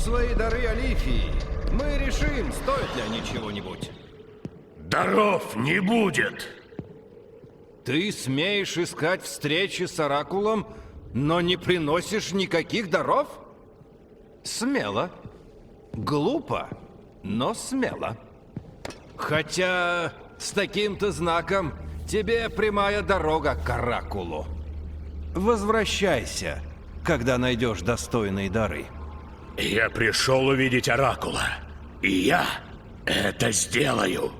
свои дары Алифии. Мы решим, стоят ли они чего-нибудь. Даров не будет. Ты смеешь искать встречи с Оракулом, но не приносишь никаких даров? Смело. Глупо, но смело. Хотя с таким-то знаком тебе прямая дорога к Оракулу. Возвращайся, когда найдешь достойные дары. Я пришел увидеть Оракула, и я это сделаю.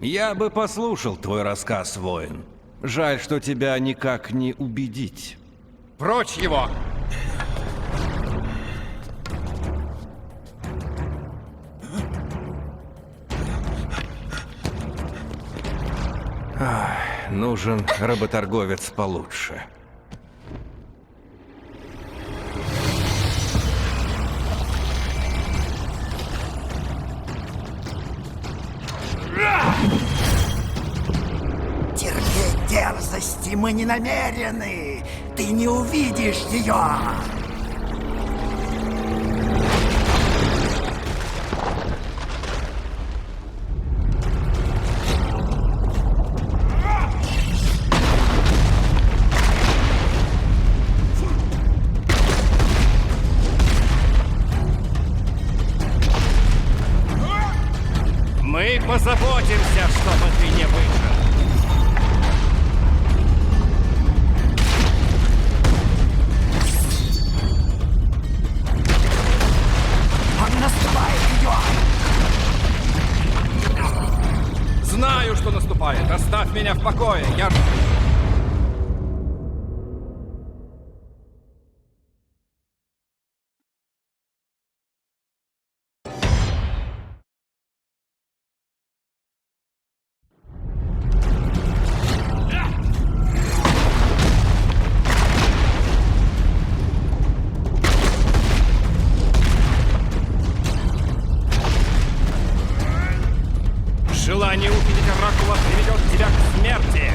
Я бы послушал твой рассказ, воин. Жаль, что тебя никак не убедить. Прочь его! Нужен работорговец получше. Терпеть дерзости мы не намерены. Ты не увидишь ее. Мы позаботимся, чтобы ты не выжил. Он наступает, идет! Знаю, что наступает. Оставь меня в покое. Я... Желание увидеть оракула приведет тебя к смерти.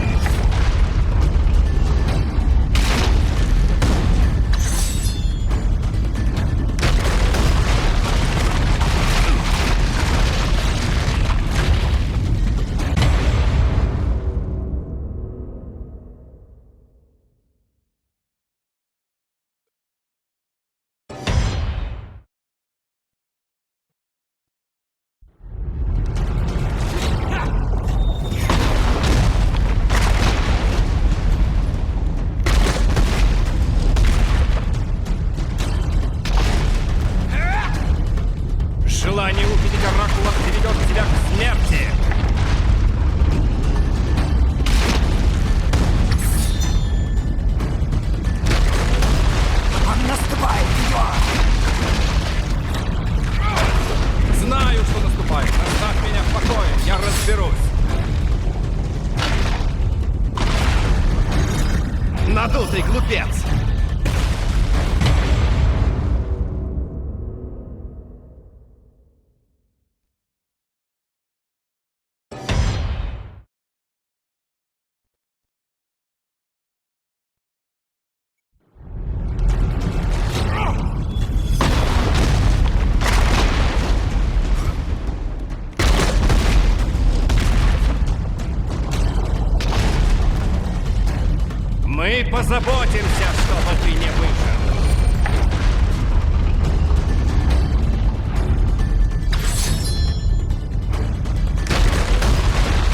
Желание увидеть оракула приведет тебя к смерти. Он наступает, ее! Знаю, что наступает. Оставь меня в покое, я разберусь. Надутый глупец! Мы позаботимся, чтобы ты не выжил.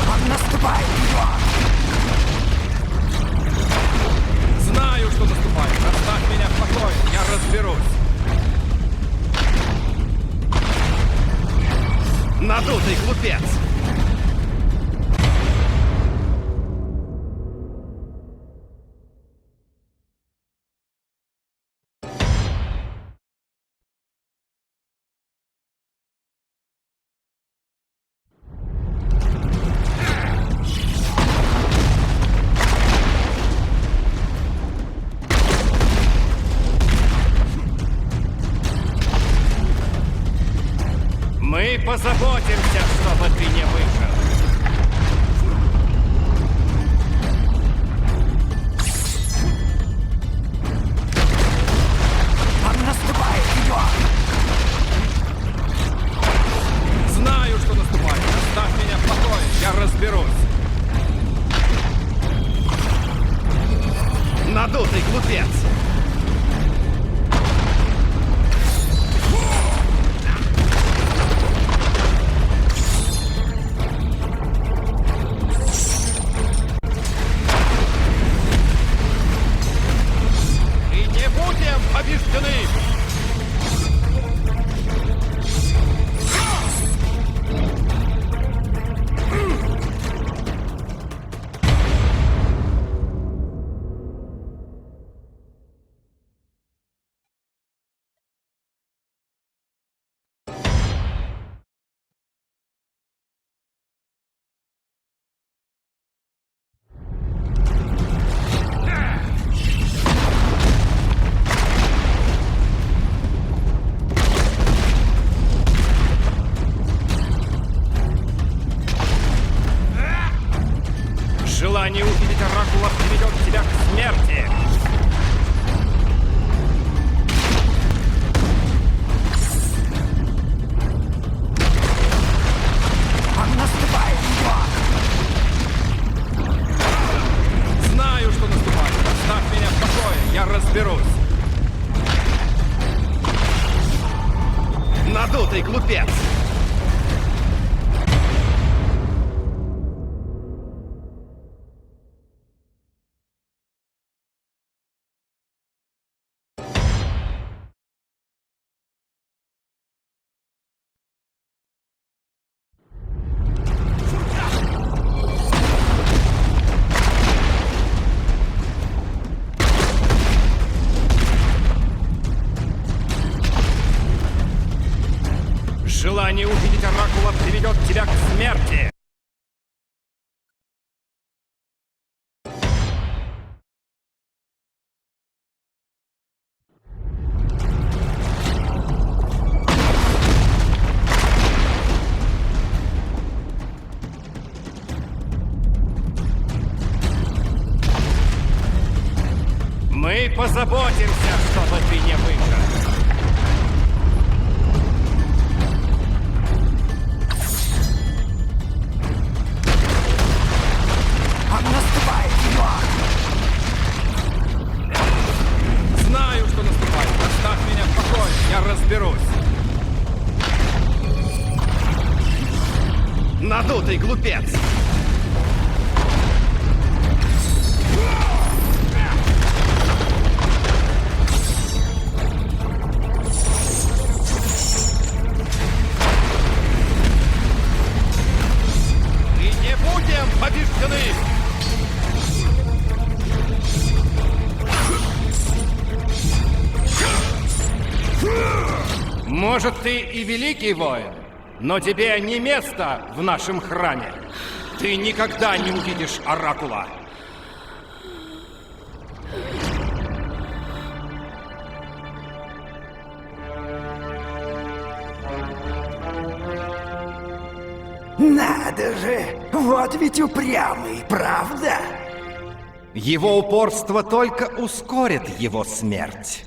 Он наступает, ее! Знаю, что наступает. Оставь меня в покое, я разберусь. Надутый глупец! Мы позаботимся, чтобы ты не выжил. Он наступает, ее! Знаю, что наступает. Оставь меня в покое, я разберусь. Надутый глупец! И не будем побеждены! Желание увидеть оракула приведет тебя к смерти. Он наступает, ее! Знаю, что наступает. Оставь меня в покое, я разберусь. Надутый глупец! Желание увидеть оракула приведет тебя к смерти. Мы позаботимся, чтобы ты не выиграл. Он наступает, Егор! Знаю, что наступает. Оставь меня в покое, я разберусь. Надутый глупец! Мы не будем побеждены! Может, ты и великий воин, но тебе не место в нашем храме. Ты никогда не увидишь оракула. Надо же! Вот ведь упрямый, правда? Его упорство только ускорит его смерть.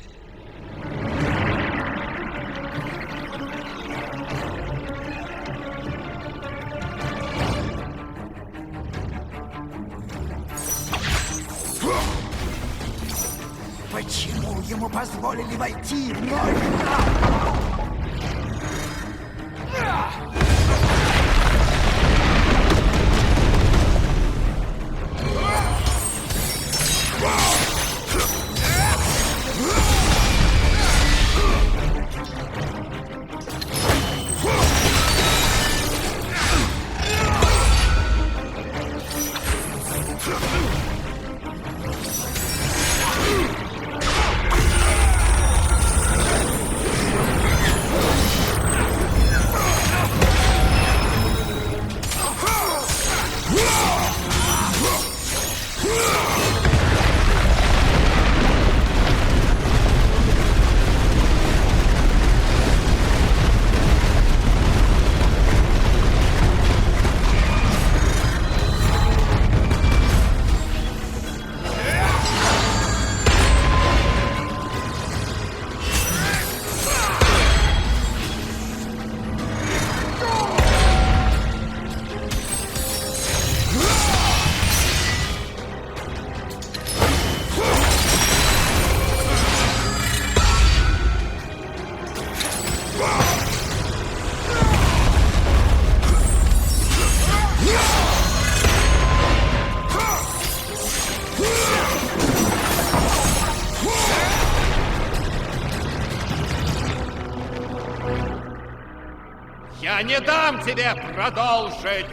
Почему ему позволили войти в мой храм? Я не дам тебе продолжить!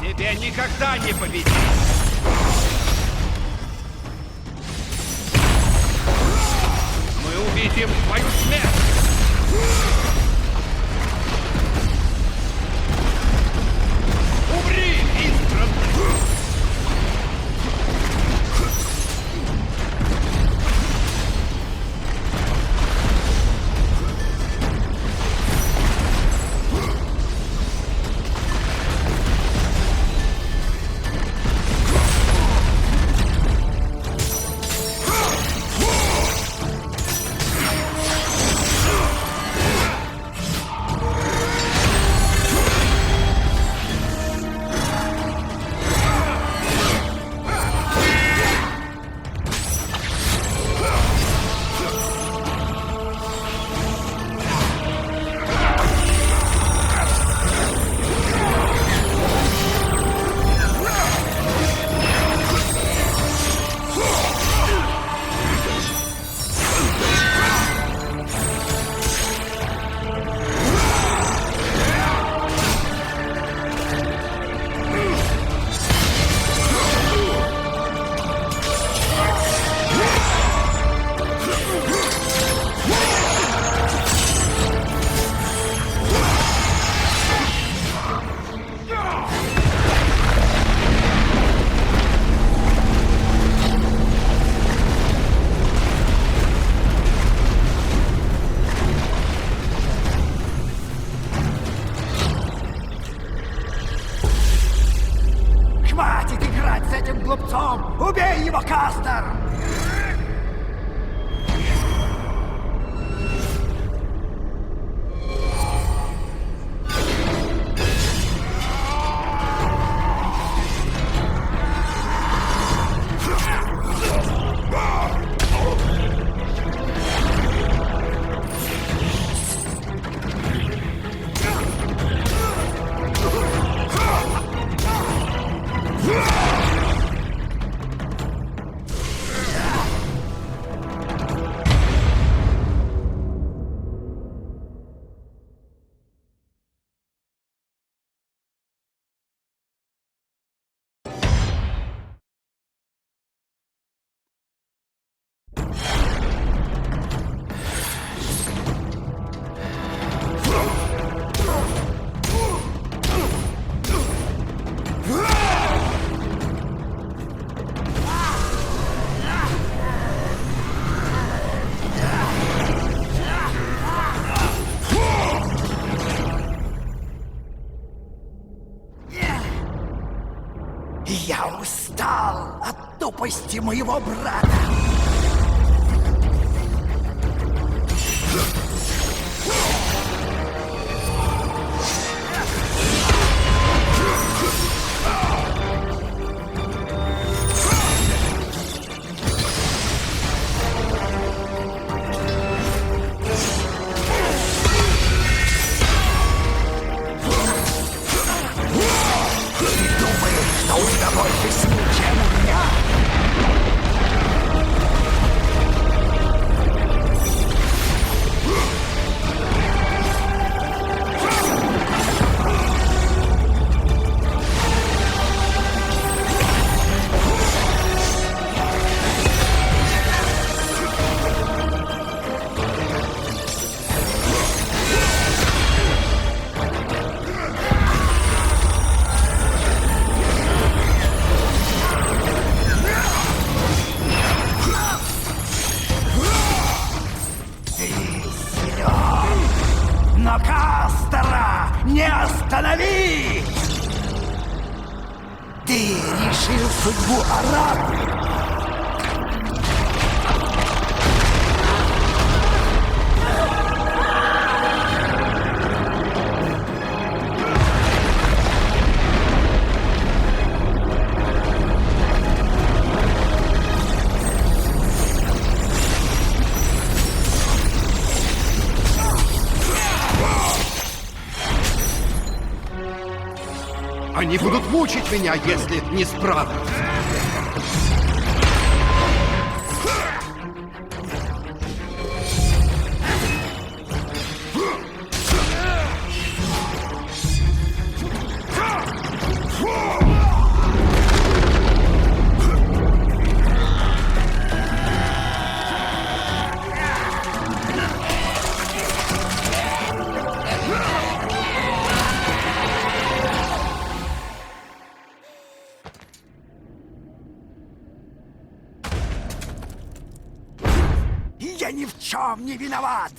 Тебе никогда не победить! Мы увидим твою смерть! Умри, избранный! лицом! Убей его, Кастер! Я устал от тупости моего брата. Но Кастера не останови! Ты решил судьбу Оракула. Они будут мучить меня, если не справлюсь. Я ни в чем не виноват!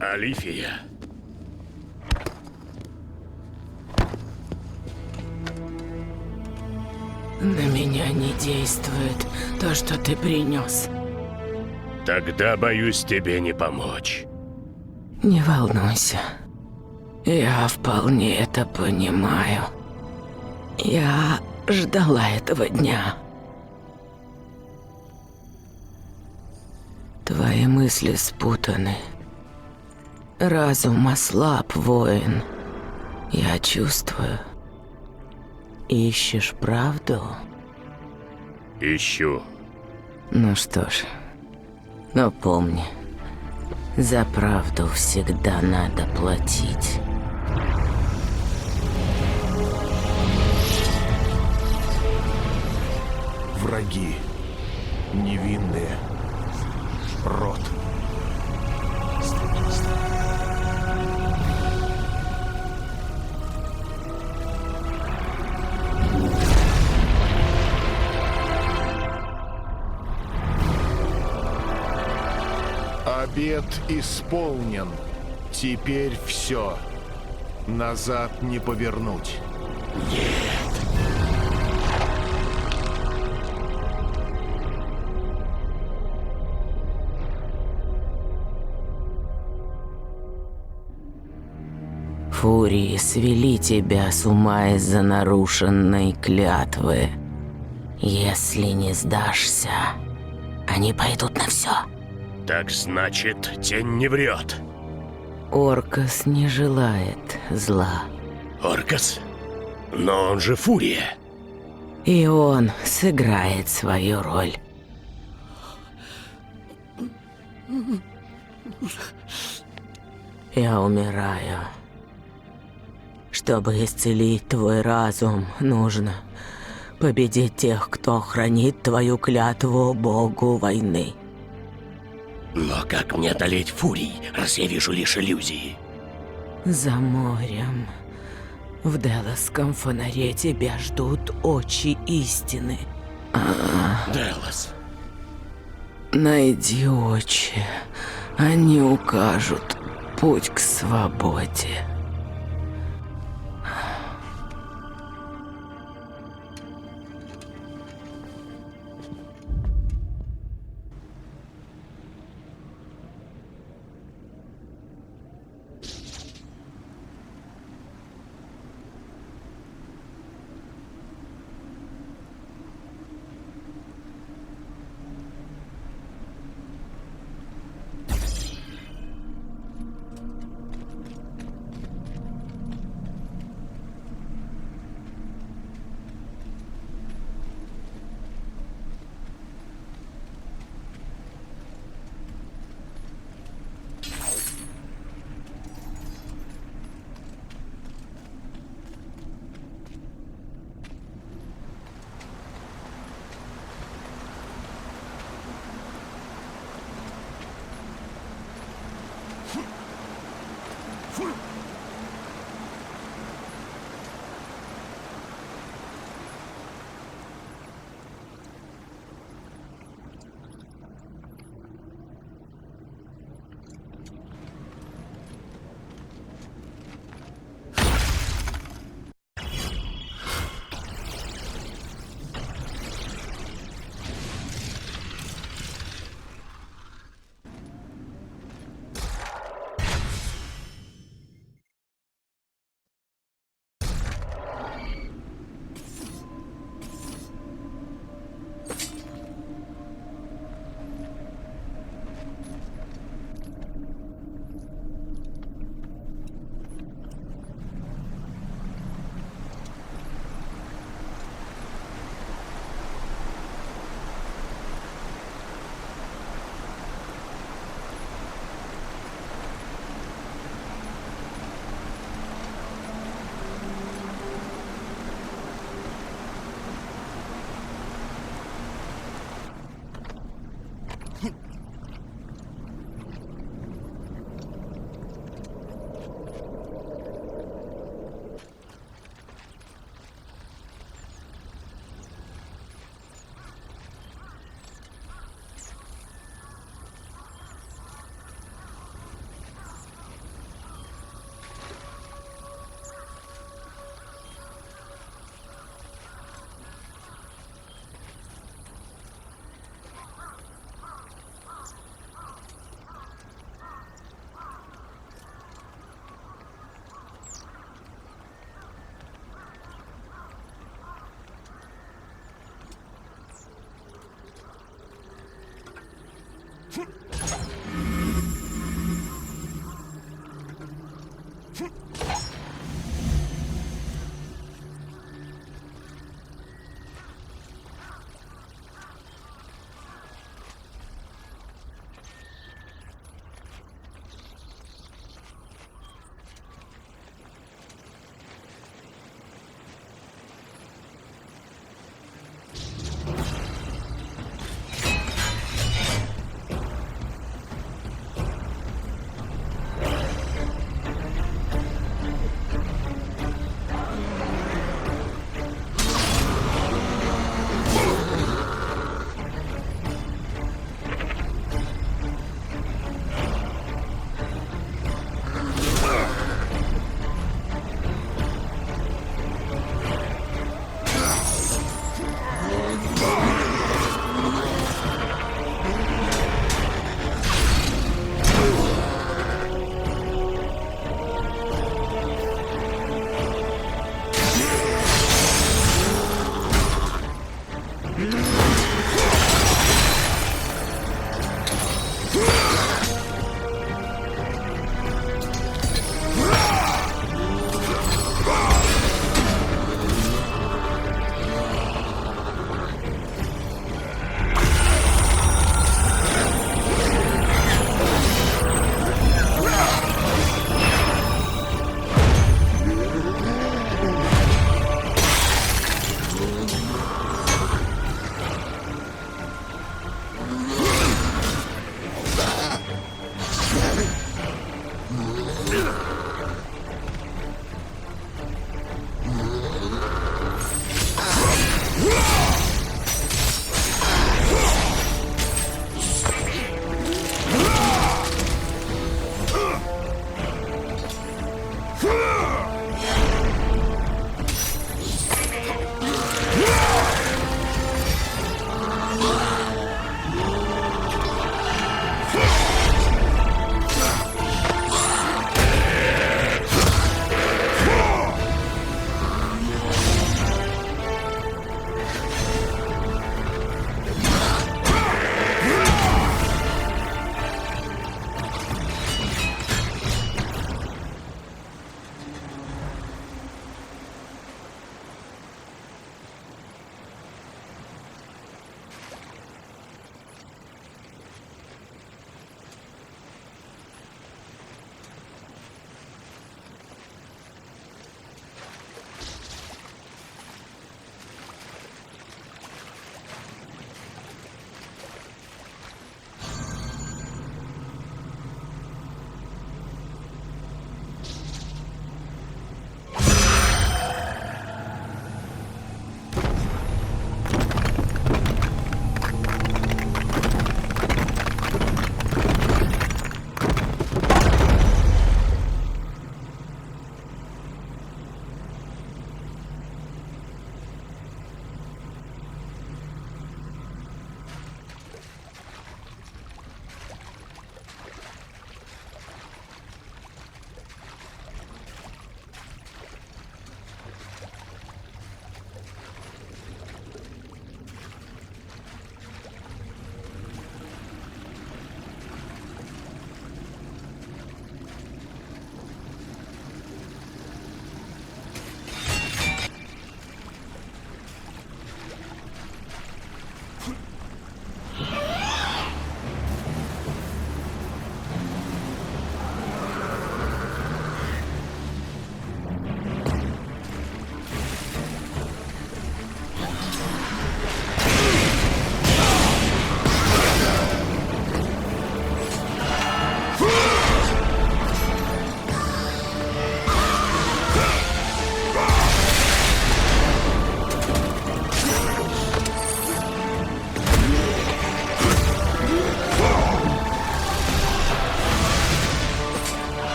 Алифия. На меня не действует то, что ты принес. Тогда, боюсь, тебе не помочь. Не волнуйся. Я вполне это понимаю. Я ждала этого дня. Твои мысли спутаны. Разум ослаб, воин. Я чувствую. Ищешь правду? Ищу. Ну что ж, но помни, за правду всегда надо платить. Враги. Невинные. Род. Обет исполнен. Теперь все. Назад не повернуть. Фурии свели тебя с ума из-за нарушенной клятвы. Если не сдашься, они пойдут на все. Так значит, тень не врет. Оркас не желает зла. Оркас? Но он же Фурия. И он сыграет свою роль. Я умираю. Чтобы исцелить твой разум, нужно победить тех, кто хранит твою клятву богу войны. Но как мне одолеть Фурий, раз я вижу лишь иллюзии? За морем, в Делосском фонаре тебя ждут очи истины. Делос. Найди очи, они укажут путь к свободе.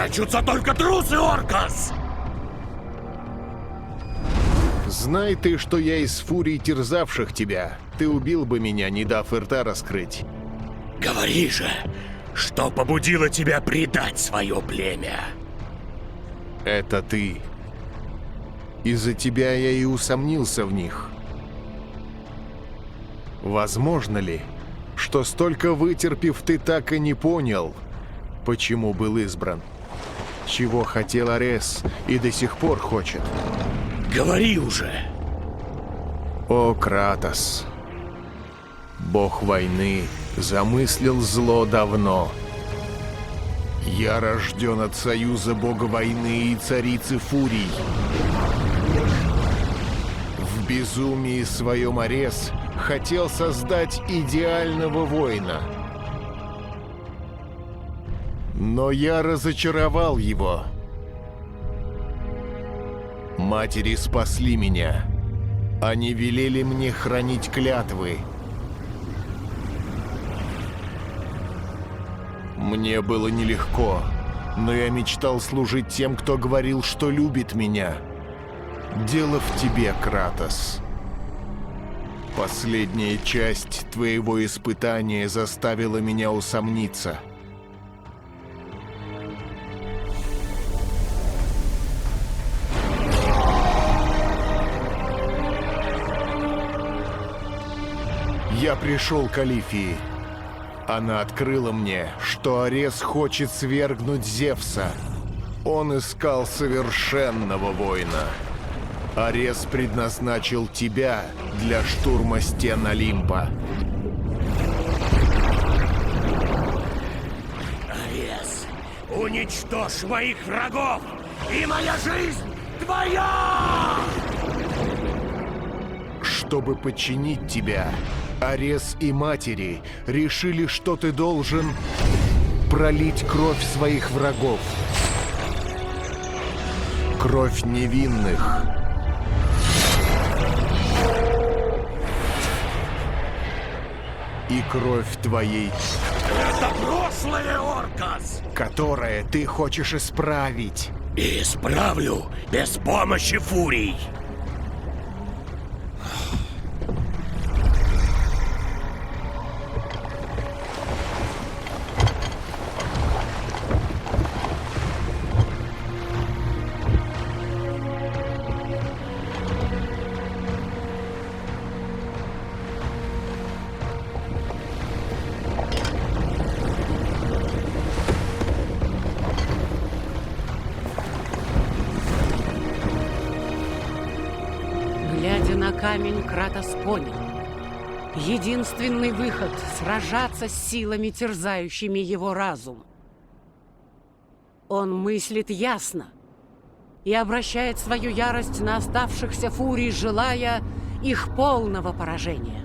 Прячутся только трусы, Оркас! Знай ты, что я из фурий, терзавших тебя. Ты убил бы меня, не дав рта раскрыть. Говори же, что побудило тебя предать свое племя? Это ты. Из-за тебя я и усомнился в них. Возможно ли, что столько вытерпев, ты так и не понял, почему был избран? Чего хотел Арес и до сих пор хочет? Говори уже! О, Кратос! Бог войны замыслил зло давно. Я рожден от союза бога войны и царицы Фурий. В безумии своем Арес хотел создать идеального воина. Но я разочаровал его. Матери спасли меня. Они велели мне хранить клятвы. Мне было нелегко, но я мечтал служить тем, кто говорил, что любит меня. Дело в тебе, Кратос. Последняя часть твоего испытания заставила меня усомниться. Я пришел к Алифии. Она открыла мне, что Арес хочет свергнуть Зевса. Он искал совершенного воина. Арес предназначил тебя для штурма стен Олимпа. Арес, уничтожь моих врагов, и моя жизнь твоя! Чтобы подчинить тебя, Арес и матери решили, что ты должен пролить кровь своих врагов. Кровь невинных. И кровь твоей, Это прошлое, Оркас! которое ты хочешь исправить. И исправлю без помощи фурий. Глядя на камень, Кратос понял. Единственный выход — сражаться с силами, терзающими его разум. Он мыслит ясно и обращает свою ярость на оставшихся фурий, желая их полного поражения.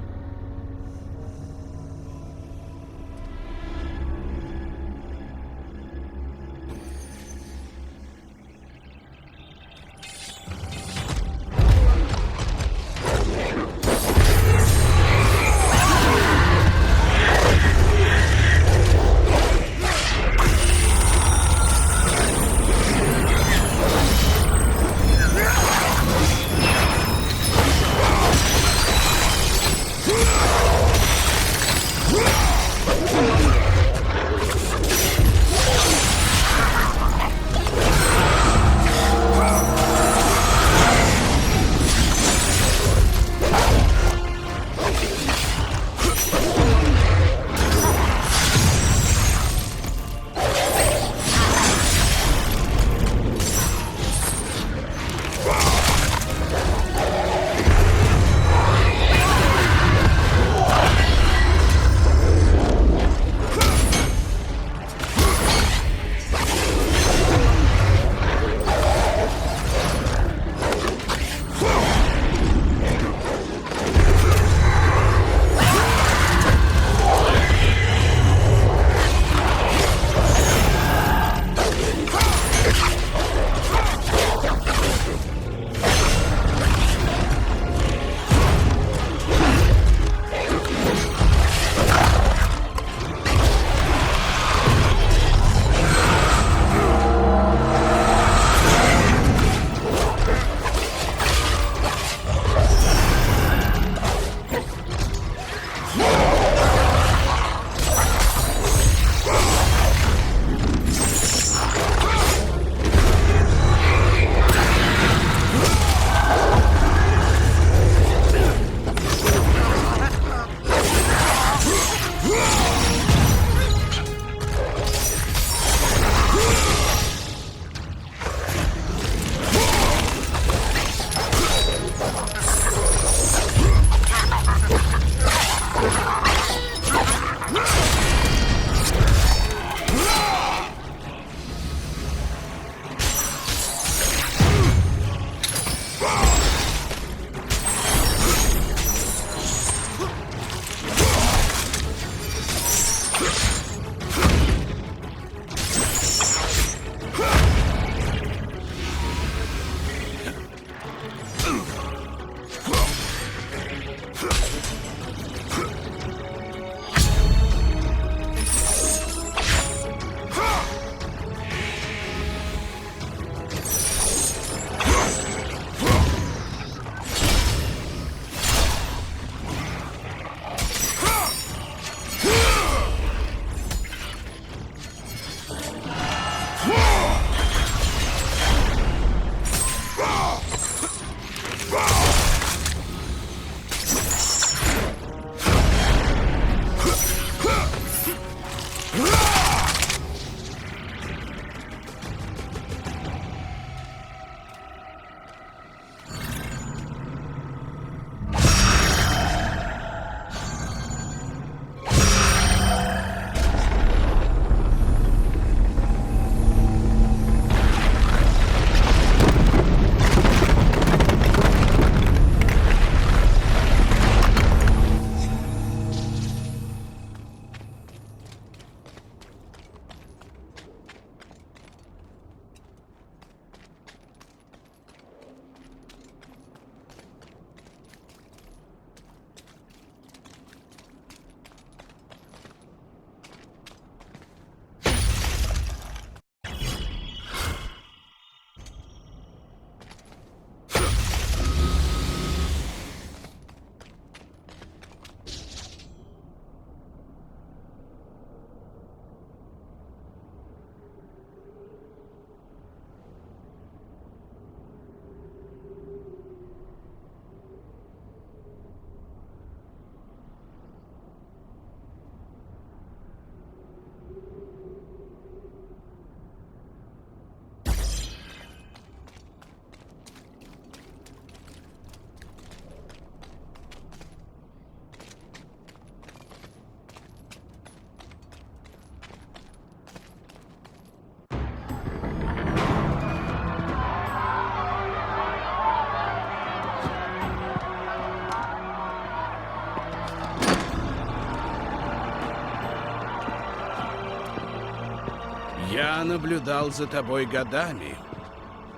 Я наблюдал за тобой годами.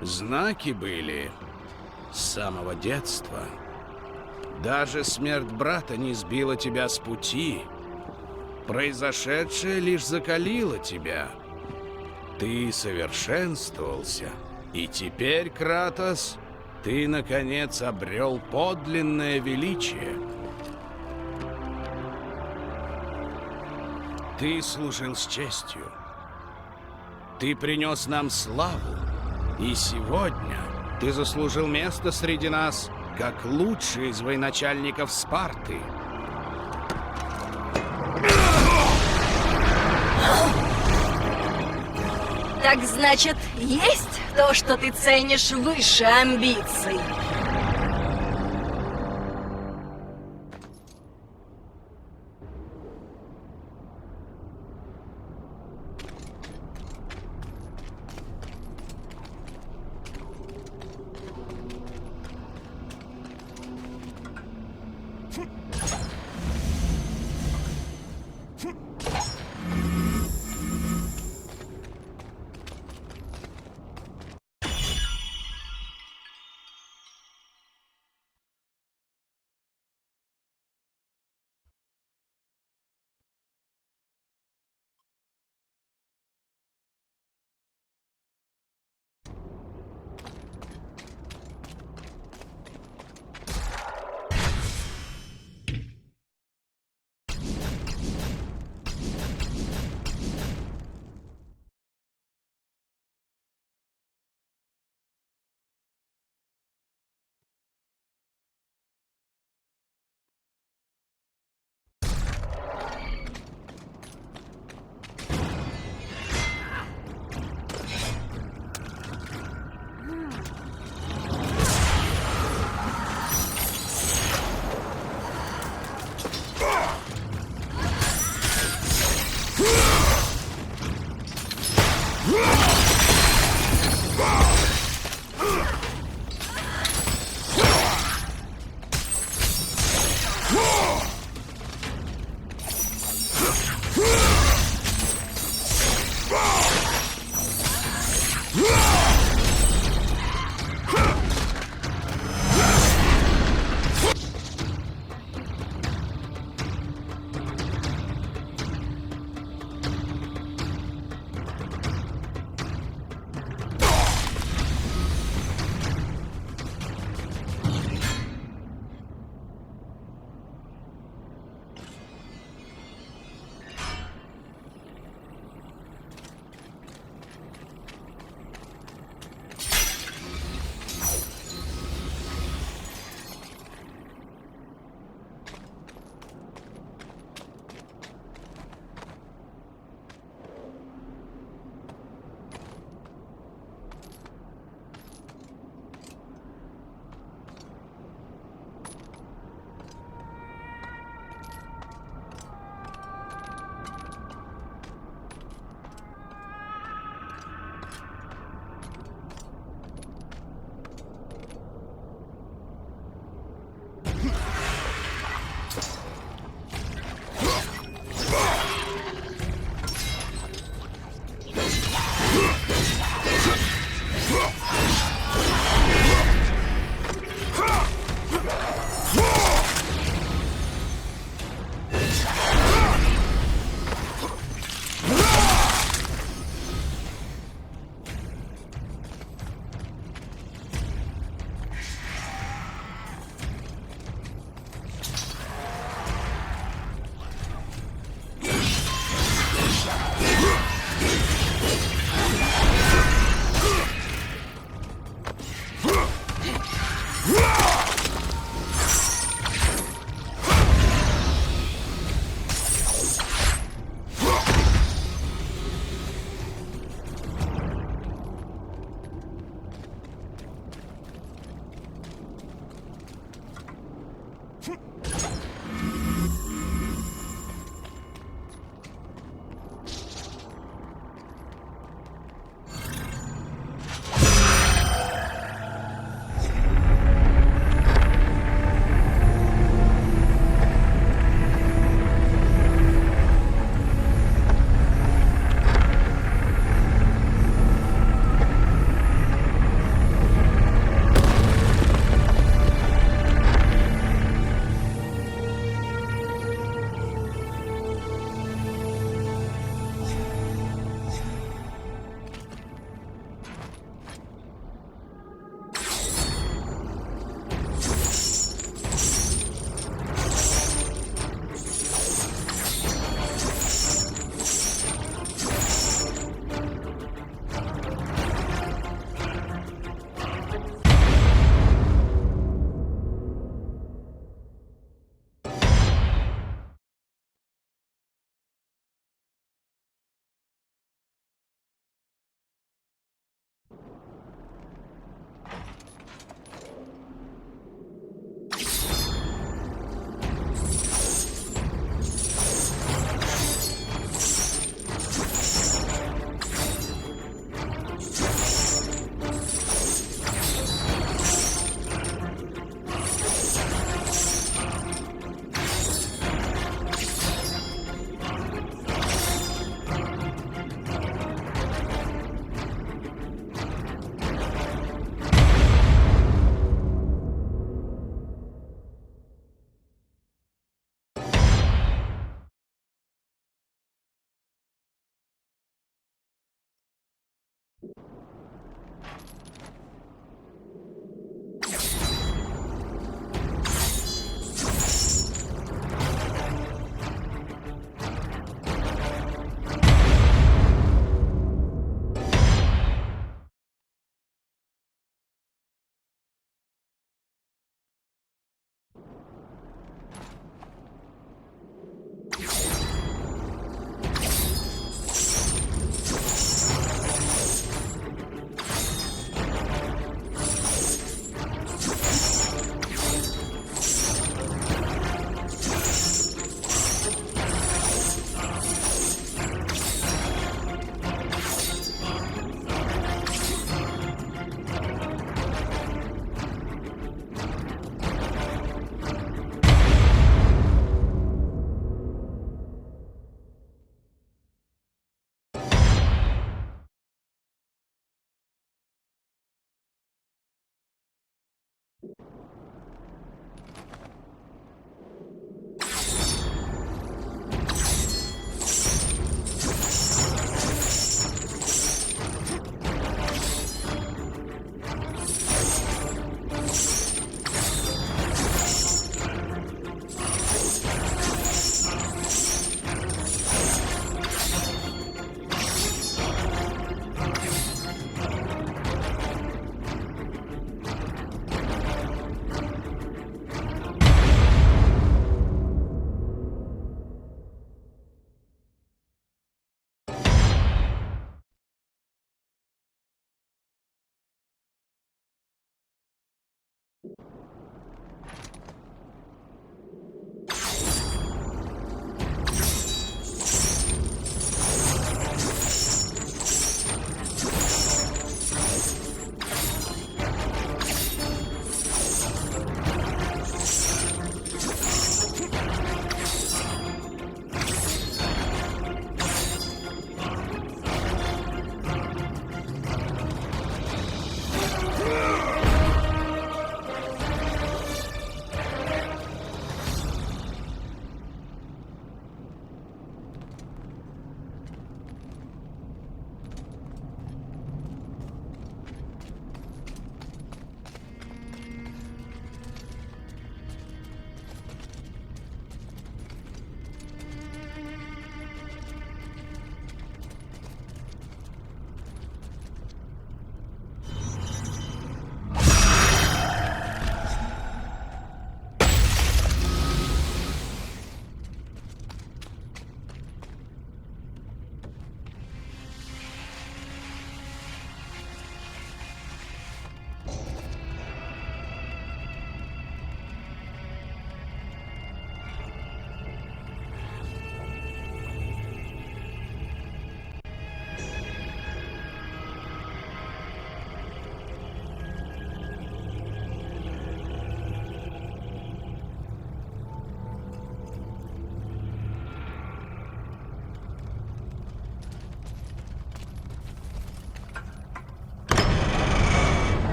Знаки были с самого детства. Даже смерть брата не сбила тебя с пути. Произошедшее лишь закалило тебя. Ты совершенствовался. И теперь, Кратос, ты, наконец, обрел подлинное величие. Ты служил с честью. Ты принес нам славу. И сегодня ты заслужил место среди нас, как лучший из военачальников Спарты. Так значит, есть то, что ты ценишь выше амбиций?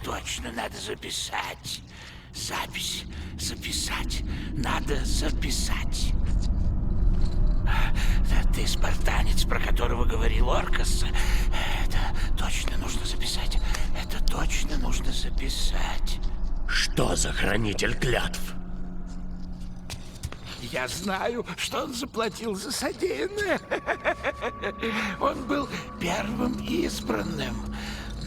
точно надо записать. Запись. Записать. Надо записать. Да ты спартанец, про которого говорил Оркас. Это точно нужно записать. Это точно нужно записать. Что за хранитель клятв? Я знаю, что он заплатил за содеянное. Он был первым избранным,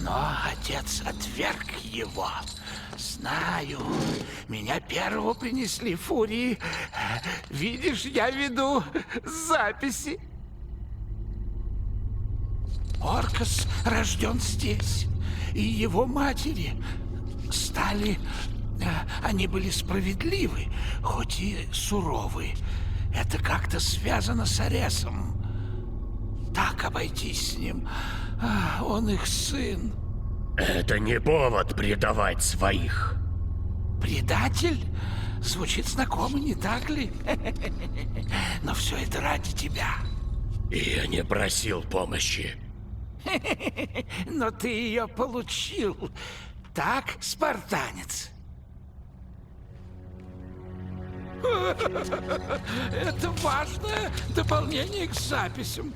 но отец отверг его. Знаю, меня первого принесли фурии. Видишь, я веду записи. Оркас рожден здесь, и его матери стали... Они были справедливы, хоть и суровы. Это как-то связано с Аресом. Так обойтись с ним. Он их сын. Это не повод предавать своих. Предатель? Звучит знакомо, не так ли? Но все это ради тебя. Я не просил помощи. Но ты ее получил. Так, спартанец? Это важное дополнение к записям.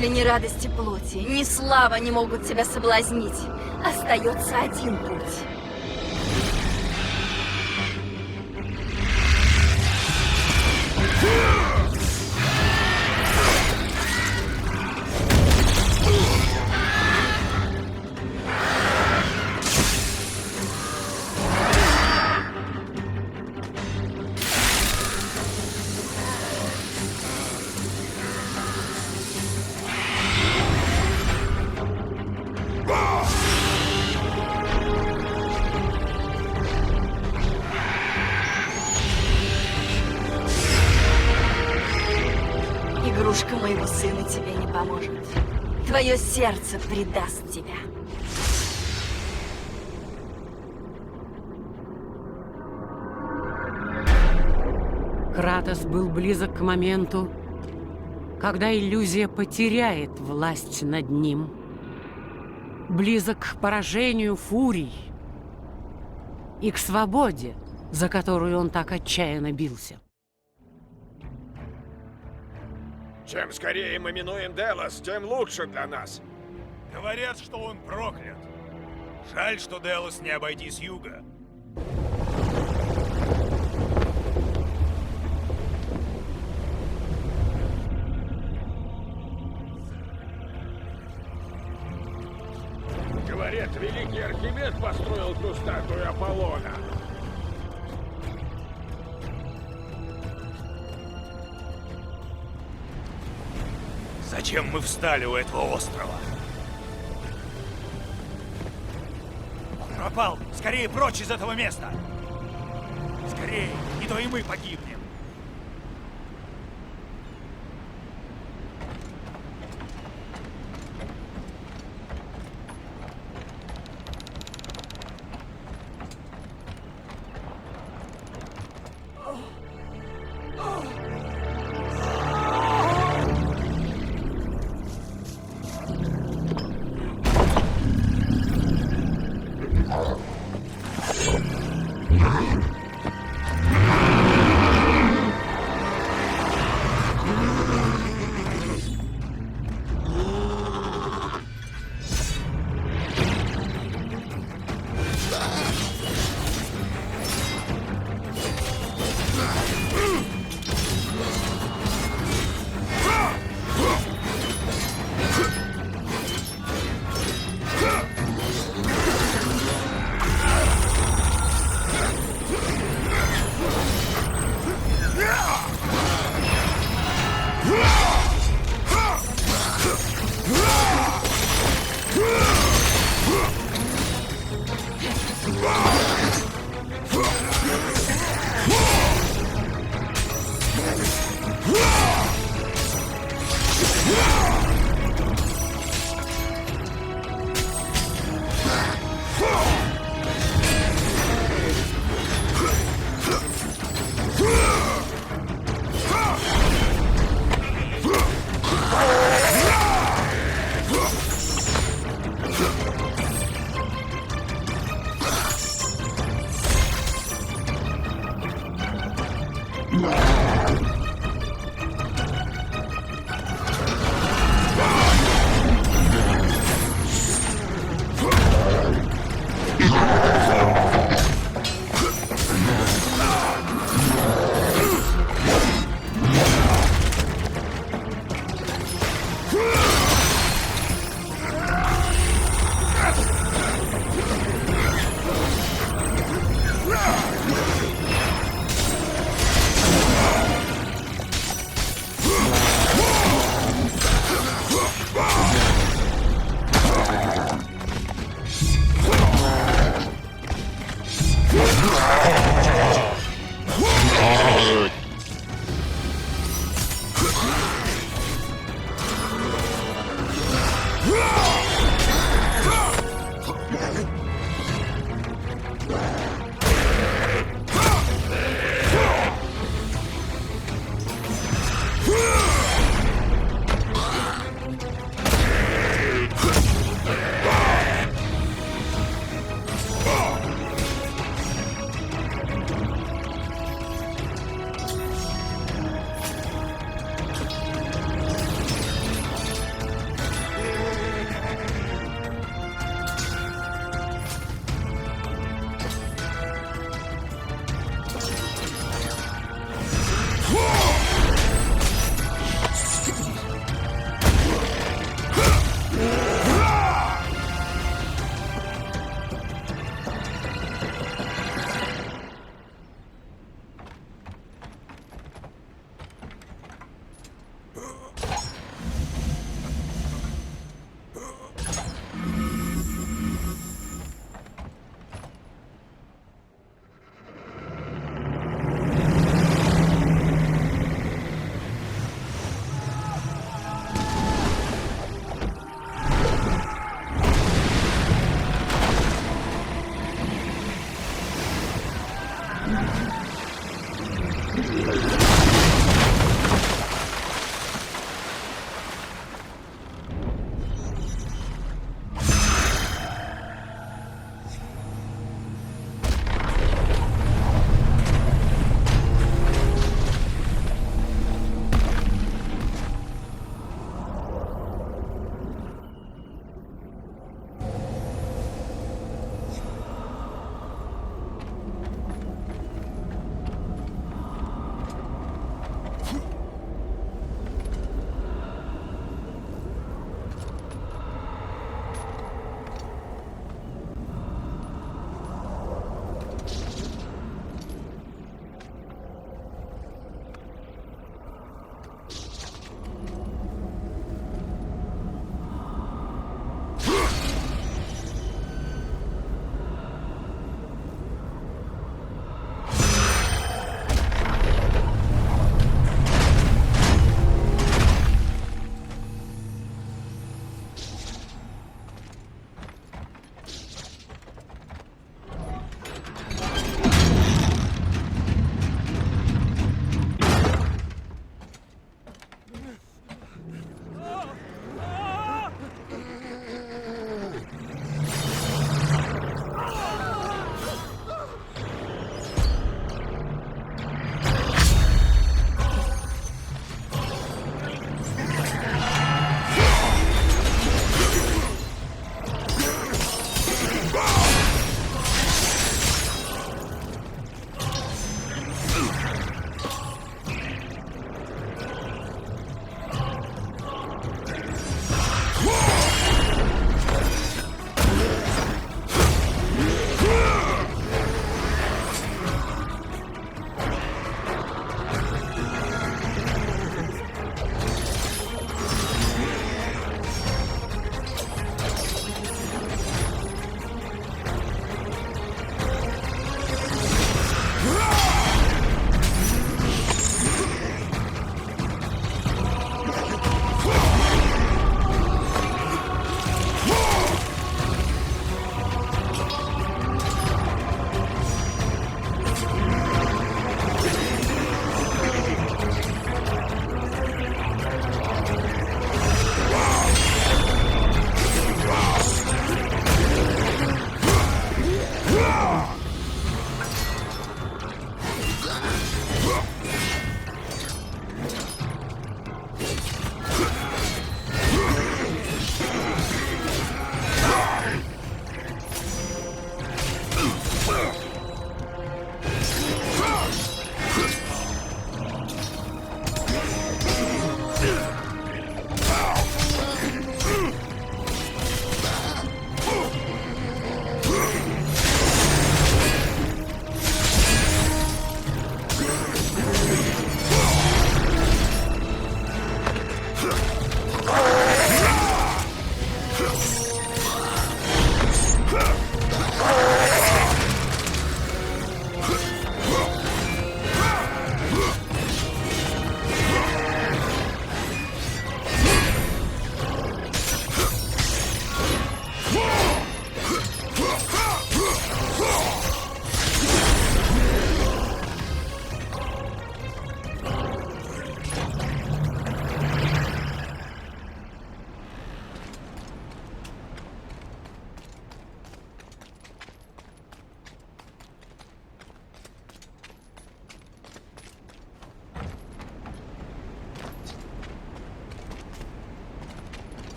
Если ни радости плоти, ни слава не могут тебя соблазнить, остается один путь. Игрушка моего сына тебе не поможет. Твое сердце предаст тебя. Кратос был близок к моменту, когда иллюзия потеряет власть над ним. Близок к поражению фурий и к свободе, за которую он так отчаянно бился. Чем скорее мы минуем Делос, тем лучше для нас. Говорят, что он проклят. Жаль, что Делос не обойти с юга. Говорят, великий Архимед построил ту статую Аполлона. Зачем мы встали у этого острова? Пропал! Скорее прочь из этого места! Скорее, не то и мы погибнем!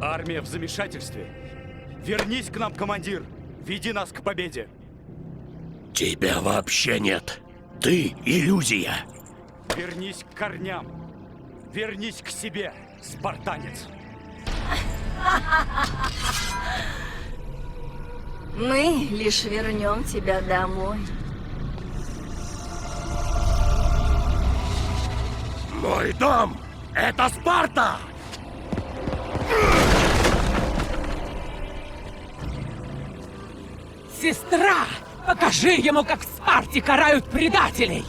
Армия в замешательстве. Вернись к нам, командир. Веди нас к победе. Тебя вообще нет. Ты иллюзия. Вернись к корням. Вернись к себе, спартанец. Мы лишь вернем тебя домой. Мой дом — это Спарта! Сестра! Покажи ему, как в Спарте карают предателей!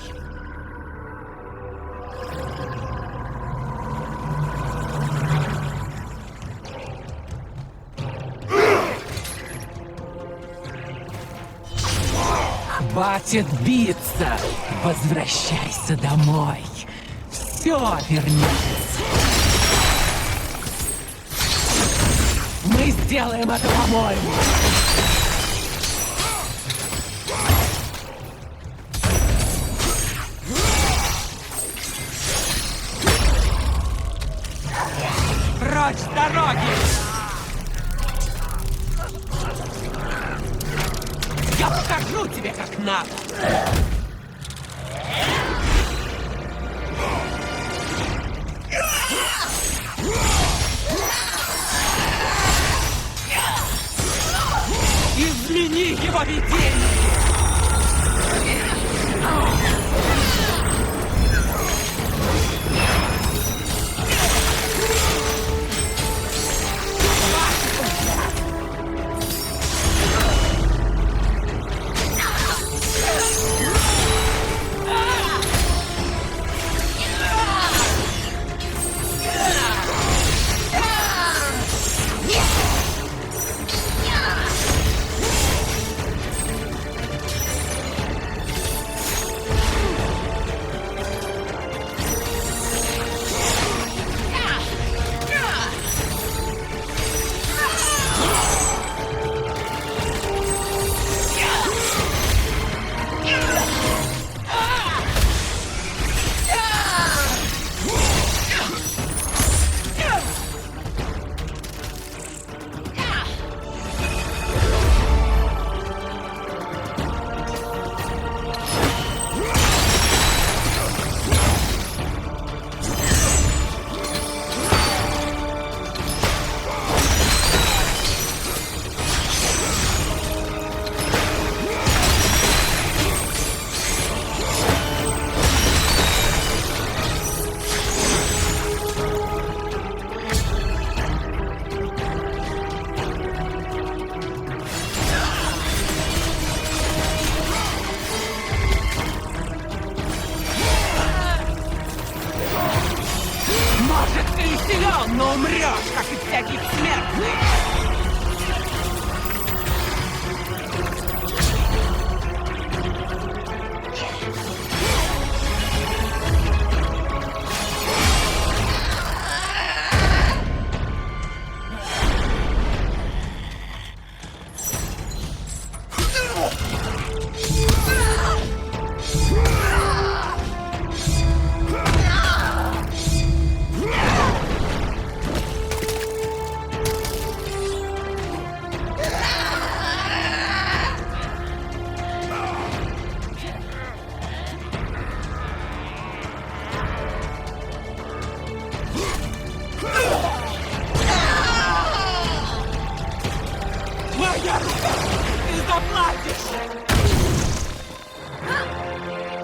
Хватит биться! Возвращайся домой! Все вернется! Мы сделаем это, по-моему! Прочь с дороги! Я покажу тебе, как надо! Измени его видение! Но умрешь, как и всякий смертный!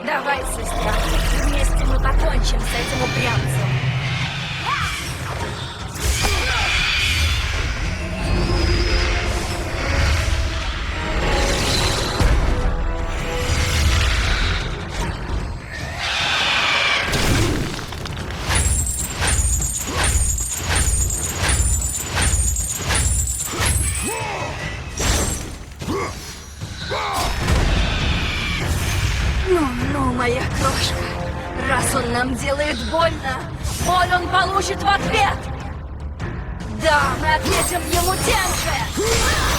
Давай, сестра, вместе мы покончим с этим упрямцем. Ну, моя крошка, раз он нам делает больно, боль он получит в ответ! Да, мы ответим ему тем же!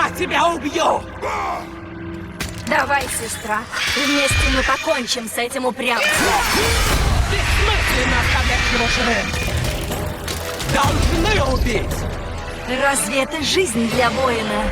Я тебя убью! Давай, сестра, вместе мы покончим с этим упрямством. Бессмысленно оставлять его живым! Должны убить! Разве это жизнь для воина?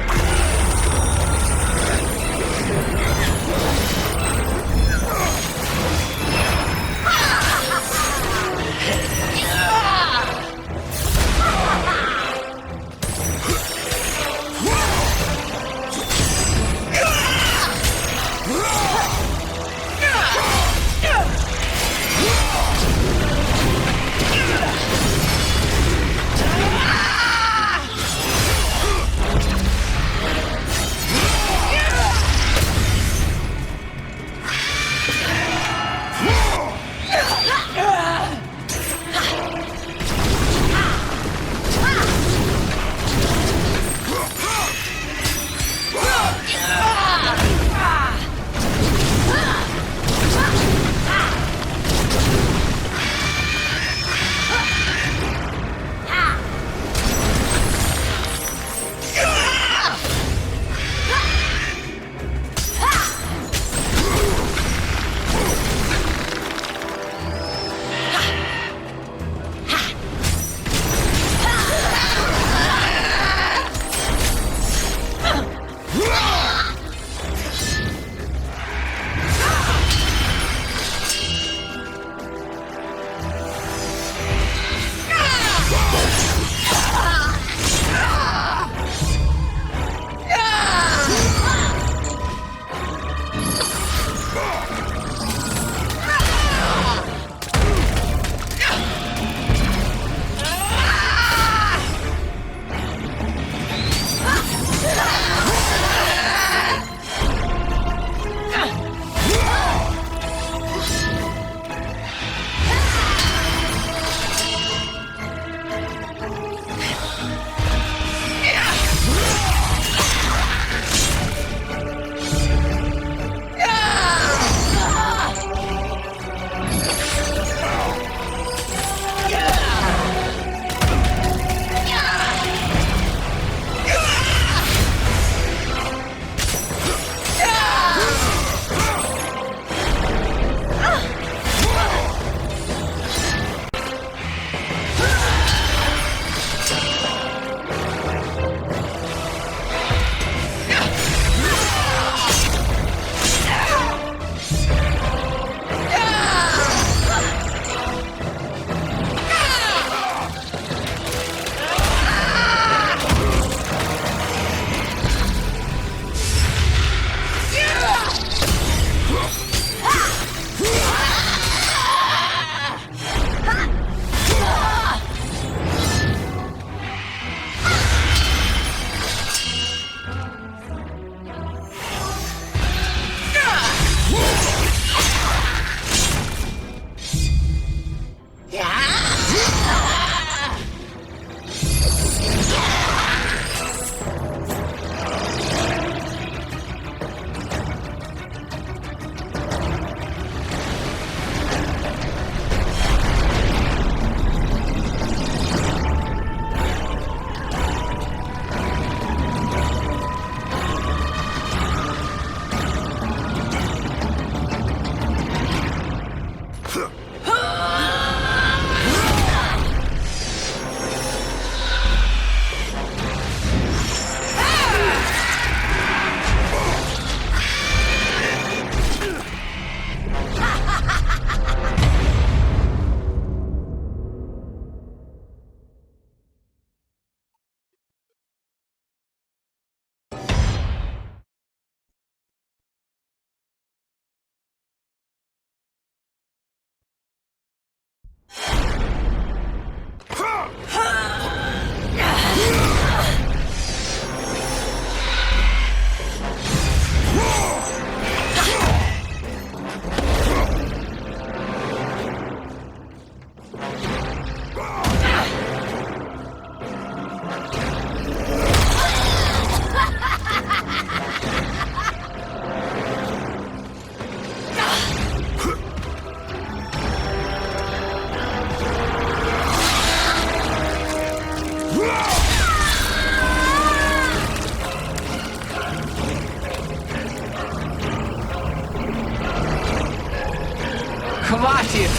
Хватит!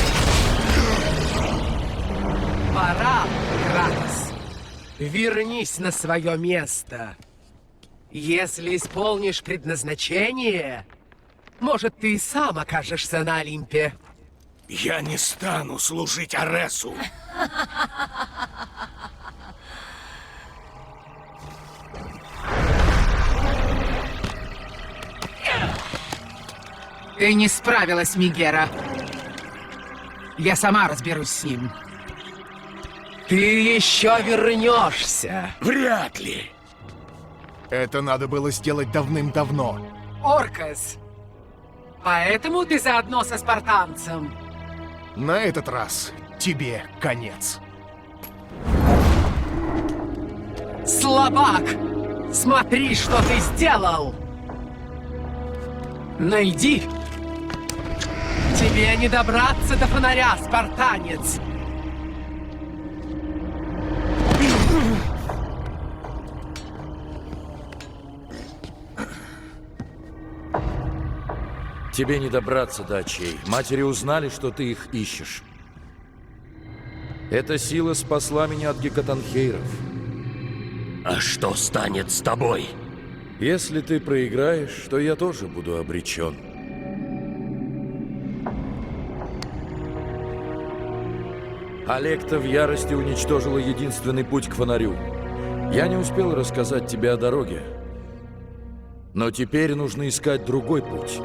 Пора, Кратос. Вернись на свое место. Если исполнишь предназначение, может, ты и сам окажешься на Олимпе. Я не стану служить Аресу. Ты не справилась, Мегера. Я сама разберусь с ним. Ты еще вернешься. Вряд ли. Это надо было сделать давным-давно. Оркас, поэтому ты заодно со спартанцем? На этот раз тебе конец. Слабак! Смотри, что ты сделал! Найди! Тебе не добраться до фонаря, спартанец! Тебе не добраться до очей. Матери узнали, что ты их ищешь. Эта сила спасла меня от гекатанхейров. А что станет с тобой? Если ты проиграешь, то я тоже буду обречен. Олекта в ярости уничтожила единственный путь к фонарю. Я не успел рассказать тебе о дороге. Но теперь нужно искать другой путь.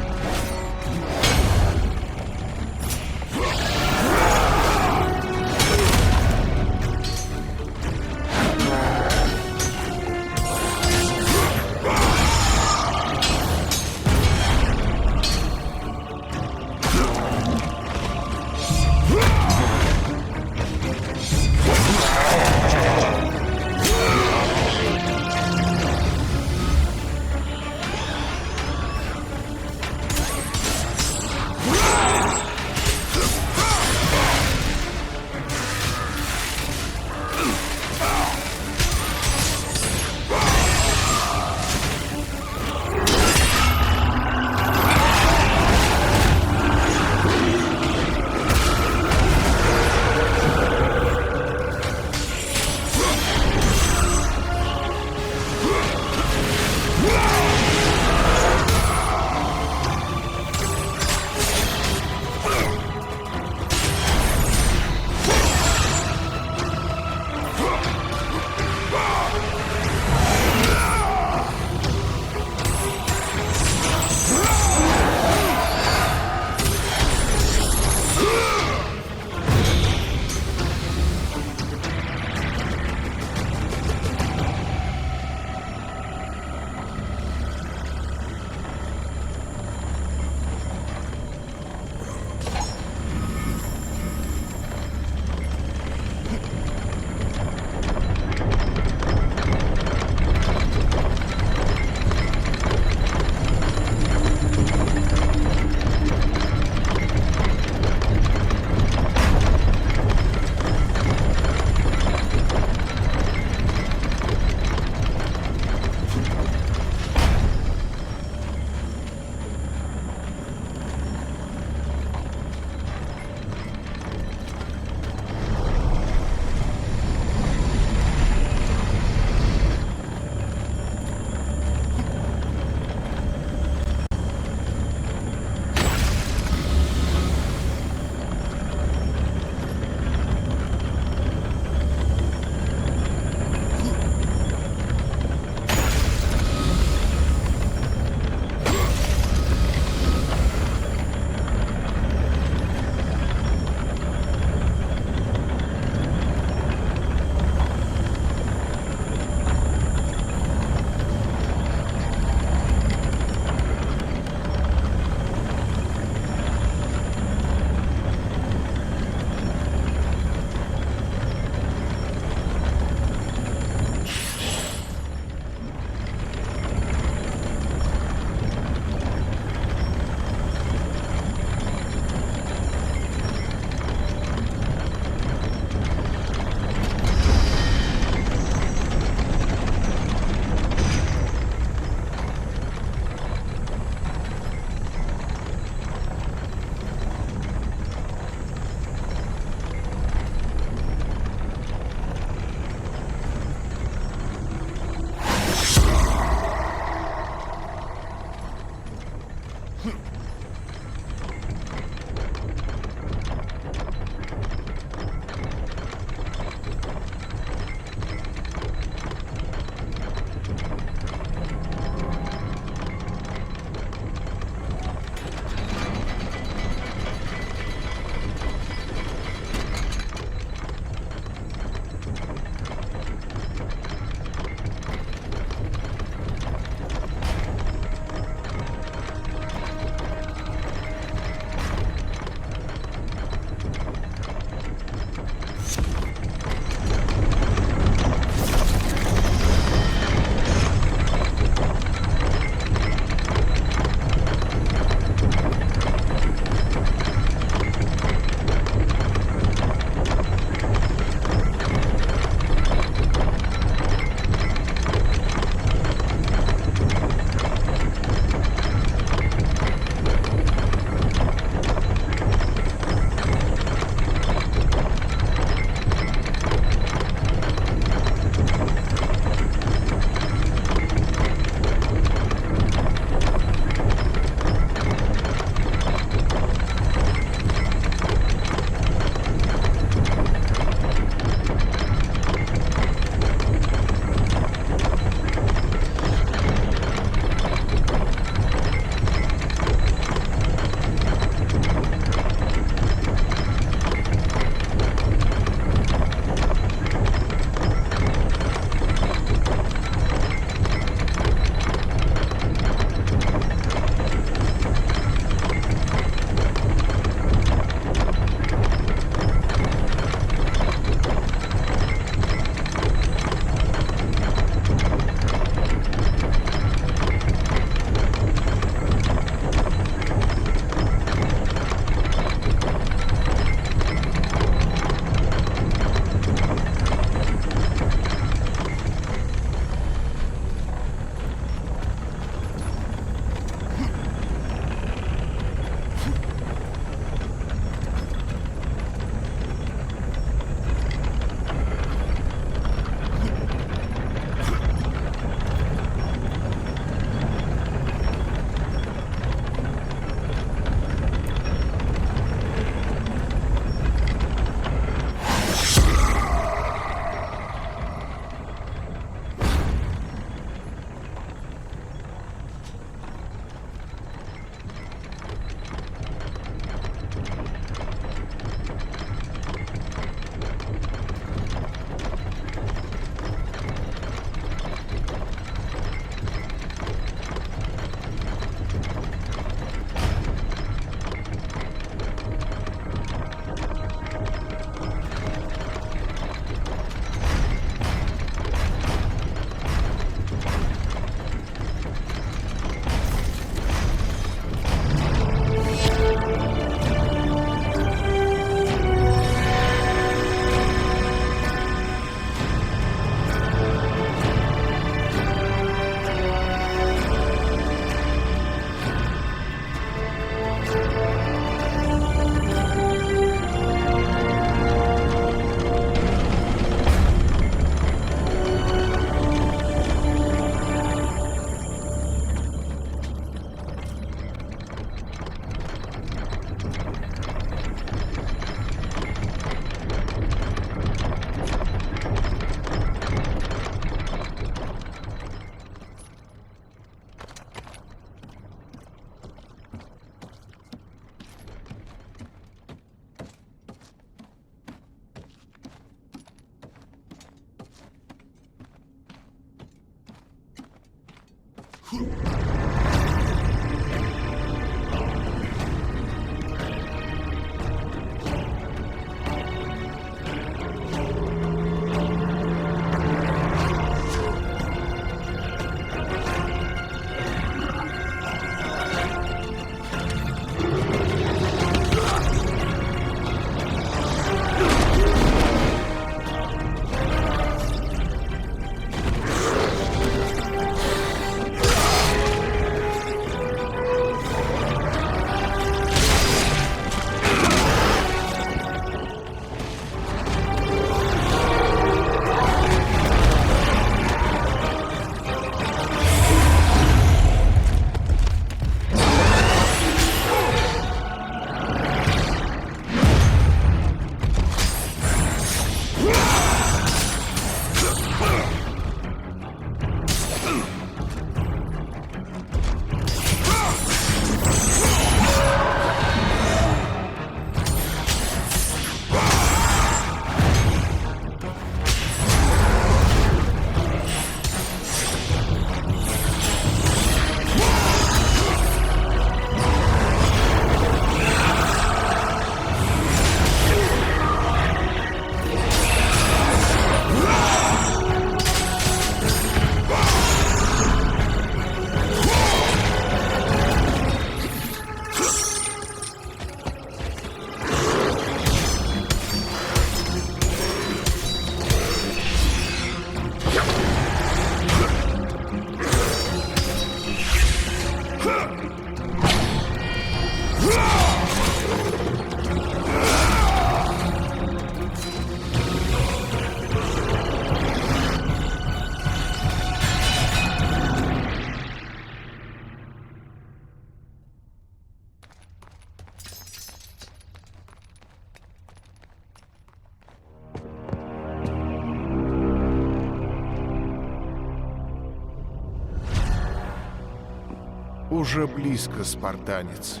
Уже близко, спартанец.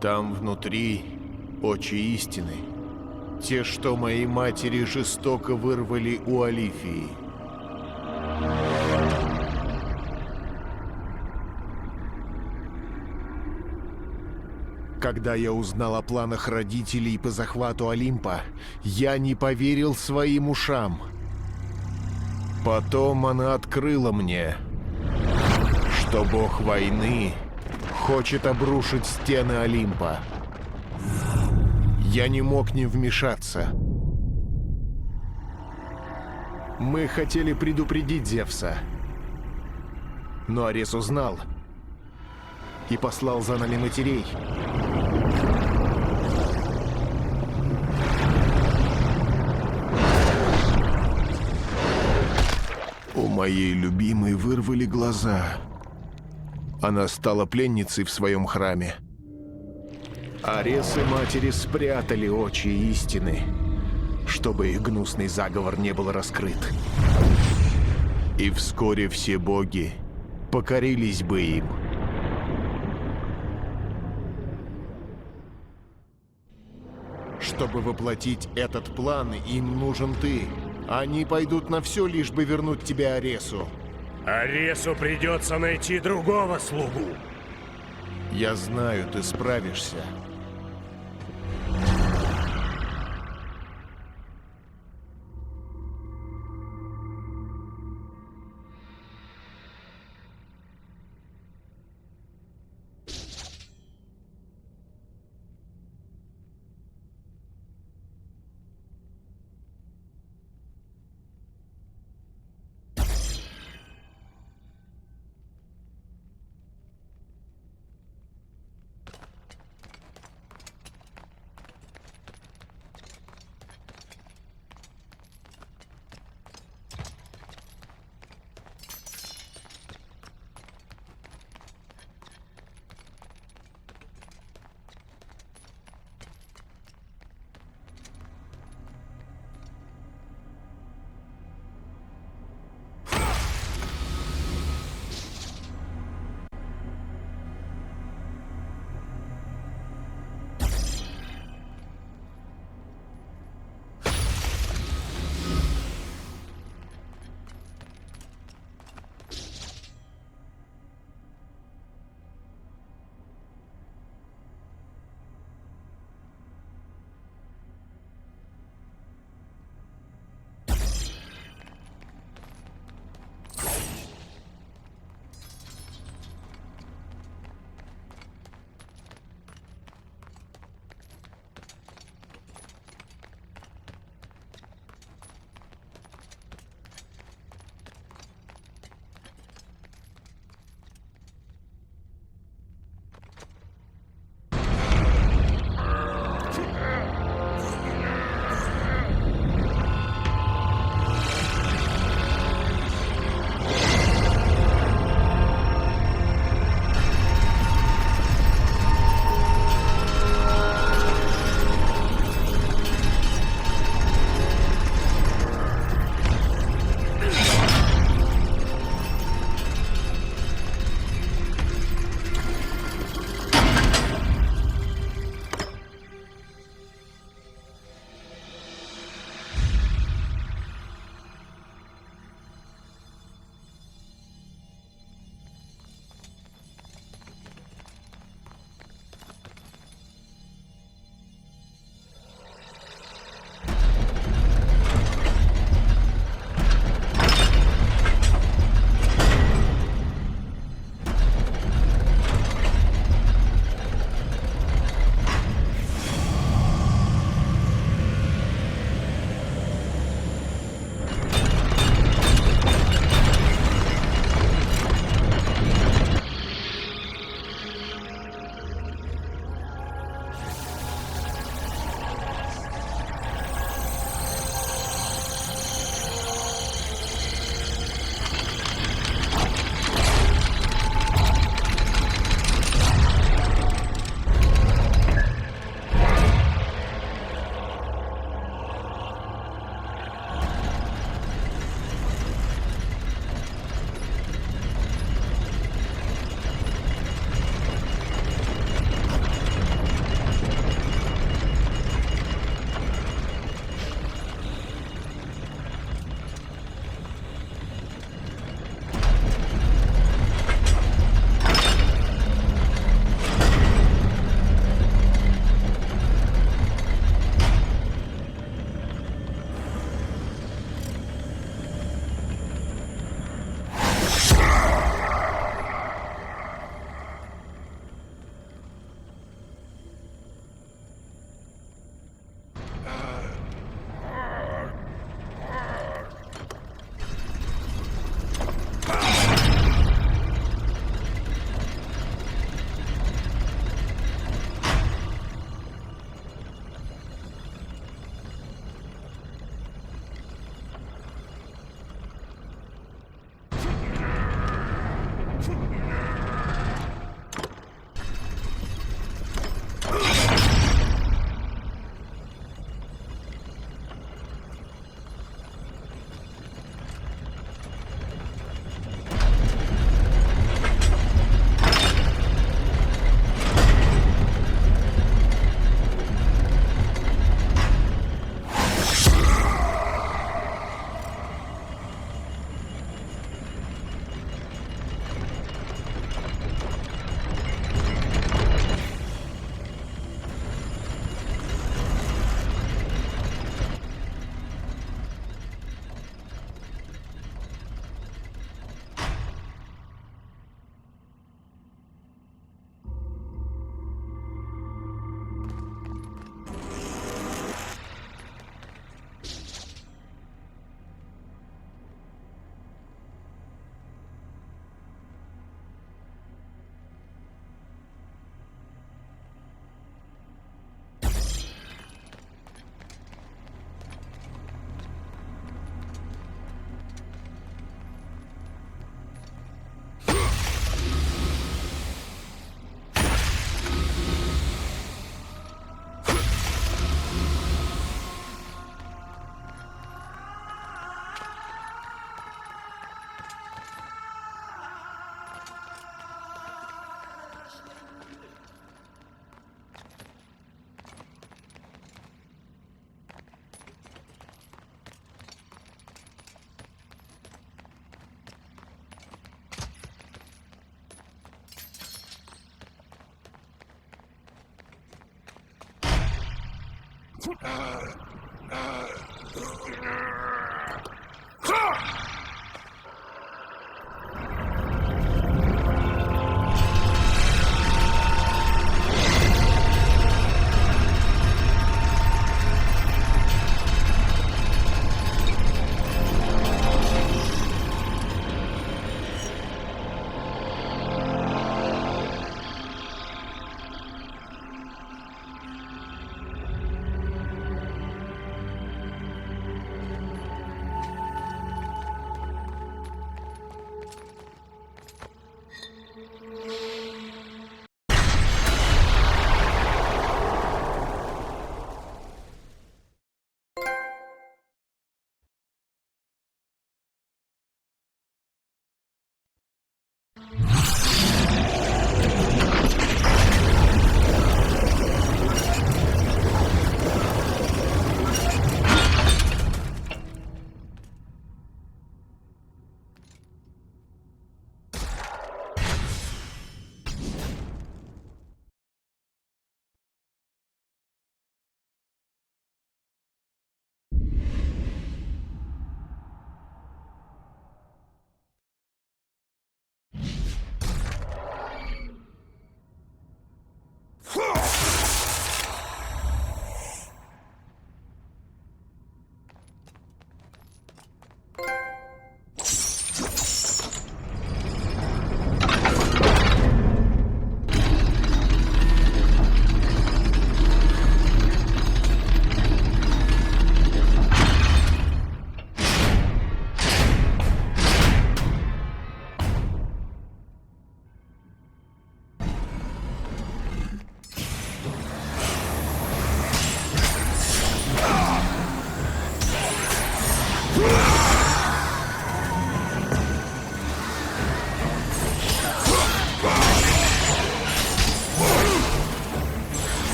Там внутри очи истины. Те, что моей матери жестоко вырвали у Алифии. Когда я узнал о планах родителей по захвату Олимпа, я не поверил своим ушам. Потом она открыла мне, что бог войны хочет обрушить стены Олимпа. Я не мог не вмешаться. Мы хотели предупредить Зевса, но Арес узнал и послал за нами матерей. У моей любимой вырвали глаза. Она стала пленницей в своем храме. Арес и матери спрятали очи истины, чтобы их гнусный заговор не был раскрыт. И вскоре все боги покорились бы им. Чтобы воплотить этот план, им нужен ты. Они пойдут на все, лишь бы вернуть тебя Аресу. Аресу придется найти другого слугу. Я знаю, ты справишься.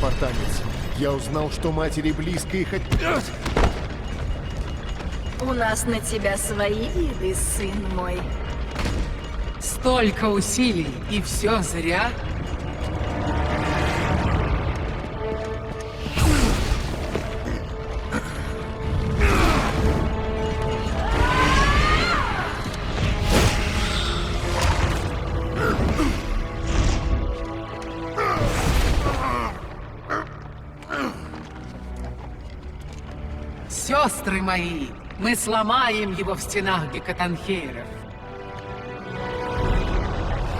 спартанец. Я узнал, что матери близко и хотят... У нас на тебя свои виды, сын мой. Столько усилий, и все зря? Сестры мои, мы сломаем его в стенах гекатанхейров.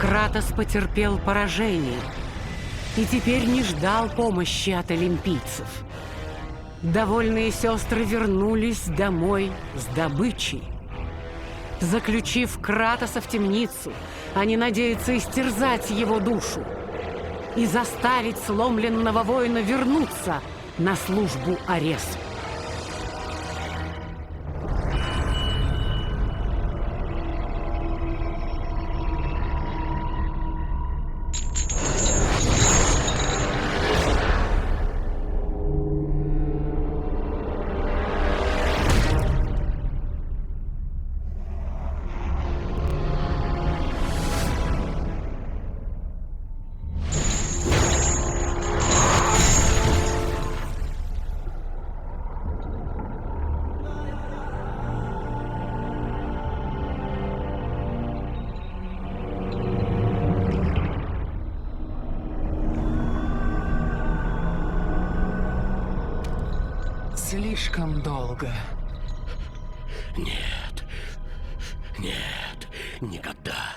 Кратос потерпел поражение и теперь не ждал помощи от олимпийцев. Довольные сестры вернулись домой с добычей. Заключив Кратоса в темницу, они надеются истерзать его душу и заставить сломленного воина вернуться на службу Аресу. Слишком долго. Нет. Нет. Никогда.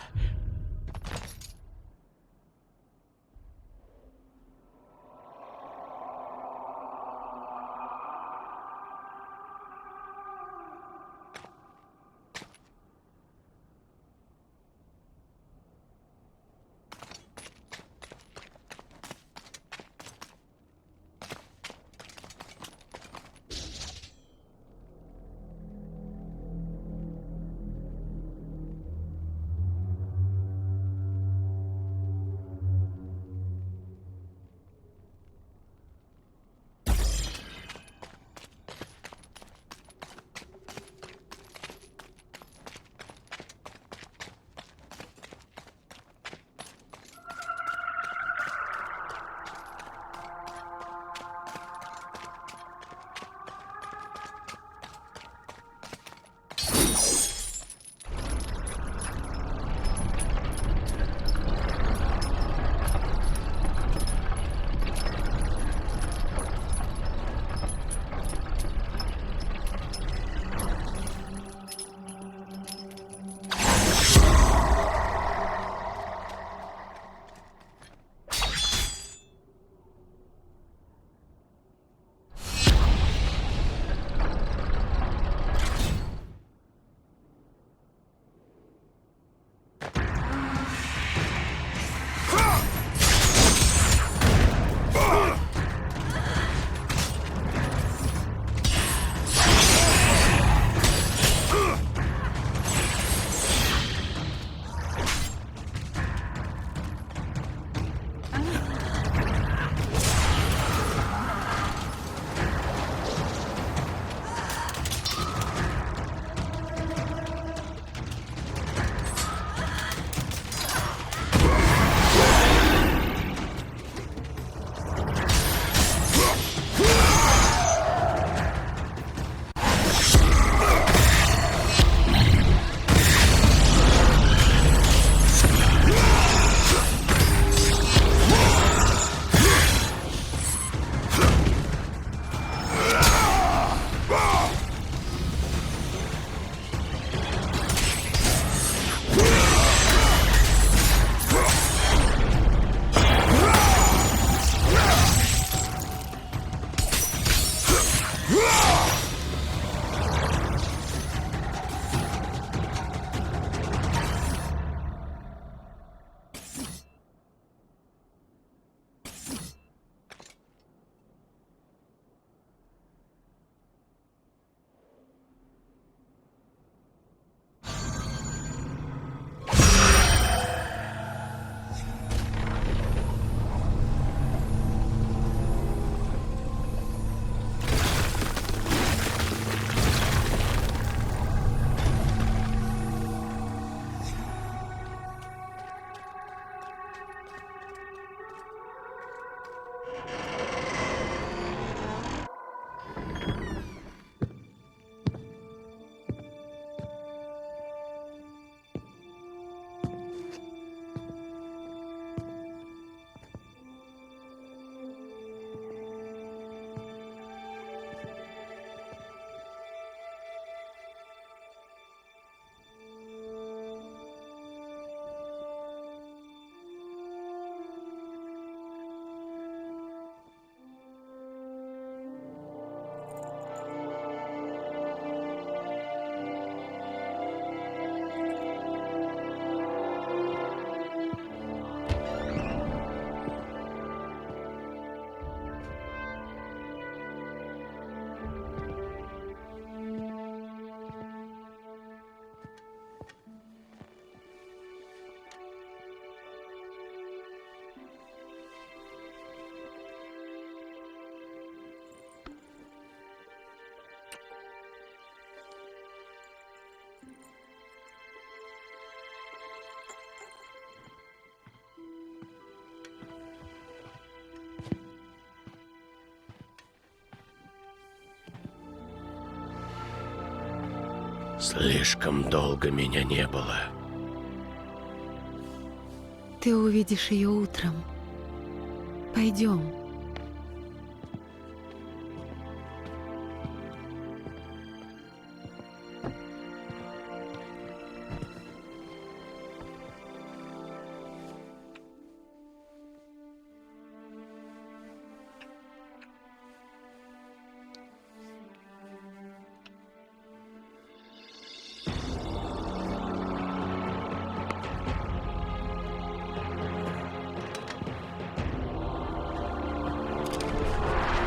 Слишком долго меня не было. Ты увидишь ее утром. Пойдем.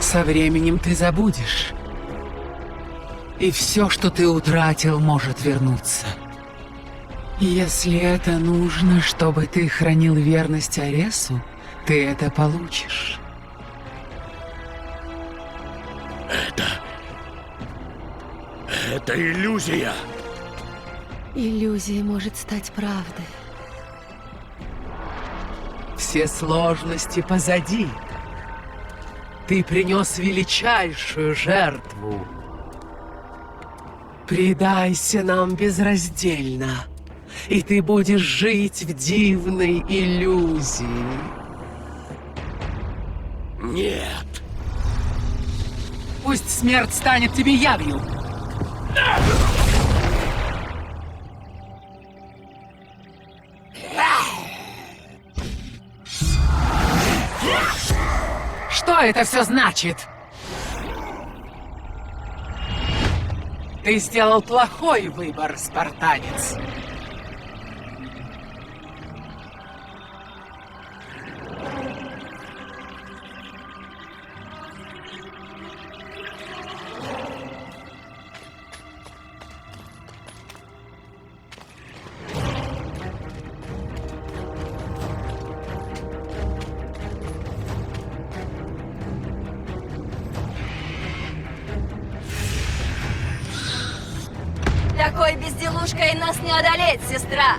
Со временем ты забудешь. И все, что ты утратил, может вернуться. Если это нужно, чтобы ты хранил верность Аресу, ты это получишь. Это иллюзия. Иллюзия может стать правдой. Все сложности позади. Ты принес величайшую жертву. Предайся нам безраздельно, и ты будешь жить в дивной иллюзии. Нет. Пусть смерть станет тебе явью. Что это все значит? Ты сделал плохой выбор, спартанец. Такой безделушкой нас не одолеть, сестра!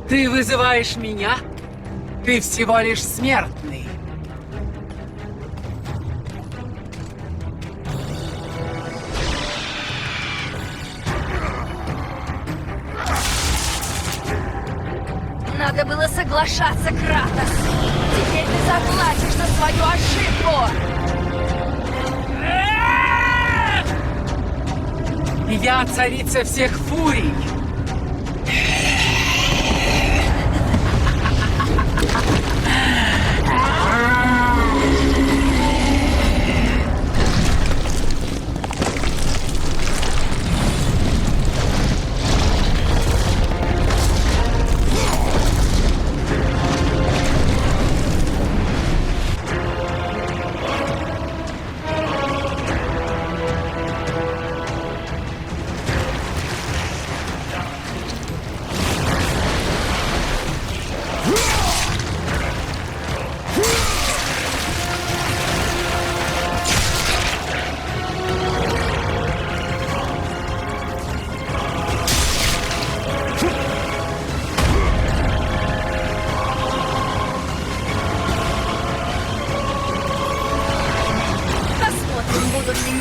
Ты вызываешь меня? Ты всего лишь смертный. Надо было соглашаться, Кратос! Теперь ты заплатишь за свою ошибку! Я царица всех фурий!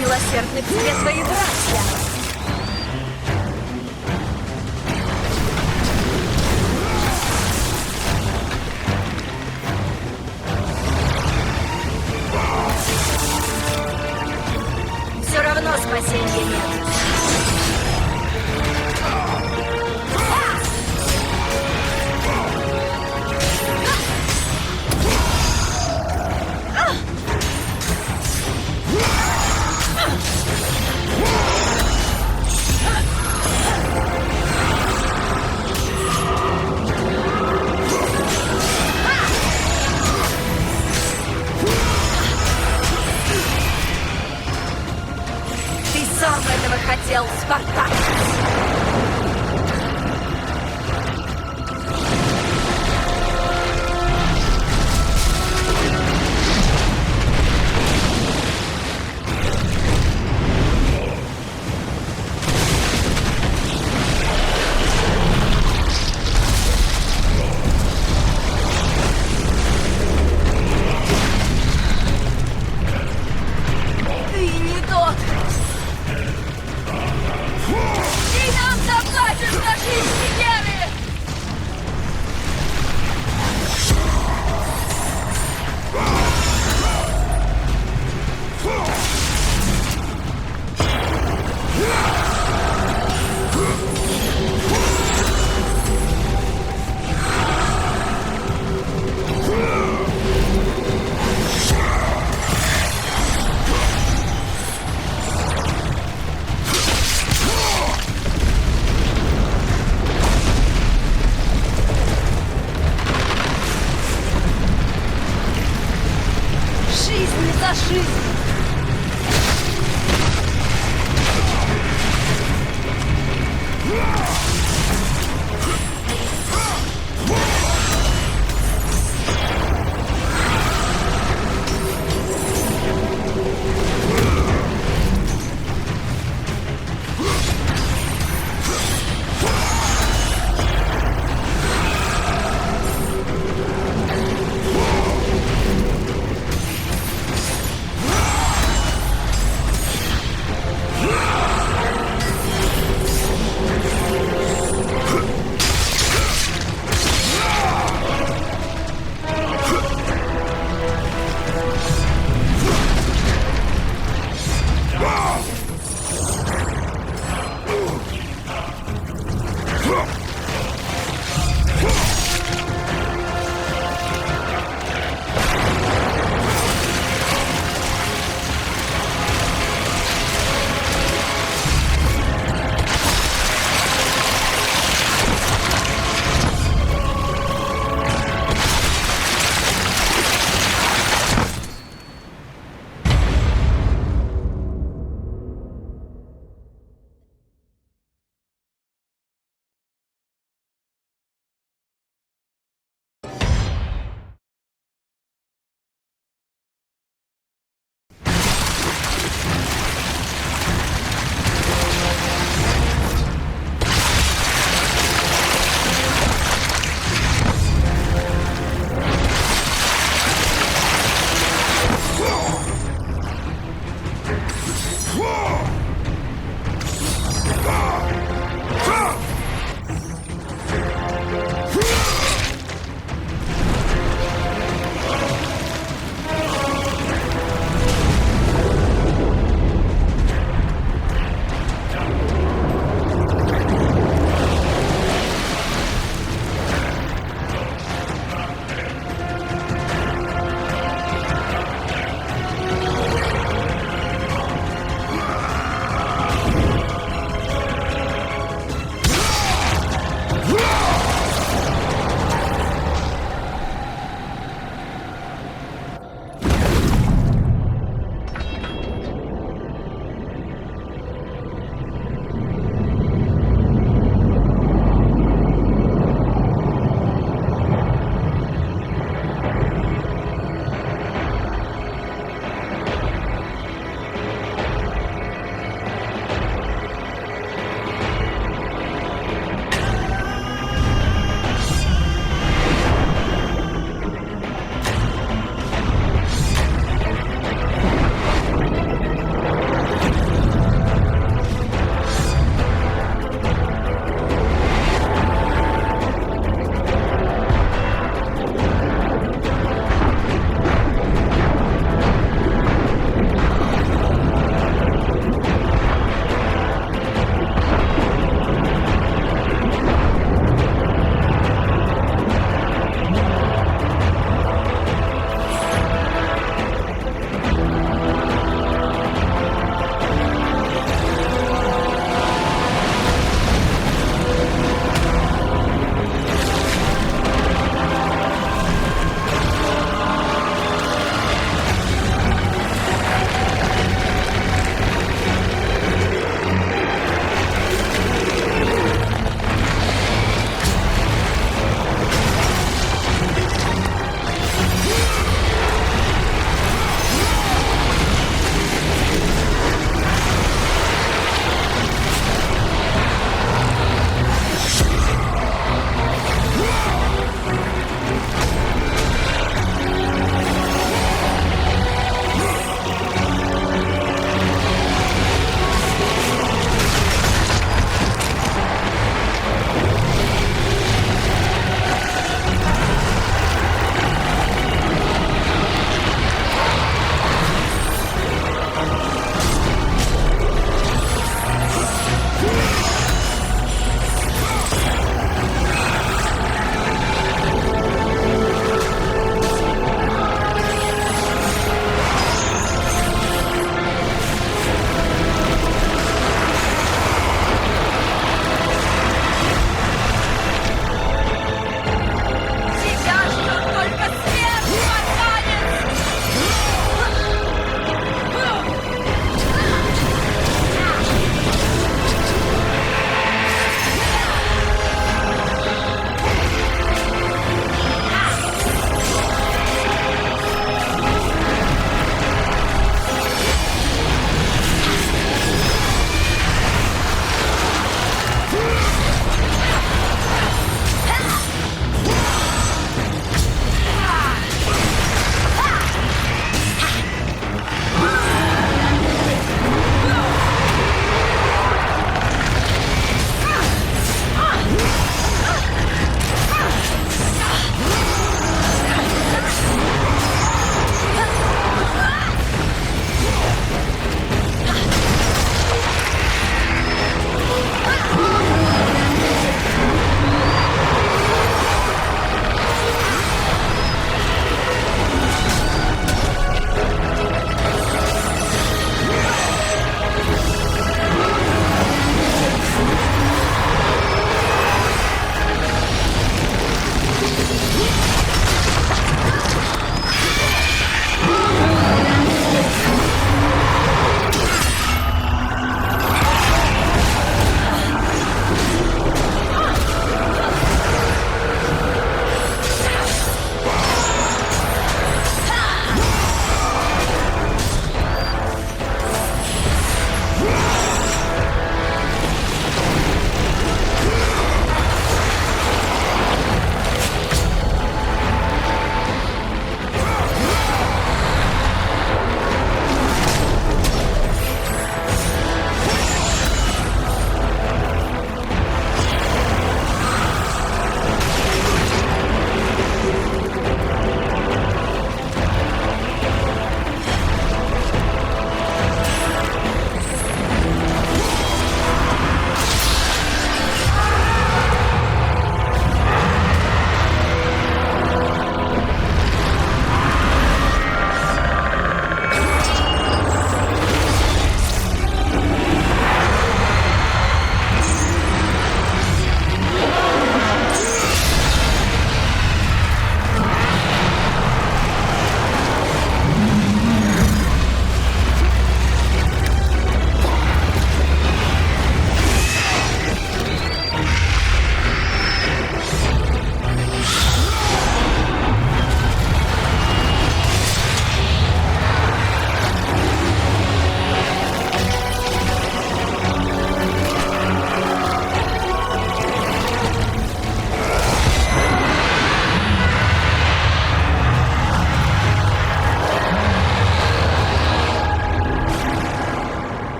Милосердны к тебе твои братья. Все равно спасения нет.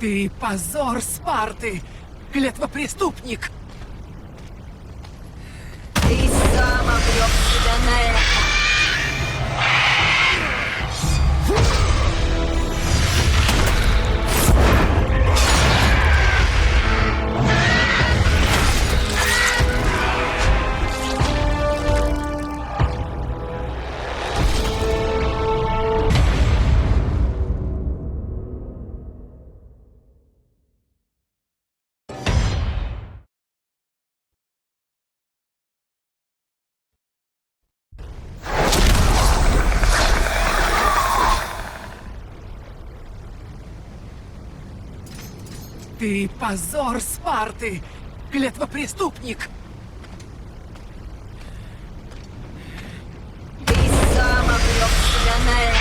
Ты позор Спарты, клятвопреступник! Ты сам обрек себя на это! Ты позор Спарты, клятвопреступник! Ты сам обрек себя на это!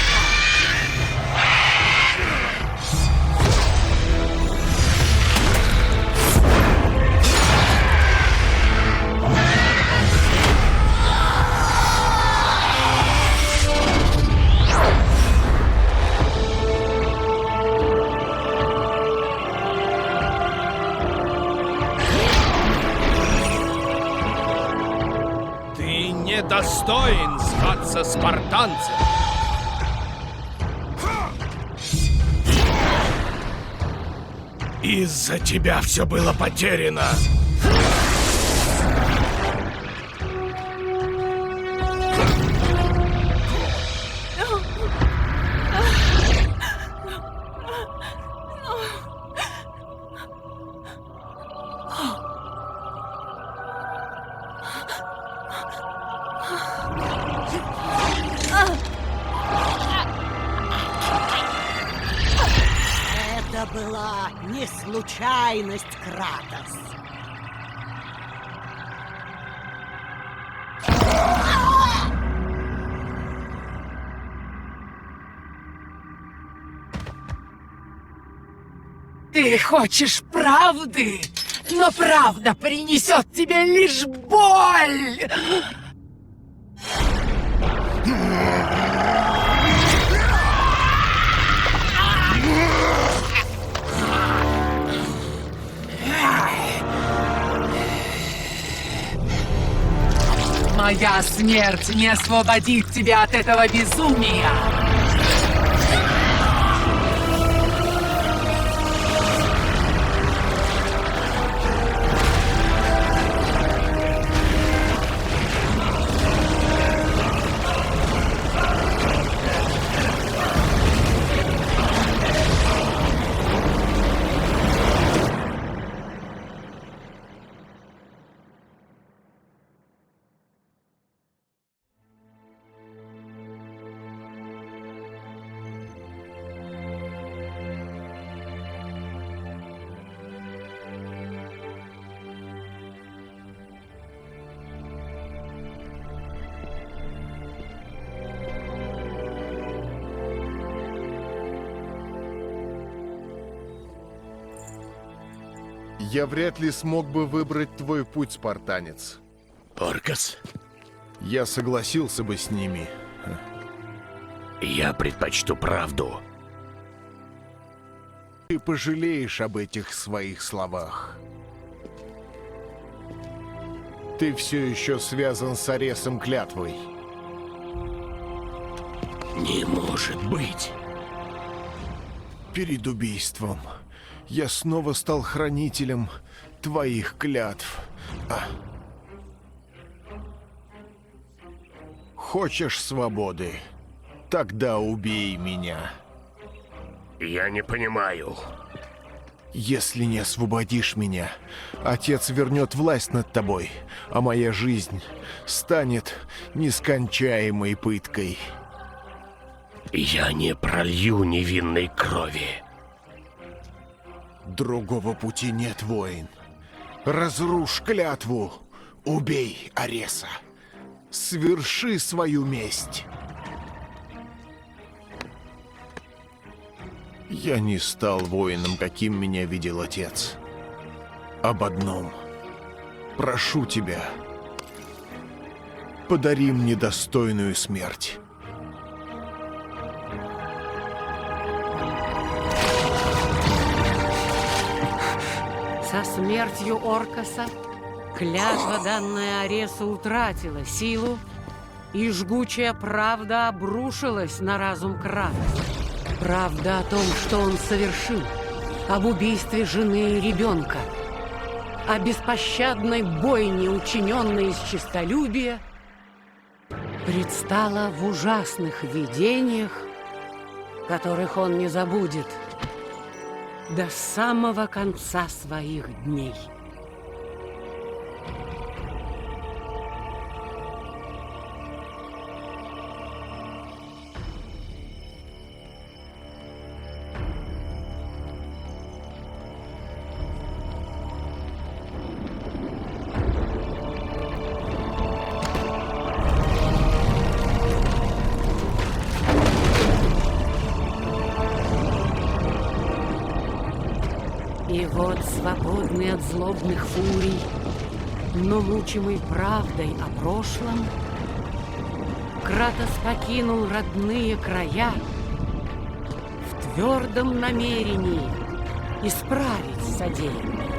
Достоин зваться спартанцем. Из-за тебя все было потеряно. Это была не случайность, Кратос. Ты хочешь правды, но правда принесет тебе лишь боль! Моя смерть не освободит тебя от этого безумия! Я вряд ли смог бы выбрать твой путь, спартанец. Оркас? Я согласился бы с ними. Я предпочту правду. Ты пожалеешь об этих своих словах. Ты все еще связан с Аресом клятвой. Не может быть. Перед убийством я снова стал хранителем твоих клятв. Хочешь свободы? Тогда убей меня. Я не понимаю. Если не освободишь меня, отец вернет власть над тобой, а моя жизнь станет нескончаемой пыткой. Я не пролью невинной крови. Другого пути нет, воин. Разрушь клятву. Убей Ареса. Сверши свою месть. Я не стал воином, каким меня видел отец. Об одном. Прошу тебя. Подари мне достойную смерть. Со смертью Оркаса клятва, данная Аресу, утратила силу, и жгучая правда обрушилась на разум Кратоса. Правда о том, что он совершил, об убийстве жены и ребенка, о беспощадной бойне, учиненной из честолюбия, предстала в ужасных видениях, которых он не забудет до самого конца своих дней. И вот, свободный от злобных фурий, но мучимый правдой о прошлом, Кратос покинул родные края в твердом намерении исправить содеянное.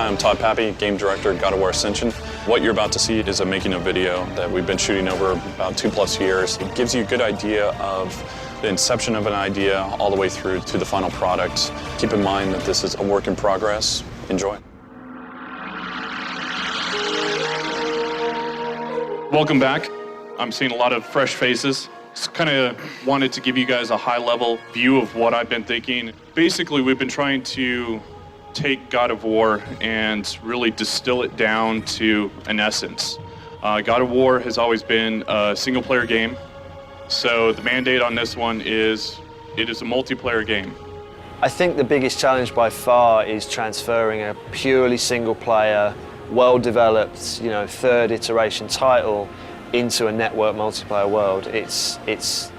I'm Todd Pappy, game director at God of War Ascension. What you're about to see is a making of video that we've been shooting over about 2+ years. It gives you a good idea of the inception of an idea all the way through to the final product. Keep in mind that this is a work in progress. Enjoy. Welcome back. I'm seeing a lot of fresh faces. Just kind of wanted to give you guys a high-level view of what I've been thinking. Basically, we've been trying to take God of War and really distill it down to an essence. God of War has always been a single-player game, so the mandate on this one is it is a multiplayer game. I think the biggest challenge by far is transferring a purely single-player, well-developed, third iteration title into a network multiplayer world. It's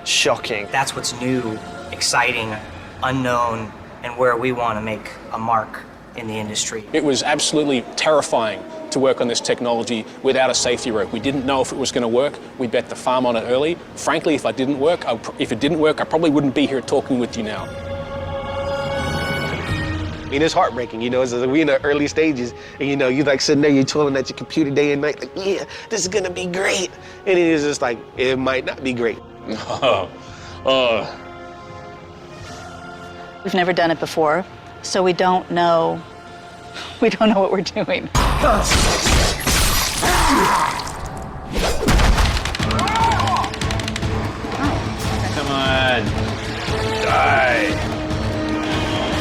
shocking. That's what's new, exciting, unknown, and where we want to make a mark in the industry. It was absolutely terrifying to work on this technology without a safety rope. We didn't know if it was going to work. We bet the farm on it early. Frankly, if it didn't work, I probably wouldn't be here talking with you now. I mean, it's heartbreaking, so we in the early stages, and you like sitting there, you're toiling at your computer day and night, like, yeah, this is gonna be great. And it is just like, it might not be great. We've never done it before, so we don't know what we're doing. Come on, die.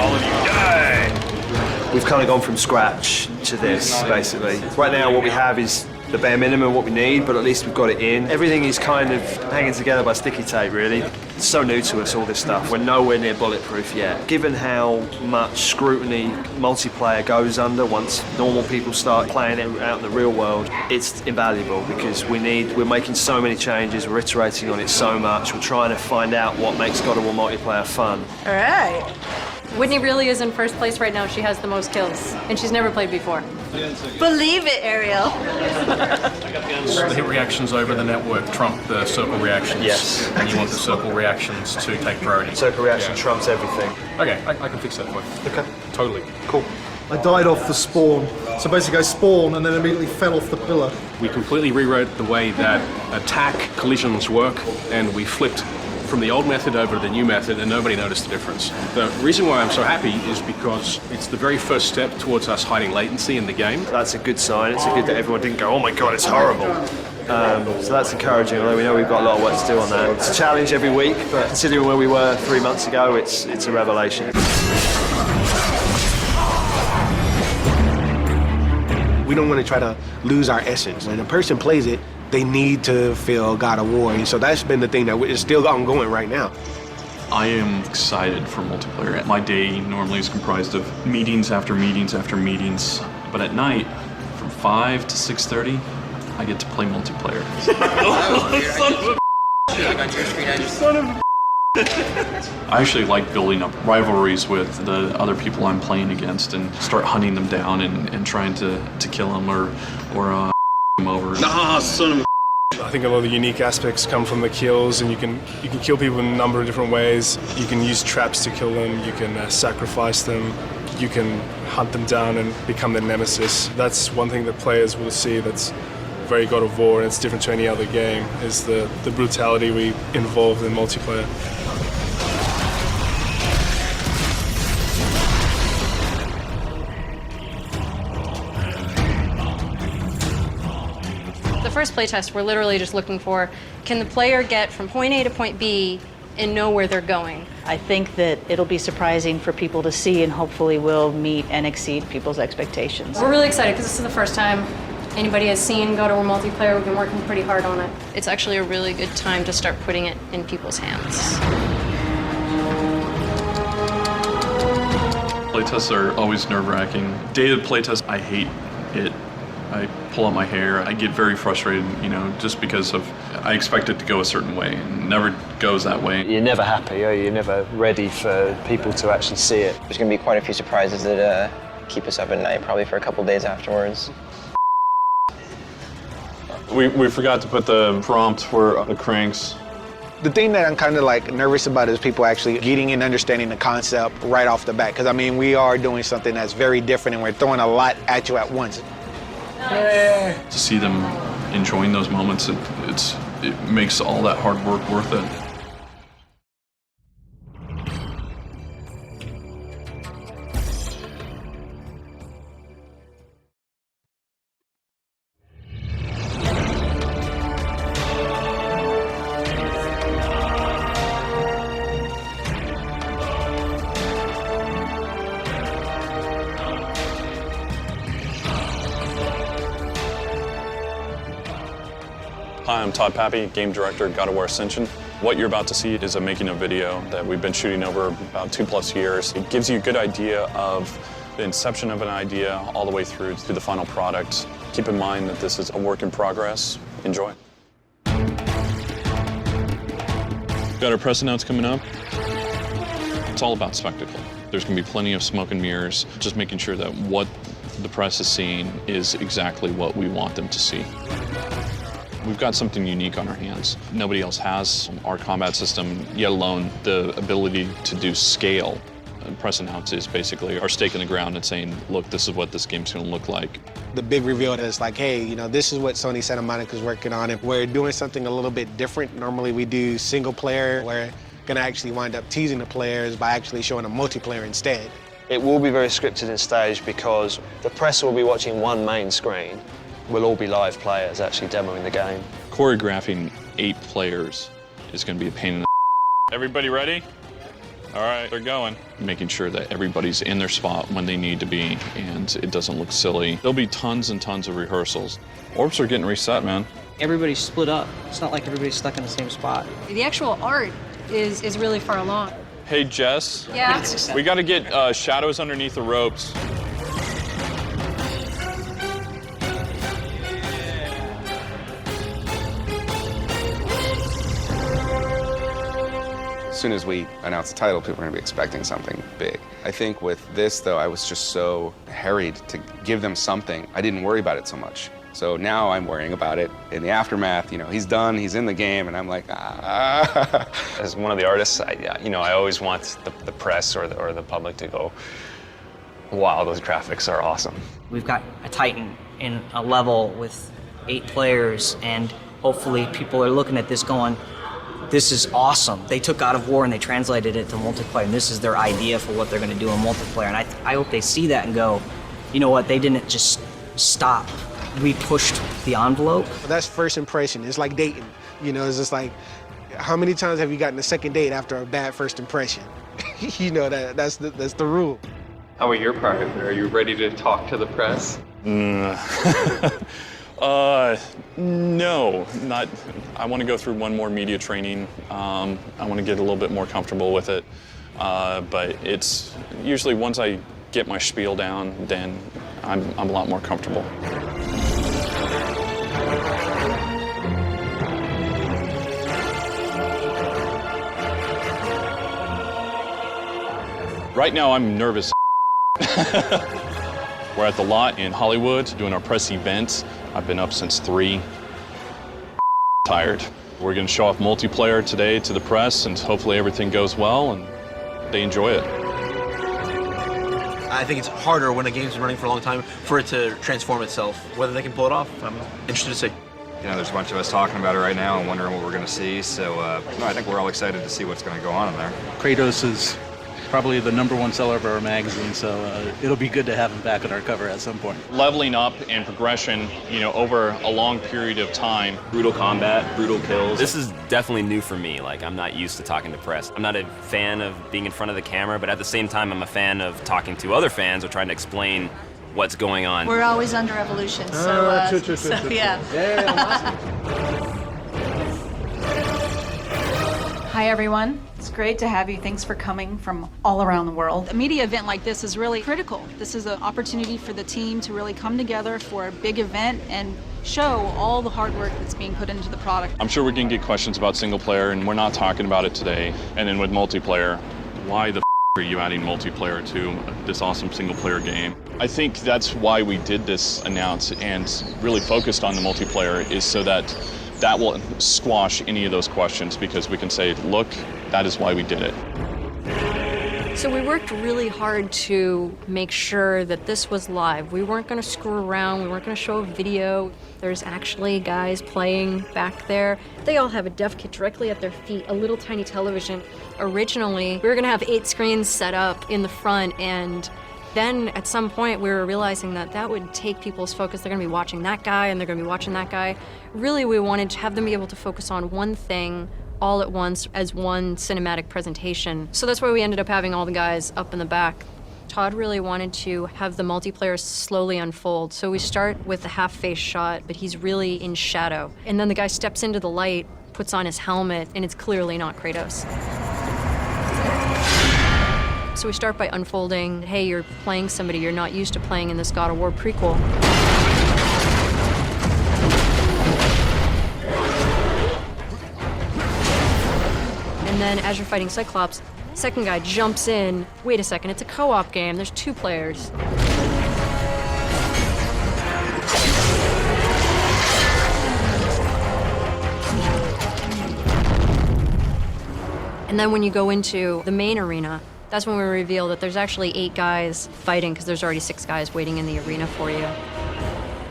All of you die! We've kind of gone from scratch to this, basically. Right now, what we have is the bare minimum, what we need, but at least we've got it in. Everything is kind of hanging together by sticky tape, really. It's so new to us, all this stuff. We're nowhere near bulletproof yet. Given how much scrutiny multiplayer goes under once normal people start playing it out in the real world, it's invaluable because we're making so many changes, we're iterating on it so much, we're trying to find out what makes God of War multiplayer fun. All right. Whitney really is in first place right now. She has the most kills, and she's never played before. Believe it, Ariel. The hit reactions over the network trump the circle reactions. Yes. And you want the circle reactions to take priority. Circle reaction trumps everything. Okay, I can fix that for you. Okay. Totally. Cool. I died off the spawn. So basically I spawned and then immediately fell off the pillar. We completely rewrote the way that attack collisions work, and we flipped from the old method over to the new method, and nobody noticed the difference. The reason why I'm so happy is because it's the very first step towards us hiding latency in the game. That's a good sign. It's good that everyone didn't go, oh my god, it's horrible. So that's encouraging, although we know we've got a lot of work to do on that. It's a challenge every week, but considering where we were 3 months ago, it's a revelation. We don't want to try to lose our essence. When a person plays it, they need to feel God of War. And so that's been the thing that is still ongoing right now. I am excited for multiplayer. My day normally is comprised of meetings after meetings after meetings, but at night, from 5 to 6:30, I get to play multiplayer. I actually like building up rivalries with the other people I'm playing against and start hunting them down and trying to kill them or them over. Nah, son of a... I think a lot of the unique aspects come from the kills, and you can kill people in a number of different ways. You can use traps to kill them, you can sacrifice them, you can hunt them down and become their nemesis. That's one thing that players will see that's very God of War, and it's different to any other game, is the brutality we involve in multiplayer. The first playtest, we're literally just looking for, can the player get from point A to point B and know where they're going? I think that it'll be surprising for people to see and hopefully will meet and exceed people's expectations. We're really excited because this is the first time anybody has seen God of War multiplayer. We've been working pretty hard on it. It's actually a really good time to start putting it in people's hands. Playtests are always nerve-wracking. Day of the playtest, I hate it. I pull out my hair. I get very frustrated, just because I expect it to go a certain way, and it never goes that way. You're never happy, or you're never ready for people to actually see it. There's going to be quite a few surprises that keep us up at night, probably for a couple days afterwards. We forgot to put the prompt for the cranks. The thing that I'm kind of like nervous about is people actually getting and understanding the concept right off the bat. Because I mean, we are doing something that's very different and we're throwing a lot at you at once. To see them enjoying those moments, it makes all that hard work worth it. Hi, I'm Todd Pappy, Game Director, God of War Ascension. What you're about to see is a making of video that we've been shooting over about 2+ years. It gives you a good idea of the inception of an idea all the way through to the final product. Keep in mind that this is a work in progress. Enjoy. Got our press announce coming up. It's all about spectacle. There's going to be plenty of smoke and mirrors, just making sure that what the press is seeing is exactly what we want them to see. We've got something unique on our hands. Nobody else has our combat system, yet alone the ability to do scale. Press announce is basically our stake in the ground and saying, look, this is what this game's gonna look like. The big reveal is like, hey, you know, this is what Sony Santa Monica's working on, and we're doing something a little bit different. Normally we do single player. We're gonna actually wind up teasing the players by actually showing a multiplayer instead. It will be very scripted and staged because the press will be watching one main screen. We'll all be live players actually demoing the game. Choreographing 8 players is going to be a pain in the Everybody ready? All right, they're going. Making sure that everybody's in their spot when they need to be and it doesn't look silly. There'll be tons and tons of rehearsals. Orbs are getting reset, man. Everybody's split up. It's not like everybody's stuck in the same spot. The actual art is really far along. Hey, Jess. Yeah? We got to get shadows underneath the ropes. As soon as we announce the title, people are going to be expecting something big. I think with this, though, I was just so harried to give them something. I didn't worry about it so much. So now I'm worrying about it. In the aftermath, you know, he's done, he's in the game, and I'm like, ah. As one of the artists, I always want the press or the public to go, wow, those graphics are awesome. We've got a Titan in a level with 8 players, and hopefully people are looking at this going, this is awesome. They took God of War and they translated it to multiplayer, and this is their idea for what they're going to do in multiplayer. And I hope they see that and go, you know what, they didn't just stop. We pushed the envelope. That's first impression. It's like dating. You know, it's just like, how many times have you gotten a second date after a bad first impression? You know, that's the rule. How about your part? Are you ready to talk to the press? No, not. I want to go through one more media training. I want to get a little bit more comfortable with it. But it's usually once I get my spiel down, then I'm a lot more comfortable. Right now, I'm nervous. We're at the lot in Hollywood doing our press event. I've been up since 3. Tired. We're going to show off multiplayer today to the press, and hopefully everything goes well and they enjoy it. I think it's harder when a game's been running for a long time for it to transform itself. Whether they can pull it off, I'm interested to see. You know, there's a bunch of us talking about it right now and wondering what we're going to see. So, no, I think we're all excited to see what's going to go on in there. Kratos is probably the #1 seller of our magazine, so it'll be good to have him back on our cover at some point. Leveling up and progression, you know, over a long period of time. Brutal combat, brutal kills. This is definitely new for me. Like, I'm not used to talking to press. I'm not a fan of being in front of the camera, but at the same time, I'm a fan of talking to other fans or trying to explain what's going on. We're always under evolution, so yeah. Hi, everyone. It's great to have you. Thanks for coming from all around the world. A media event like this is really critical. This is an opportunity for the team to really come together for a big event and show all the hard work that's being put into the product. I'm sure we're going to get questions about single player, and we're not talking about it today. And then with multiplayer, why the are you adding multiplayer to this awesome single player game? I think that's why we did this announce and really focused on the multiplayer, is so that that will squash any of those questions because we can say, look, that is why we did it. So we worked really hard to make sure that this was live. We weren't going to screw around. We weren't going to show a video. There's actually guys playing back there. They all have a dev kit directly at their feet, a little tiny television. Originally, we were going to have 8 screens set up in the front, and then at some point we were realizing that that would take people's focus. They're going to be watching that guy and they're going to be watching that guy. Really, we wanted to have them be able to focus on one thing all at once as one cinematic presentation. So that's why we ended up having all the guys up in the back. Todd really wanted to have the multiplayer slowly unfold. So we start with the half-face shot, but he's really in shadow. And then the guy steps into the light, puts on his helmet, and it's clearly not Kratos. So we start by unfolding, hey, you're playing somebody you're not used to playing in this God of War prequel. And then as you're fighting Cyclops, second guy jumps in. Wait a second, it's a co-op game. There's 2 players. And then when you go into the main arena, that's when we reveal that there's actually 8 guys fighting because there's already 6 guys waiting in the arena for you.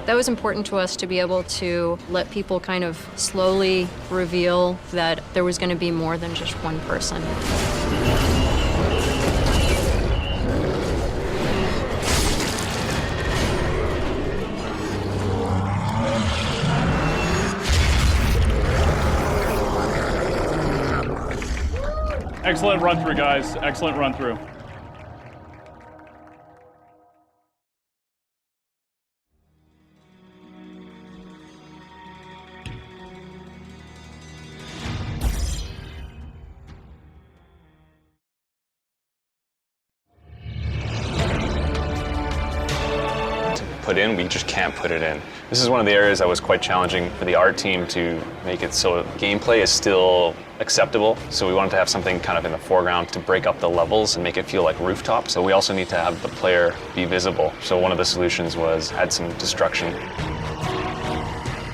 That was important to us to be able to let people kind of slowly reveal that there was going to be more than just one person. Excellent run through, guys. Excellent run through. Put in, we just can't put it in. This is one of the areas that was quite challenging for the art team to make it so gameplay is still acceptable. So we wanted to have something kind of in the foreground to break up the levels and make it feel like rooftop. So we also need to have the player be visible. So one of the solutions was add some destruction.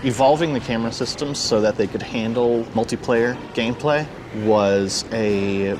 Evolving the camera systems so that they could handle multiplayer gameplay was a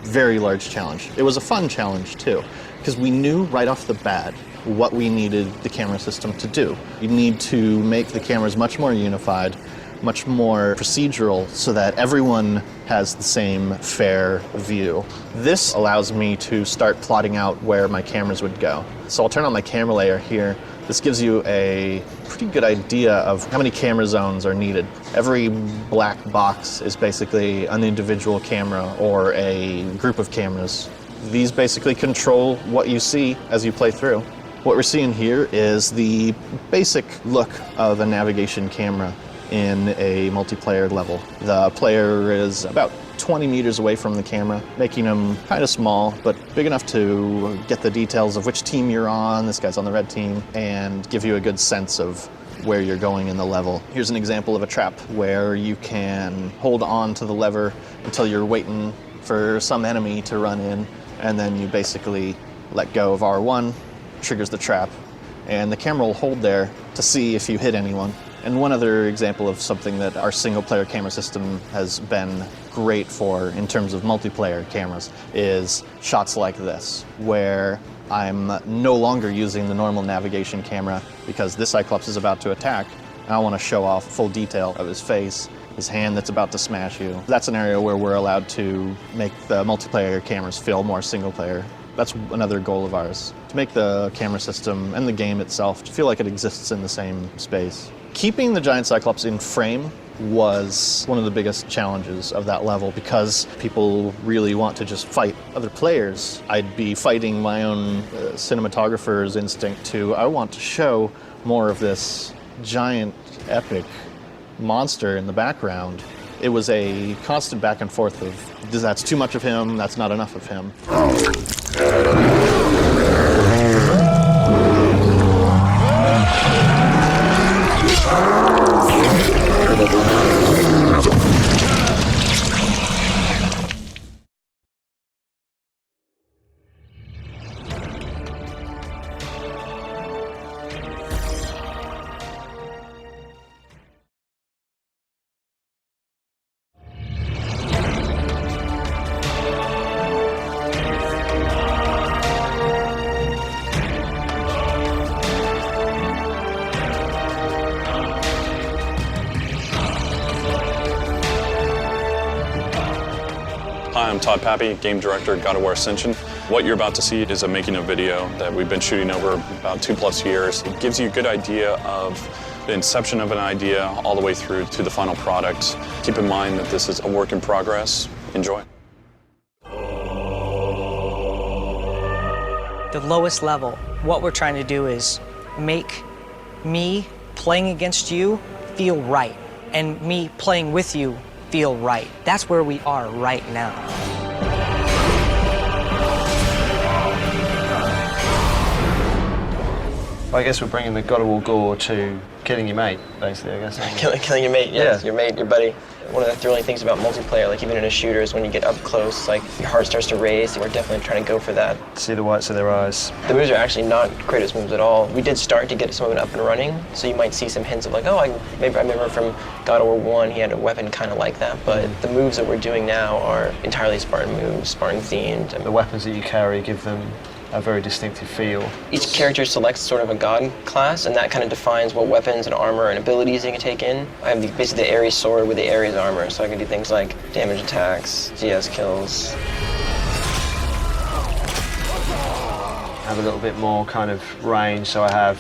very large challenge. It was a fun challenge too, because we knew right off the bat what we needed the camera system to do. You need to make the cameras much more unified, much more procedural, so that everyone has the same fair view. This allows me to start plotting out where my cameras would go. So I'll turn on my camera layer here. This gives you a pretty good idea of how many camera zones are needed. Every black box is basically an individual camera or a group of cameras. These basically control what you see as you play through. What we're seeing here is the basic look of a navigation camera in a multiplayer level. The player is about 20 meters away from the camera, making them kind of small, but big enough to get the details of which team you're on, this guy's on the red team, and give you a good sense of where you're going in the level. Here's an example of a trap where you can hold on to the lever until you're waiting for some enemy to run in, and then you basically let go of R1, triggers the trap, and the camera will hold there to see if you hit anyone. And one other example of something that our single-player camera system has been great for in terms of multiplayer cameras is shots like this, where I'm no longer using the normal navigation camera because this Cyclops is about to attack, and I want to show off full detail of his face, his hand that's about to smash you. That's an area where we're allowed to make the multiplayer cameras feel more single-player. That's another goal of ours, to make the camera system and the game itself feel like it exists in the same space. Keeping the giant Cyclops in frame was one of the biggest challenges of that level because people really want to just fight other players. I'd be fighting my own cinematographer's instinct to, I want to show more of this giant, epic monster in the background. It was a constant back and forth of, that's too much of him, that's not enough of him. Hi, I'm Todd Pappy, Game Director at God of War Ascension. What you're about to see is a making of video that we've been shooting over about 2+ years. It gives you a good idea of the inception of an idea all the way through to the final product. Keep in mind that this is a work in progress. Enjoy. The lowest level, what we're trying to do is make me playing against you feel right, and me playing with you feel right. That's where we are right now. I guess we're bringing the God of War gore to killing your mate, basically, I guess. Killing your mate, yes, Yeah. your mate, your buddy. One of the thrilling things about multiplayer, like even in a shooter, is when you get up close, like your heart starts to race. We're definitely trying to go for that. See the whites of their eyes. The moves are actually not Kratos moves at all. We did start to get some of it up and running, so you might see some hints of like, oh, I remember from God of War 1, he had a weapon kind of like that, but the moves that we're doing now are entirely Spartan moves, Spartan themed. The weapons that you carry give them a very distinctive feel. Each character selects sort of a god class, and that kind of defines what weapons and armor and abilities they can take in. I have basically the Ares sword with the Ares armor, so I can do things like damage attacks, GS kills. I have a little bit more kind of range, so I have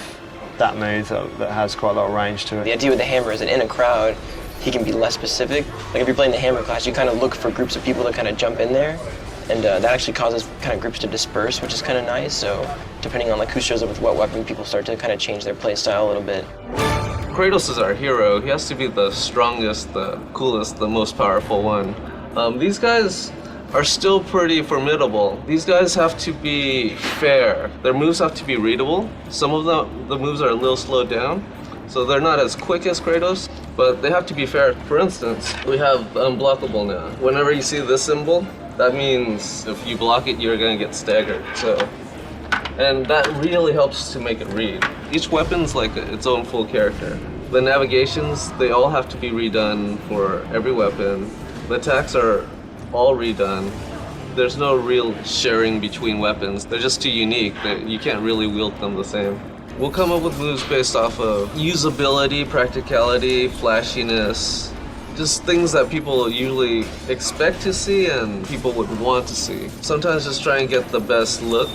that move that has quite a lot of range to it. The idea with the hammer is that in a crowd, he can be less specific. Like if you're playing the hammer class, you kind of look for groups of people to kind of jump in there. And that actually causes kind of groups to disperse, which is kind of nice. So depending on like who shows up with what weapon, people start to kind of change their play style a little bit. Kratos is our hero. He has to be the strongest, the coolest, the most powerful one. These guys are still pretty formidable. These guys have to be fair. Their moves have to be readable. Some of the moves are a little slowed down, so they're not as quick as Kratos, but they have to be fair. For instance, we have unblockable now. Whenever you see this symbol, that means if you block it, you're gonna get staggered. And that really helps to make it read. Each weapon's like its own full character. The navigations, they all have to be redone for every weapon. The attacks are all redone. There's no real sharing between weapons. They're just too unique. You can't really wield them the same. We'll come up with moves based off of usability, practicality, flashiness, just things that people usually expect to see and people would want to see. Sometimes just try and get the best look,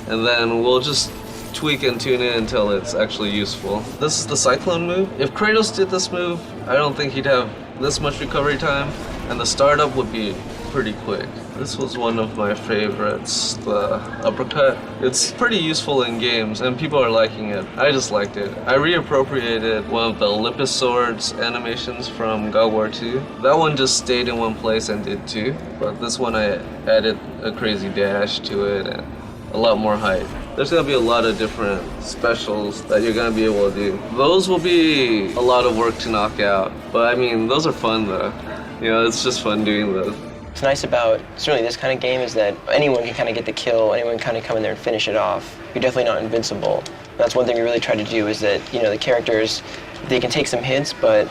and then we'll just tweak and tune it until it's actually useful. This is the Cyclone move. If Kratos did this move, I don't think he'd have this much recovery time, and the startup would be pretty quick. This was one of my favorites, the uppercut. It's pretty useful in games, and people are liking it. I just liked it. I reappropriated one of the Olympus Swords animations from God of War 2. That one just stayed in one place and did too, but this one I added a crazy dash to it and a lot more height. There's gonna be a lot of different specials that you're gonna be able to do. Those will be a lot of work to knock out, but I mean, those are fun though. You know, it's just fun doing those. What's nice about certainly this kind of game is that anyone can kind of get the kill, anyone can kind of come in there and finish it off. You're definitely not invincible. That's one thing we really try to do is that, you know, the characters, they can take some hits, but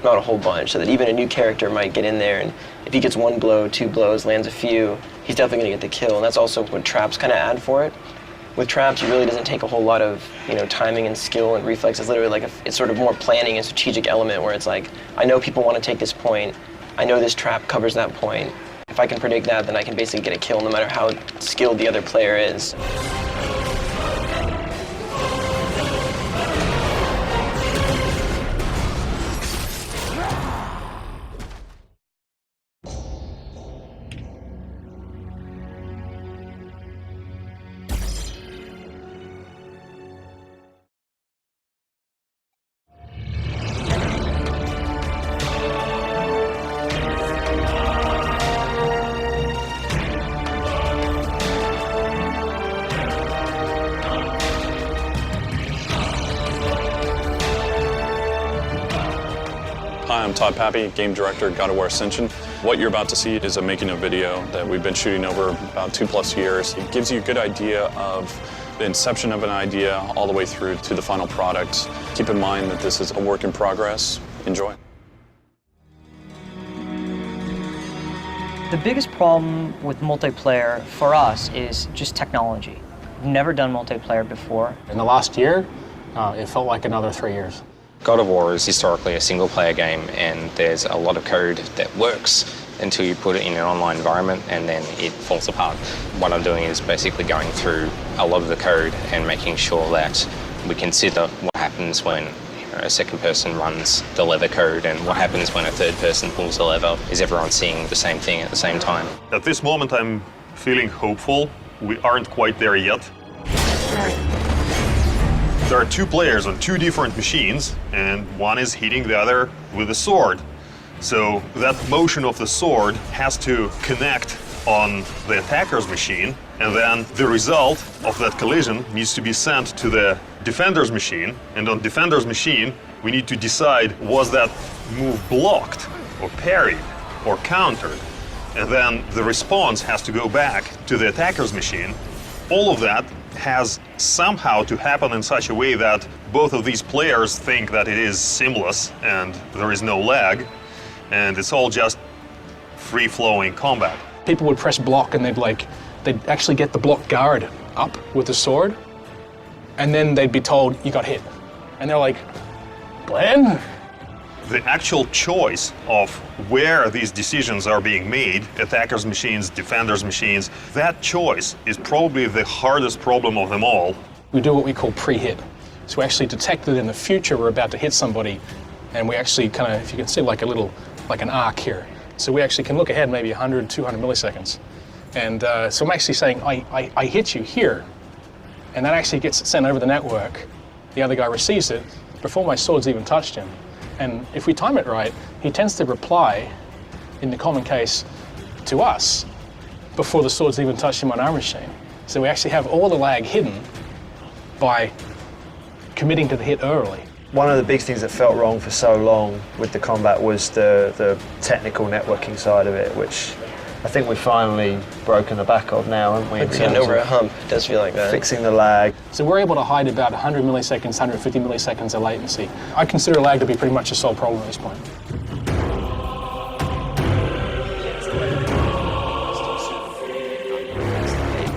not a whole bunch, so that even a new character might get in there, and if he gets one blow, two blows, lands a few, he's definitely gonna get the kill, and that's also what traps kind of add for it. With traps, it really doesn't take a whole lot of, you know, timing and skill and reflex. It's literally like it's sort of more planning and strategic element where it's like, I know people want to take this point, I know this trap covers that point. If I can predict that, then I can basically get a kill no matter how skilled the other player is. Hi, I'm Todd Pappy, Game Director at God of War Ascension. What you're about to see is a making of video that we've been shooting over about 2+ years. It gives you a good idea of the inception of an idea all the way through to the final product. Keep in mind that this is a work in progress. Enjoy. The biggest problem with multiplayer for us is just technology. We've never done multiplayer before. In the last year, it felt like another 3 years. God of War is historically a single-player game, and there's a lot of code that works until you put it in an online environment, and then it falls apart. What I'm doing is basically going through a lot of the code and making sure that we consider what happens when a second person runs the lever code and what happens when a third person pulls the lever. Is everyone seeing the same thing at the same time? At this moment, I'm feeling hopeful. We aren't quite there yet. There are two players on two different machines, and one is hitting the other with a sword. So that motion of the sword has to connect on the attacker's machine, and then the result of that collision needs to be sent to the defender's machine. And on defender's machine, we need to decide, was that move blocked or parried or countered? And then the response has to go back to the attacker's machine. All of that has somehow to happen in such a way that both of these players think that it is seamless and there is no lag, and it's all just free-flowing combat. People would press block and they'd actually get the block guard up with the sword, and then they'd be told, you got hit. And they're like, Glenn? The actual choice of where these decisions are being made, attackers' machines, defenders' machines, that choice is probably the hardest problem of them all. We do what we call pre-hit. So we actually detect that in the future we're about to hit somebody, and we actually kind of, if you can see like an arc here. So we actually can look ahead maybe 100, 200 milliseconds. And so I'm actually saying, I hit you here, and that actually gets sent over the network. The other guy receives it before my sword's even touched him. And if we time it right, he tends to reply, in the common case, to us before the sword's even touched him on our machine. So we actually have all the lag hidden by committing to the hit early. One of the big things that felt wrong for so long with the combat was the technical networking side of it, which I think we've finally broken the back of now, haven't we? We're getting over a hump. It does feel like that. Fixing the lag. So we're able to hide about 100 milliseconds, 150 milliseconds of latency. I consider lag to be pretty much a solved problem at this point.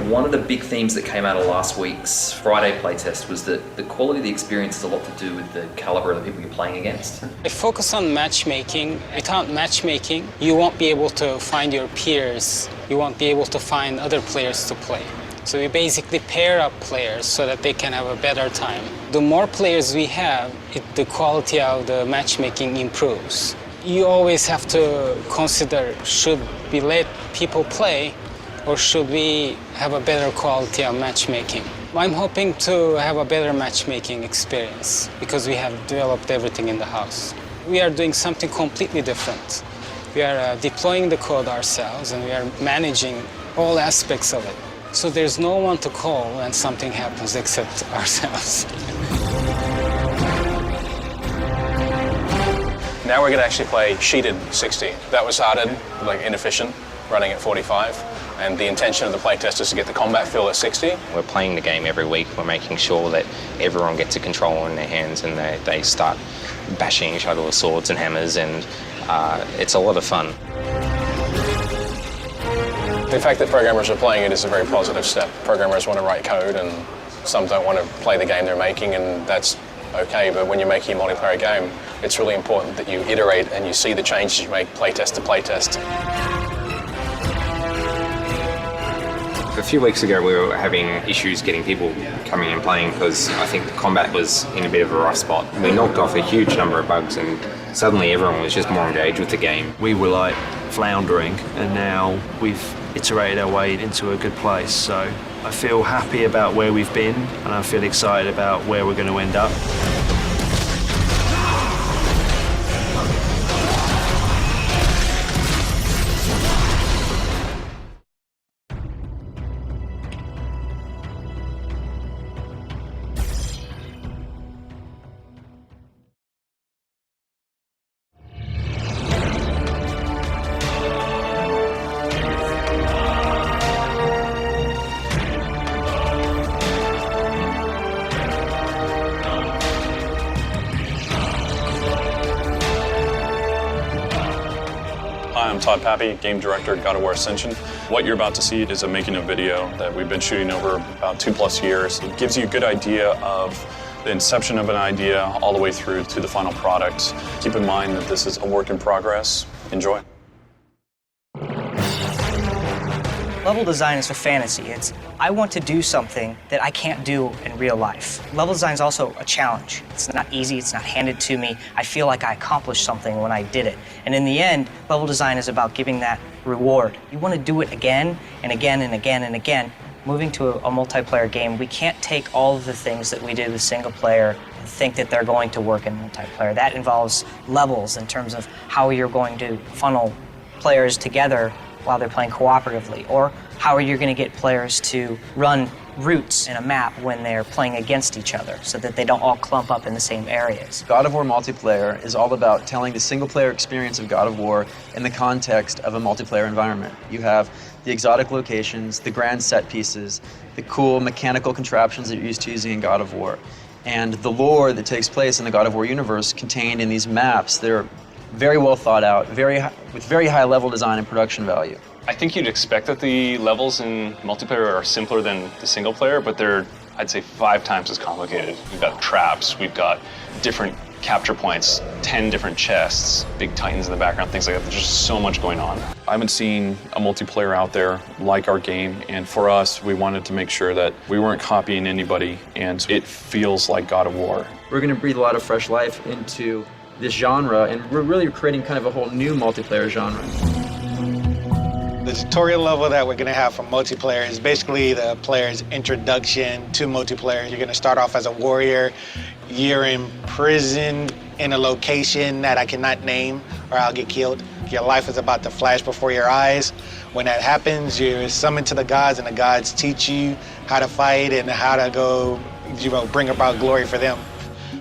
One of the big themes that came out of last week's Friday playtest was that the quality of the experience has a lot to do with the caliber of the people you're playing against. I focus on matchmaking. Without matchmaking, you won't be able to find your peers. You won't be able to find other players to play. So we basically pair up players so that they can have a better time. The more players we have, the quality of the matchmaking improves. You always have to consider, should we let people play, or should we have a better quality of matchmaking? I'm hoping to have a better matchmaking experience because we have developed everything in the house. We are doing something completely different. We are deploying the code ourselves, and we are managing all aspects of it. So there's no one to call when something happens except ourselves. Now we're going to actually play sheeted 60. That was started like inefficient, running at 45. And the intention of the playtest is to get the combat feel at 60. We're playing the game every week. We're making sure that everyone gets a controller in their hands and they start bashing each other with swords and hammers, and it's a lot of fun. The fact that programmers are playing it is a very positive step. Programmers want to write code, and some don't want to play the game they're making, and that's okay. But when you're making a multiplayer game, it's really important that you iterate and you see the changes you make playtest to playtest. A few weeks ago we were having issues getting people coming and playing because I think the combat was in a bit of a rough spot. We knocked off a huge number of bugs and suddenly everyone was just more engaged with the game. We were like floundering, and now we've iterated our way into a good place. So I feel happy about where we've been, and I feel excited about where we're going to end up. Hi, I'm Todd Pappy, Game Director at God of War Ascension. What you're about to see is a making of video that we've been shooting over about 2+ years. It gives you a good idea of the inception of an idea all the way through to the final product. Keep in mind that this is a work in progress. Enjoy. Level design is a fantasy. It's, I want to do something that I can't do in real life. Level design is also a challenge. It's not easy, it's not handed to me. I feel like I accomplished something when I did it. And in the end, level design is about giving that reward. You want to do it again and again and again and again. Moving to a multiplayer game, we can't take all of the things that we did with single player and think that they're going to work in multiplayer. That involves levels in terms of how you're going to funnel players together while they're playing cooperatively, or how are you going to get players to run routes in a map when they're playing against each other so that they don't all clump up in the same areas. God of War multiplayer is all about telling the single-player experience of God of War in the context of a multiplayer environment. You have the exotic locations, the grand set pieces, the cool mechanical contraptions that you're used to using in God of War, and the lore that takes place in the God of War universe contained in these maps that are very well thought out, with very high level design and production value. I think you'd expect that the levels in multiplayer are simpler than the single player, but they're, I'd say, 5 times as complicated. We've got traps, we've got different capture points, 10 different chests, big titans in the background, things like that. There's just so much going on. I haven't seen a multiplayer out there like our game, and for us, we wanted to make sure that we weren't copying anybody, and it feels like God of War. We're going to breathe a lot of fresh life into this genre, and we're really creating kind of a whole new multiplayer genre. The tutorial level that we're going to have for multiplayer is basically the player's introduction to multiplayer. You're going to start off as a warrior. You're imprisoned in a location that I cannot name or I'll get killed. Your life is about to flash before your eyes. When that happens, you're summoned to the gods, and the gods teach you how to fight and how to go, bring about glory for them.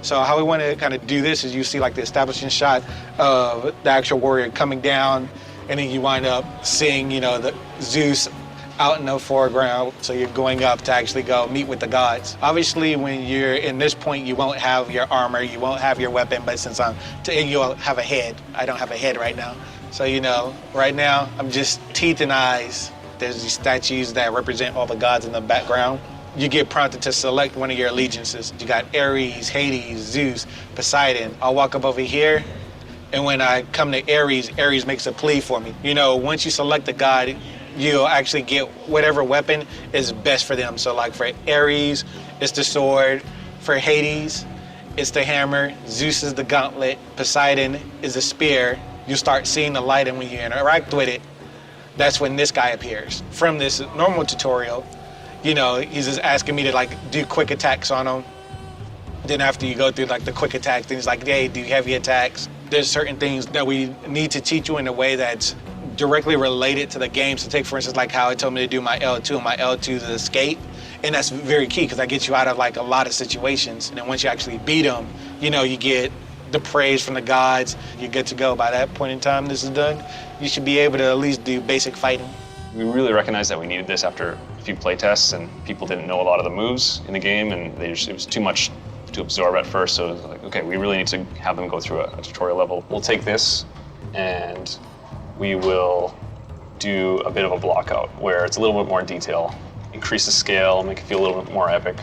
So how we want to kind of do this is you see like the establishing shot of the actual warrior coming down, and then you wind up seeing, the Zeus out in the foreground. So you're going up to actually go meet with the gods. Obviously, when you're in this point, you won't have your armor, you won't have your weapon, but you'll have a head. I don't have a head right now. So, right now, I'm just teeth and eyes. There's these statues that represent all the gods in the background. You get prompted to select one of your allegiances. You got Ares, Hades, Zeus, Poseidon. I'll walk up over here, and when I come to Ares, Ares makes a plea for me. Once you select a god, you'll actually get whatever weapon is best for them. So like for Ares, it's the sword. For Hades, it's the hammer. Zeus is the gauntlet. Poseidon is the spear. You start seeing the light, and when you interact with it, that's when this guy appears. From this normal tutorial, he's just asking me to do quick attacks on him. Then after you go through the quick attacks, then he's like, hey, do heavy attacks. There's certain things that we need to teach you in a way that's directly related to the game. So take, for instance, like how it told me to do my L2, and my L2 is escape. And that's very key because that gets you out of a lot of situations. And then once you actually beat them, you get the praise from the gods. You're good to go. By that point in time this is done, you should be able to at least do basic fighting. We really recognized that we needed this after a few play tests, and people didn't know a lot of the moves in the game, and it was too much to absorb at first. So it was like, okay, we really need to have them go through a tutorial level. We'll take this and we will do a bit of a block out where it's a little bit more detail, increase the scale, make it feel a little bit more epic.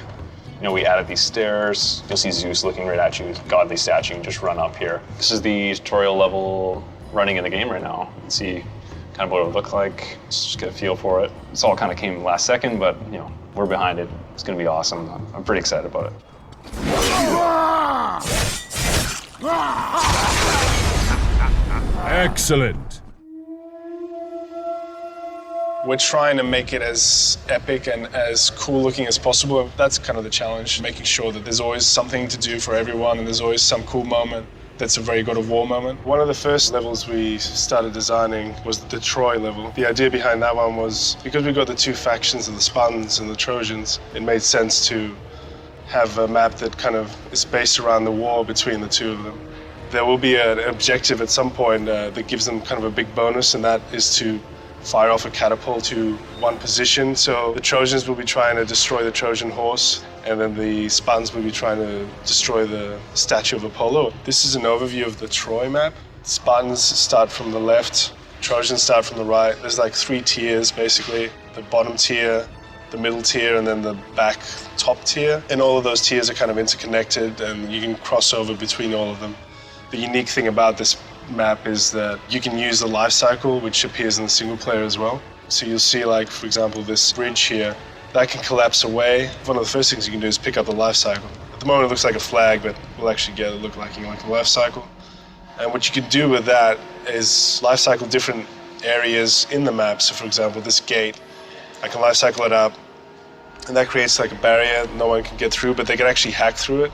We added these stairs. You'll see Zeus looking right at you, godly statue, and just run up here. This is the tutorial level running in the game right now. You can see kind of what it would look like. Let's just get a feel for it. This all kind of came last second, but we're behind it. It's gonna be awesome. I'm pretty excited about it. Excellent. We're trying to make it as epic and as cool looking as possible. That's kind of the challenge, making sure that there's always something to do for everyone and there's always some cool moment that's a very God of War moment. One of the first levels we started designing was the Troy level. The idea behind that one was because we got the two factions of the Spartans and the Trojans, it made sense to have a map that kind of is based around the war between the two of them. There will be an objective at some point that gives them kind of a big bonus, and that is to fire off a catapult to one position. So the Trojans will be trying to destroy the Trojan horse, and then the Spartans will be trying to destroy the statue of Apollo. This is an overview of the Troy map. Spartans start from the left, Trojans start from the right. There's 3 tiers, basically. The bottom tier, the middle tier, and then the back top tier. And all of those tiers are kind of interconnected, and you can cross over between all of them. The unique thing about this map is that you can use the life cycle, which appears in the single player as well. So you'll see, like, for example, this bridge here, that can collapse away. One of the first things you can do is pick up the life cycle. At the moment it looks like a flag, but we'll actually get it look like a life cycle. And what you can do with that is life cycle different areas in the map. So for example, this gate, I can life cycle it up, and that creates like a barrier no one can get through, but they can actually hack through it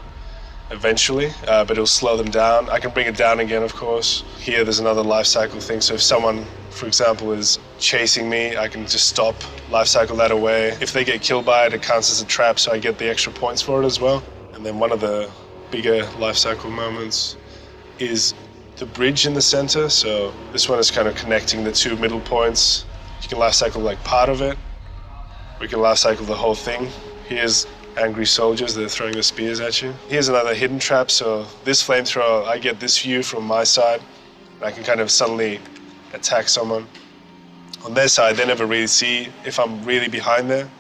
eventually, but it'll slow them down. I can bring it down again, of course. Here there's another life cycle thing, so if someone, for example, is chasing me, I can just stop, life cycle that away. If they get killed by it, it counts as a trap, so I get the extra points for it as well. And then one of the bigger life cycle moments is the bridge in the center. So this one is kind of connecting the two middle points. You can life cycle like part of it. We can life cycle the whole thing. Here's angry soldiers that are throwing the spears at you. Here's another hidden trap. So this flamethrower, I get this view from my side. And I can kind of suddenly attack someone. On their side, they never really see if I'm really behind there.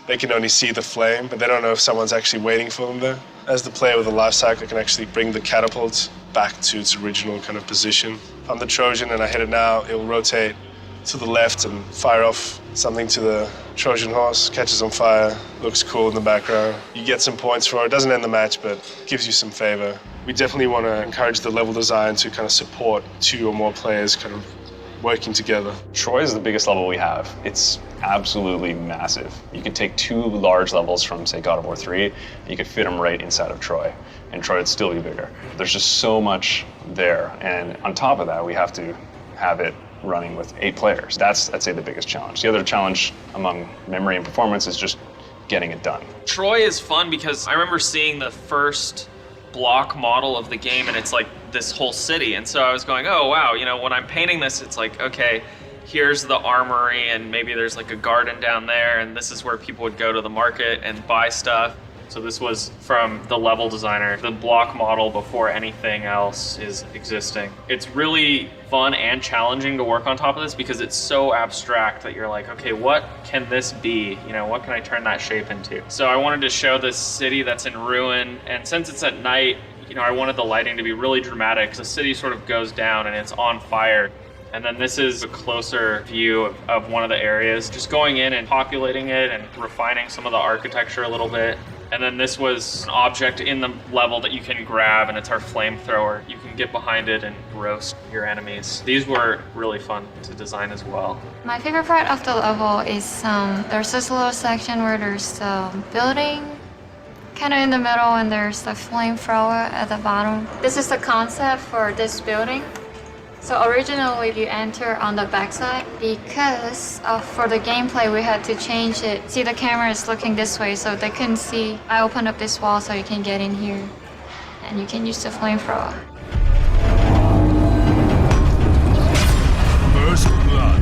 They can only see the flame, but they don't know if someone's actually waiting for them there. As the player with a life cycle, I can actually bring the catapult back to its original kind of position. If I'm the Trojan and I hit it now, it will rotate to the left and fire off something to the Trojan horse, catches on fire, looks cool in the background. You get some points for it. It doesn't end the match, but gives you some favor. We definitely want to encourage the level design to kind of support 2 or more players kind of working together. Troy is the biggest level we have. It's absolutely massive. You could take 2 large levels from, say, God of War 3, and you could fit them right inside of Troy, and Troy would still be bigger. There's just so much there, and on top of that, we have to have it running with 8 players. That's, I'd say, the biggest challenge. The other challenge among memory and performance is just getting it done. Troy is fun because I remember seeing the first block model of the game, and it's like this whole city, and so I was going, oh wow, you know, when I'm painting this, it's like, okay, here's the armory, and maybe there's like a garden down there, and this is where people would go to the market and buy stuff. So this was from the level designer, the block model before anything else is existing. It's really fun and challenging to work on top of this because it's so abstract that you're like, okay, what can this be? You know, what can I turn that shape into? So I wanted to show this city that's in ruin, and since it's at night, you know, I wanted the lighting to be really dramatic. The city sort of goes down and it's on fire. And then this is a closer view of one of the areas, just going in and populating it and refining some of the architecture a little bit. And then this was an object in the level that you can grab, and it's our flamethrower. You can get behind it and roast your enemies. These were really fun to design as well. My favorite part of the level is there's this little section where there's the building kind of in the middle, and there's the flamethrower at the bottom. This is the concept for this building. So originally you enter on the backside. Because for the gameplay we had to change it. See, the camera is looking this way so they couldn't see. I opened up this wall so you can get in here and you can use the flamethrower. First blood.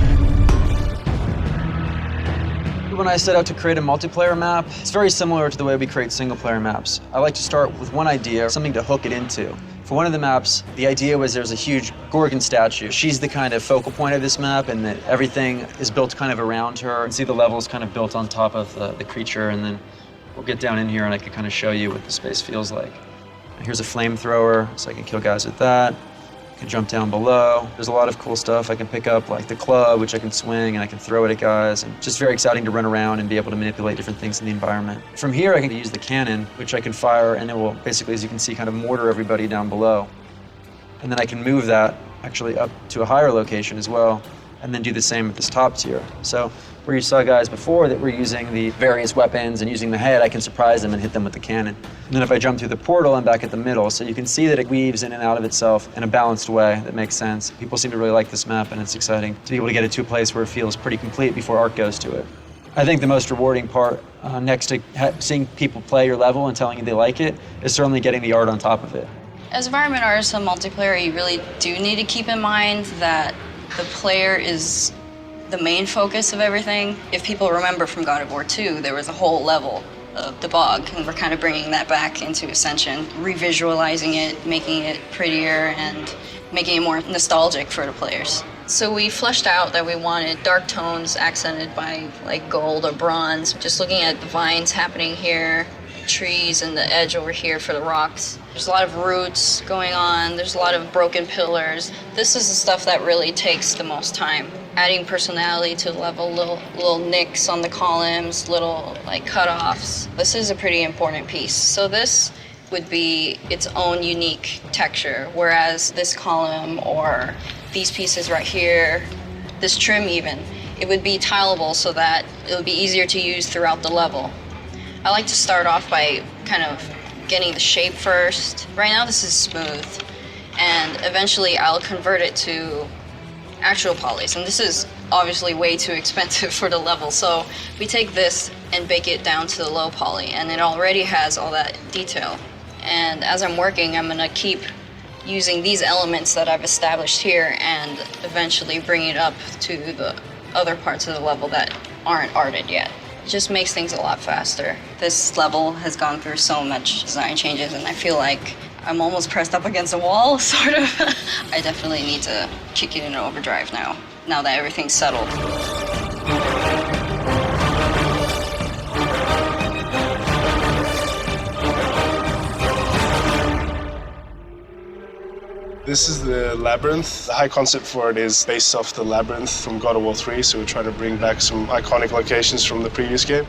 When I set out to create a multiplayer map, it's very similar to the way we create single-player maps. I like to start with one idea, something to hook it into. For one of the maps, the idea was there's a huge Gorgon statue. She's the kind of focal point of this map, and that everything is built kind of around her. And see the levels kind of built on top of the creature, and then we'll get down in here and I can kind of show you what the space feels like. Here's a flamethrower, so I can kill guys with that. I can jump down below. There's a lot of cool stuff. I can pick up like the club, which I can swing, and I can throw it at guys. And just very exciting to run around and be able to manipulate different things in the environment. From here, I can use the cannon, which I can fire, and it will basically, as you can see, kind of mortar everybody down below. And then I can move that actually up to a higher location as well, and then do the same with this top tier. So where you saw guys before that were using the various weapons and using the head, I can surprise them and hit them with the cannon. And then if I jump through the portal, I'm back at the middle. So you can see that it weaves in and out of itself in a balanced way that makes sense. People seem to really like this map, and it's exciting to be able to get it to a place where it feels pretty complete before art goes to it. I think the most rewarding part, next to seeing people play your level and telling you they like it, is certainly getting the art on top of it. As environment artists on multiplayer, you really do need to keep in mind that the player is the main focus of everything. If people remember from God of War 2, there was a whole level of the bog, and we're kind of bringing that back into Ascension, revisualizing it, making it prettier, and making it more nostalgic for the players. So we fleshed out that we wanted dark tones accented by like gold or bronze. Just looking at the vines happening here, trees and the edge over here for the rocks. There's a lot of roots going on. There's a lot of broken pillars. This is the stuff that really takes the most time adding personality to the level, little nicks on the columns, little like cutoffs. This is a pretty important piece. So this would be its own unique texture, whereas this column or these pieces right here, this trim even, it would be tileable so that it would be easier to use throughout the level. I like to start off by kind of getting the shape first. Right now this is smooth, and eventually I'll convert it to actual polys, and this is obviously way too expensive for the level, so we take this and bake it down to the low poly, and it already has all that detail. And as I'm working, I'm gonna keep using these elements that I've established here and eventually bring it up to the other parts of the level that aren't arted yet. It just makes things a lot faster. This level has gone through so much design changes, and I feel like I'm almost pressed up against a wall, sort of. I definitely need to kick it into overdrive now that everything's settled. This is the Labyrinth. The high concept for it is based off the Labyrinth from God of War 3, so we're trying to bring back some iconic locations from the previous game.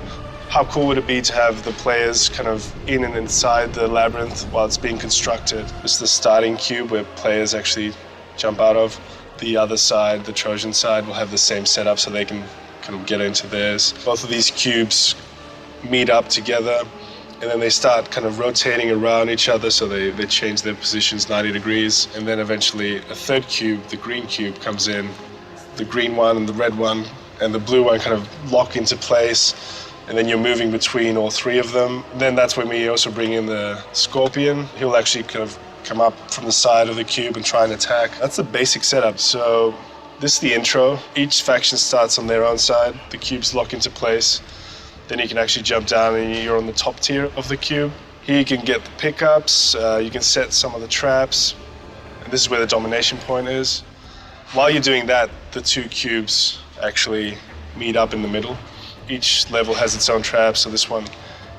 How cool would it be to have the players kind of in and inside the labyrinth while it's being constructed? It's the starting cube where players actually jump out of. The other side, the Trojan side, will have the same setup so they can kind of get into theirs. Both of these cubes meet up together, and then they start kind of rotating around each other, so they change their positions 90 degrees. And then eventually a third cube, the green cube, comes in. The green one and the red one and the blue one kind of lock into place, and then you're moving between all three of them. Then that's when we also bring in the Scorpion. He'll actually kind of come up from the side of the cube and try and attack. That's the basic setup. So this is the intro. Each faction starts on their own side. The cubes lock into place. Then you can actually jump down and you're on the top tier of the cube. Here you can get the pickups, you can set some of the traps, and this is where the domination point is. While you're doing that, the two cubes actually meet up in the middle. Each level has its own trap, so this one,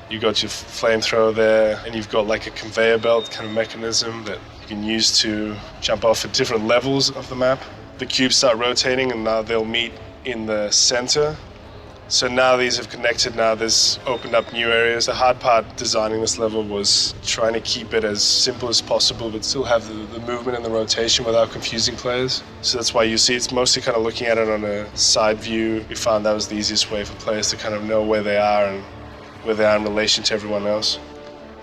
you got your flamethrower there, and you've got like a conveyor belt kind of mechanism that you can use to jump off at different levels of the map. The cubes start rotating, and now they'll meet in the center. So now these have connected, now there's opened up new areas. The hard part designing this level was trying to keep it as simple as possible, but still have the movement and the rotation without confusing players. So that's why you see it's mostly kind of looking at it on a side view. We found that was the easiest way for players to kind of know where they are and where they are in relation to everyone else.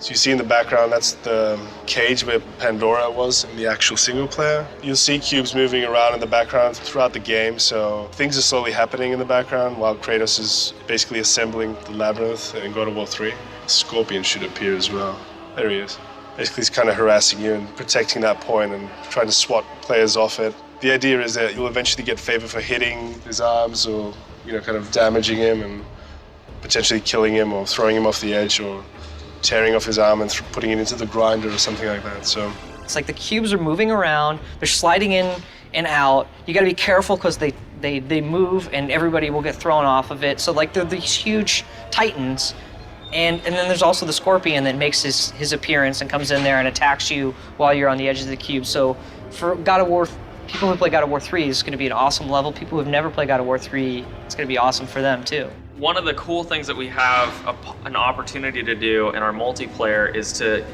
So you see in the background, that's the cage where Pandora was in the actual single player. You'll see cubes moving around in the background throughout the game, so things are slowly happening in the background while Kratos is basically assembling the labyrinth in God of War 3. Scorpion should appear as well. There he is. Basically, he's kind of harassing you and protecting that point and trying to swat players off it. The idea is that you'll eventually get favor for hitting his arms or, kind of damaging him and potentially killing him or throwing him off the edge or tearing off his arm and putting it into the grinder or something like that. So it's like the cubes are moving around, they're sliding in and out. You gotta be careful because they move and everybody will get thrown off of it. So like they're these huge titans. And then there's also the Scorpion that makes his appearance and comes in there and attacks you while you're on the edge of the cube. So for God of War, people who play God of War 3, it's gonna be an awesome level. People who've never played God of War 3, it's gonna be awesome for them too. One of the cool things that we have an opportunity to do in our multiplayer is to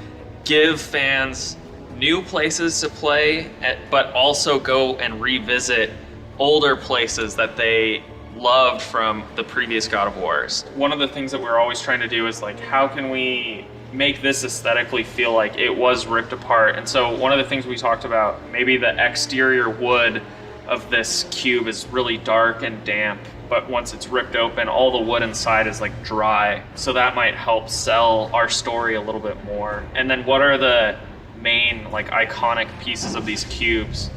give fans new places to play, but also go and revisit older places that they loved from the previous God of Wars. One of the things that we're always trying to do is like, how can we make this aesthetically feel like it was ripped apart? And so one of the things we talked about, maybe the exterior wood of this cube is really dark and damp, but once it's ripped open, all the wood inside is like dry. So that might help sell our story a little bit more. And then what are the main like iconic pieces of these cubes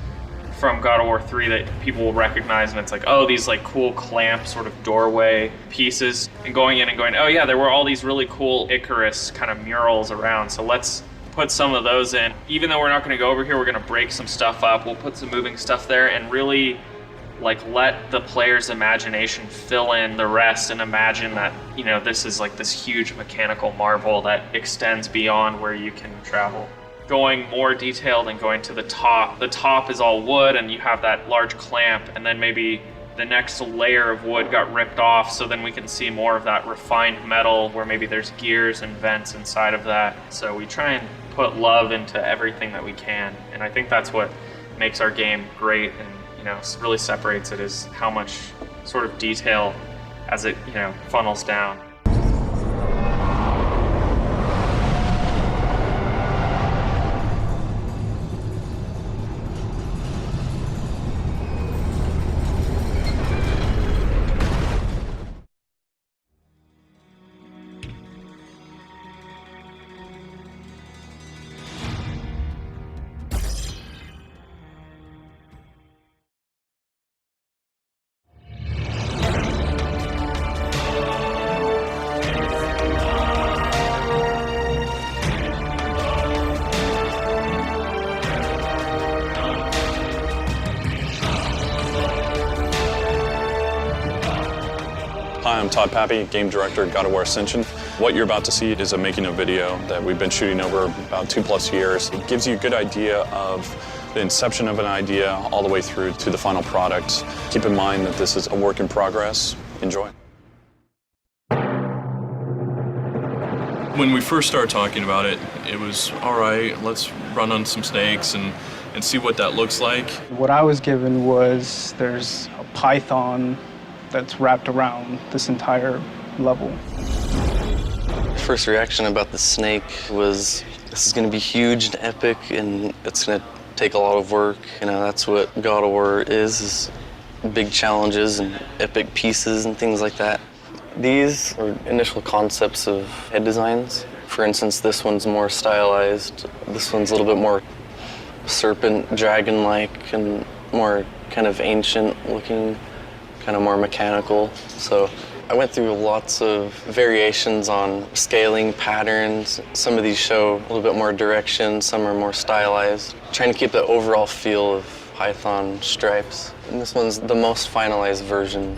from God of War 3 that people will recognize, and it's like, oh, these like cool clamp sort of doorway pieces, and going in and going, oh yeah, there were all these really cool Icarus kind of murals around, so let's put some of those in. Even though we're not going to go over here, we're going to break some stuff up, we'll put some moving stuff there and really like let the player's imagination fill in the rest and imagine that, this is like this huge mechanical marvel that extends beyond where you can travel. Going more detailed and going to the top. The top is all wood and you have that large clamp, and then maybe the next layer of wood got ripped off, so then we can see more of that refined metal where maybe there's gears and vents inside of that. So we try and put love into everything that we can, and I think that's what makes our game great, and really separates it, is how much sort of detail as it funnels down. Hi, I'm Todd Pappy, Game Director at God of War Ascension. What you're about to see is a making of video that we've been shooting over about 2+ years. It gives you a good idea of the inception of an idea all the way through to the final product. Keep in mind that this is a work in progress. Enjoy. When we first started talking about it, it was, all right, let's run on some snakes and see what that looks like. What I was given was there's a python that's wrapped around this entire level. First reaction about the snake was, this is going to be huge and epic, and it's going to take a lot of work. That's what God of War is big challenges and epic pieces and things like that. These are initial concepts of head designs. For instance, this one's more stylized. This one's a little bit more serpent, dragon-like, and more kind of ancient looking, kind of more mechanical. So I went through lots of variations on scaling patterns. Some of these show a little bit more direction, some are more stylized. Trying to keep the overall feel of python stripes. And this one's the most finalized version.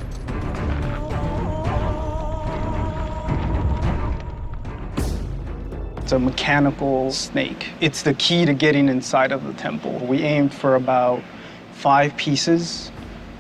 It's a mechanical snake. It's the key to getting inside of the temple. We aimed for about 5 pieces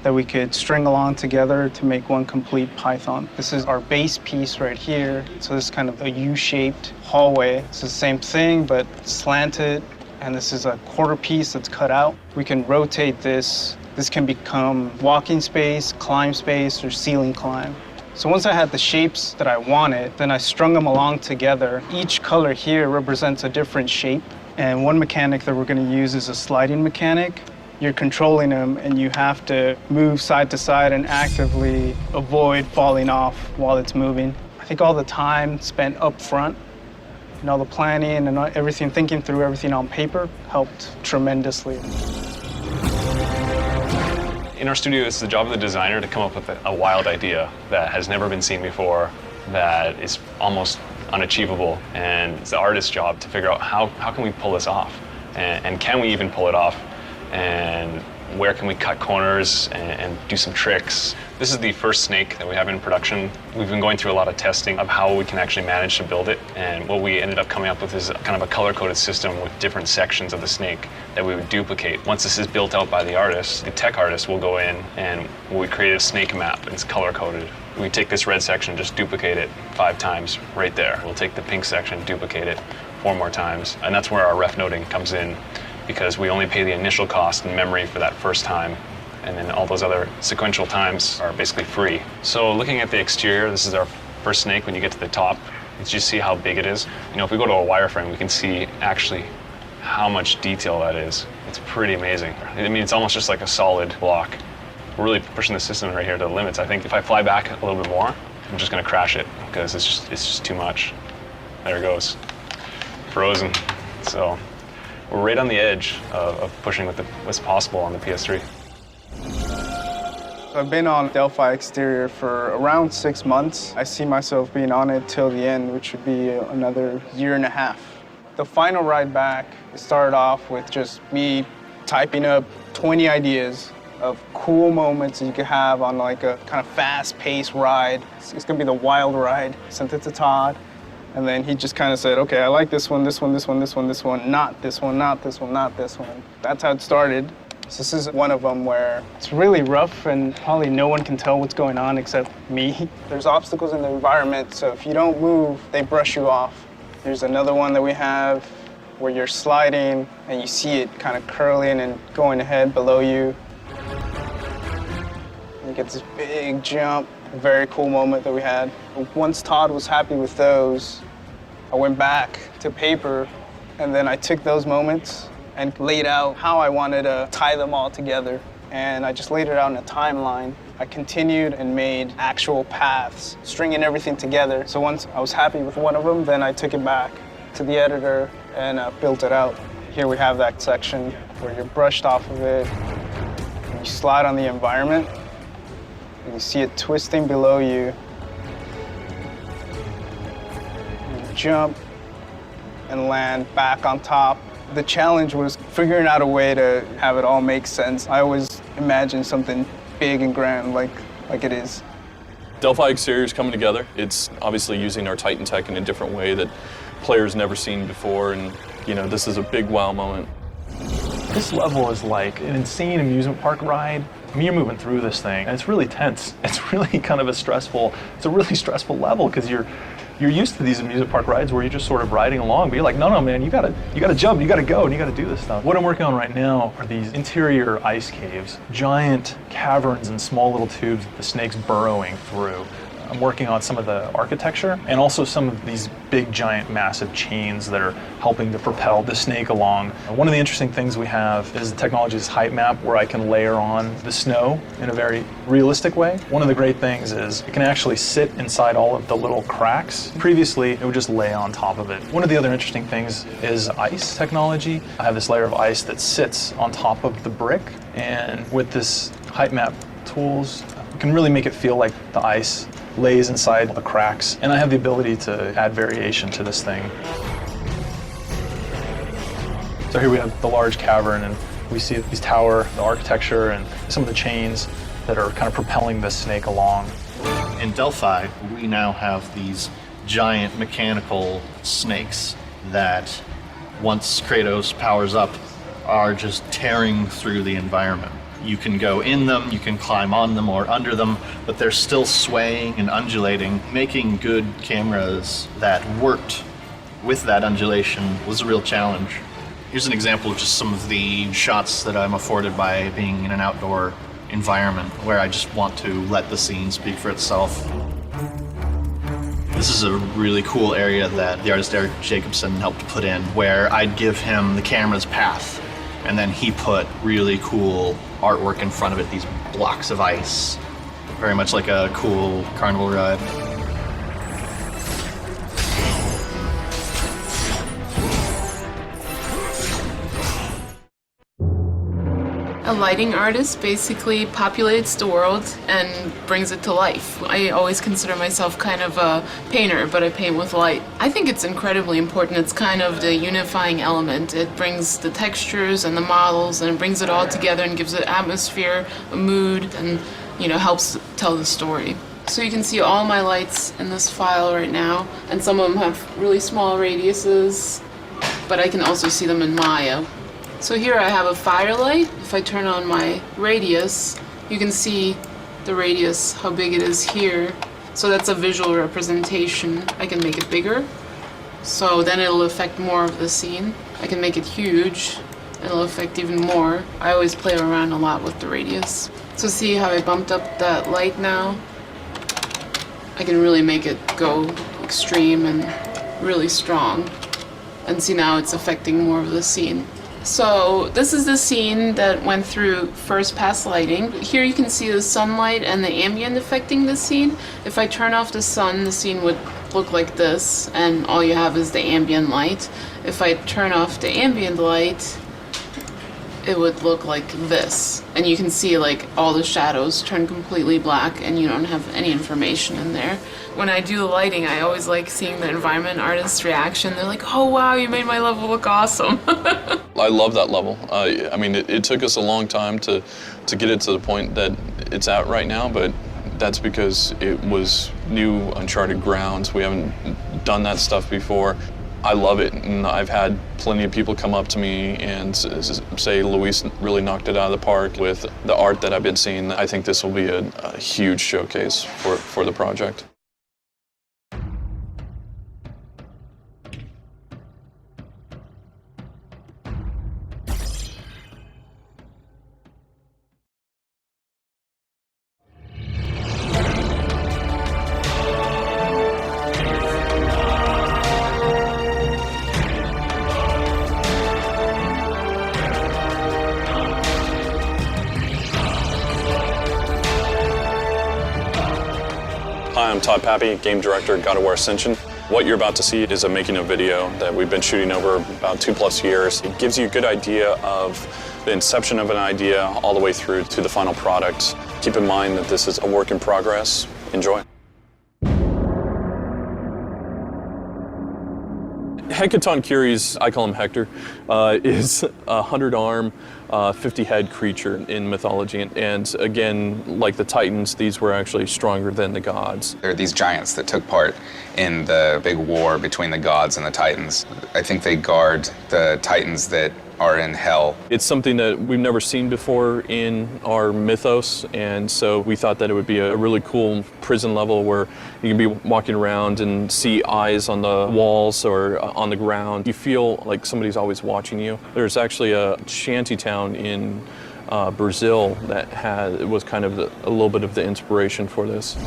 that we could string along together to make one complete python. This is our base piece right here. So this is kind of a U-shaped hallway. It's the same thing, but slanted. And this is a quarter piece that's cut out. We can rotate this. This can become walking space, climb space, or ceiling climb. So once I had the shapes that I wanted, then I strung them along together. Each color here represents a different shape. And one mechanic that we're gonna use is a sliding mechanic. You're controlling them and you have to move side to side and actively avoid falling off while it's moving. I think all the time spent up front and all the planning and everything, thinking through everything on paper helped tremendously. In our studio, it's the job of the designer to come up with a wild idea that has never been seen before, that is almost unachievable. And it's the artist's job to figure out how can we pull this off? And can we even pull it off? And where can we cut corners and do some tricks? This is the first snake that we have in production. We've been going through a lot of testing of how we can actually manage to build it. And what we ended up coming up with is kind of a color-coded system with different sections of the snake that we would duplicate. Once this is built out by the artist, the tech artist will go in and we create a snake map and it's color-coded. We take this red section, just duplicate it 5 times right there. We'll take the pink section, duplicate it 4 more times. And that's where our ref noting comes in, because we only pay the initial cost in memory for that first time, and then all those other sequential times are basically free. So looking at the exterior, this is our first snake. When you get to the top, you just see how big it is. If we go to a wireframe, we can see actually how much detail that is. It's pretty amazing. I mean, it's almost just like a solid block. We're really pushing the system right here to the limits. I think if I fly back a little bit more, I'm just gonna crash it, because it's just too much. There it goes, frozen. So we're right on the edge of pushing with what's possible on the PS3. I've been on Delphi Exterior for around 6 months. I see myself being on it till the end, which would be another 1.5 years. The final ride back started off with just me typing up 20 ideas of cool moments that you could have on like a kind of fast-paced ride. It's gonna be the wild ride. Sent it to Todd. And then he just kind of said, okay, I like this one, this one, this one, this one, this one, not this one, not this one, not this one. That's how it started. So this is one of them where it's really rough and probably no one can tell what's going on except me. There's obstacles in the environment, so if you don't move, they brush you off. There's another one that we have where you're sliding and you see it kind of curling and going ahead below you. You get this big jump, a very cool moment that we had. Once Todd was happy with those, I went back to paper and then I took those moments and laid out how I wanted to tie them all together. And I just laid it out in a timeline. I continued and made actual paths, stringing everything together. So once I was happy with one of them, then I took it back to the editor and built it out. Here we have that section where you're brushed off of it, and you slide on the environment, and you see it twisting below you. You jump and land back on top. The challenge was figuring out a way to have it all make sense. I always imagined something big and grand like it is. Delphi exterior is coming together. It's obviously using our Titan tech in a different way that players never seen before, and this is a big wow moment. This level is like an insane amusement park ride. I mean, you're moving through this thing, and it's really tense. It's really kind of it's a really stressful level because you're used to these amusement park rides where you're just sort of riding along, but you're like, no, man, you gotta jump, you gotta go, and you gotta do this stuff. What I'm working on right now are these interior ice caves, giant caverns and small little tubes that the snake's burrowing through. I'm working on some of the architecture and also some of these big, giant, massive chains that are helping to propel the snake along. One of the interesting things we have is the technology's height map where I can layer on the snow in a very realistic way. One of the great things is it can actually sit inside all of the little cracks. Previously, it would just lay on top of it. One of the other interesting things is ice technology. I have this layer of ice that sits on top of the brick, and with this height map tools, you can really make it feel like the ice lays inside the cracks, and I have the ability to add variation to this thing. So here we have the large cavern, and we see these tower, the architecture, and some of the chains that are kind of propelling this snake along. In Delphi, we now have these giant mechanical snakes that, once Kratos powers up, are just tearing through the environment. You can go in them, you can climb on them or under them, but they're still swaying and undulating. Making good cameras that worked with that undulation was a real challenge. Here's an example of just some of the shots that I'm afforded by being in an outdoor environment where I just want to let the scene speak for itself. This is a really cool area that the artist Eric Jacobson helped put in, where I'd give him the camera's path, and then he put really cool artwork in front of it, these blocks of ice. Very much like a cool carnival ride. A lighting artist basically populates the world and brings it to life. I always consider myself kind of a painter, but I paint with light. I think it's incredibly important. It's kind of the unifying element. It brings the textures and the models, and it brings it all together and gives it atmosphere, a mood, and helps tell the story. So you can see all my lights in this file right now, and some of them have really small radiuses, but I can also see them in Maya. So here I have a firelight. If I turn on my radius, you can see the radius, how big it is here. So that's a visual representation. I can make it bigger, so then it'll affect more of the scene. I can make it huge, and it'll affect even more. I always play around a lot with the radius. So see how I bumped up that light now? I can really make it go extreme and really strong. And see, now it's affecting more of the scene. So this is the scene that went through first pass lighting. Here you can see the sunlight and the ambient affecting the scene. If I turn off the sun, the scene would look like this, and all you have is the ambient light. If I turn off the ambient light, it would look like this. And you can see like all the shadows turn completely black, and you don't have any information in there. When I do the lighting, I always like seeing the environment artist's reaction. They're like, oh wow, you made my level look awesome. I love that level. I mean, it took us a long time to get it to the point that it's at right now, but that's because it was new, uncharted grounds. We haven't done that stuff before. I love it, and I've had plenty of people come up to me and say Luis really knocked it out of the park with the art that I've been seeing. I think this will be a huge showcase for the project. Hi, I'm Todd Pappy, Game Director at God of War Ascension. What you're about to see is a making of video that we've been shooting over about 2+ years. It gives you a good idea of the inception of an idea all the way through to the final product. Keep in mind that this is a work in progress. Enjoy. Hecaton Curies, I call him Hector, is a 100-arm, 50-head creature in mythology. And again, like the Titans, these were actually stronger than the gods. There are these giants that took part in the big war between the gods and the Titans. I think they guard the Titans that are in hell. It's something that we've never seen before in our mythos, and so we thought that it would be a really cool prison level where you can be walking around and see eyes on the walls or on the ground. You feel like somebody's always watching you. There's actually a shanty town in Brazil that was kind of a little bit of the inspiration for this.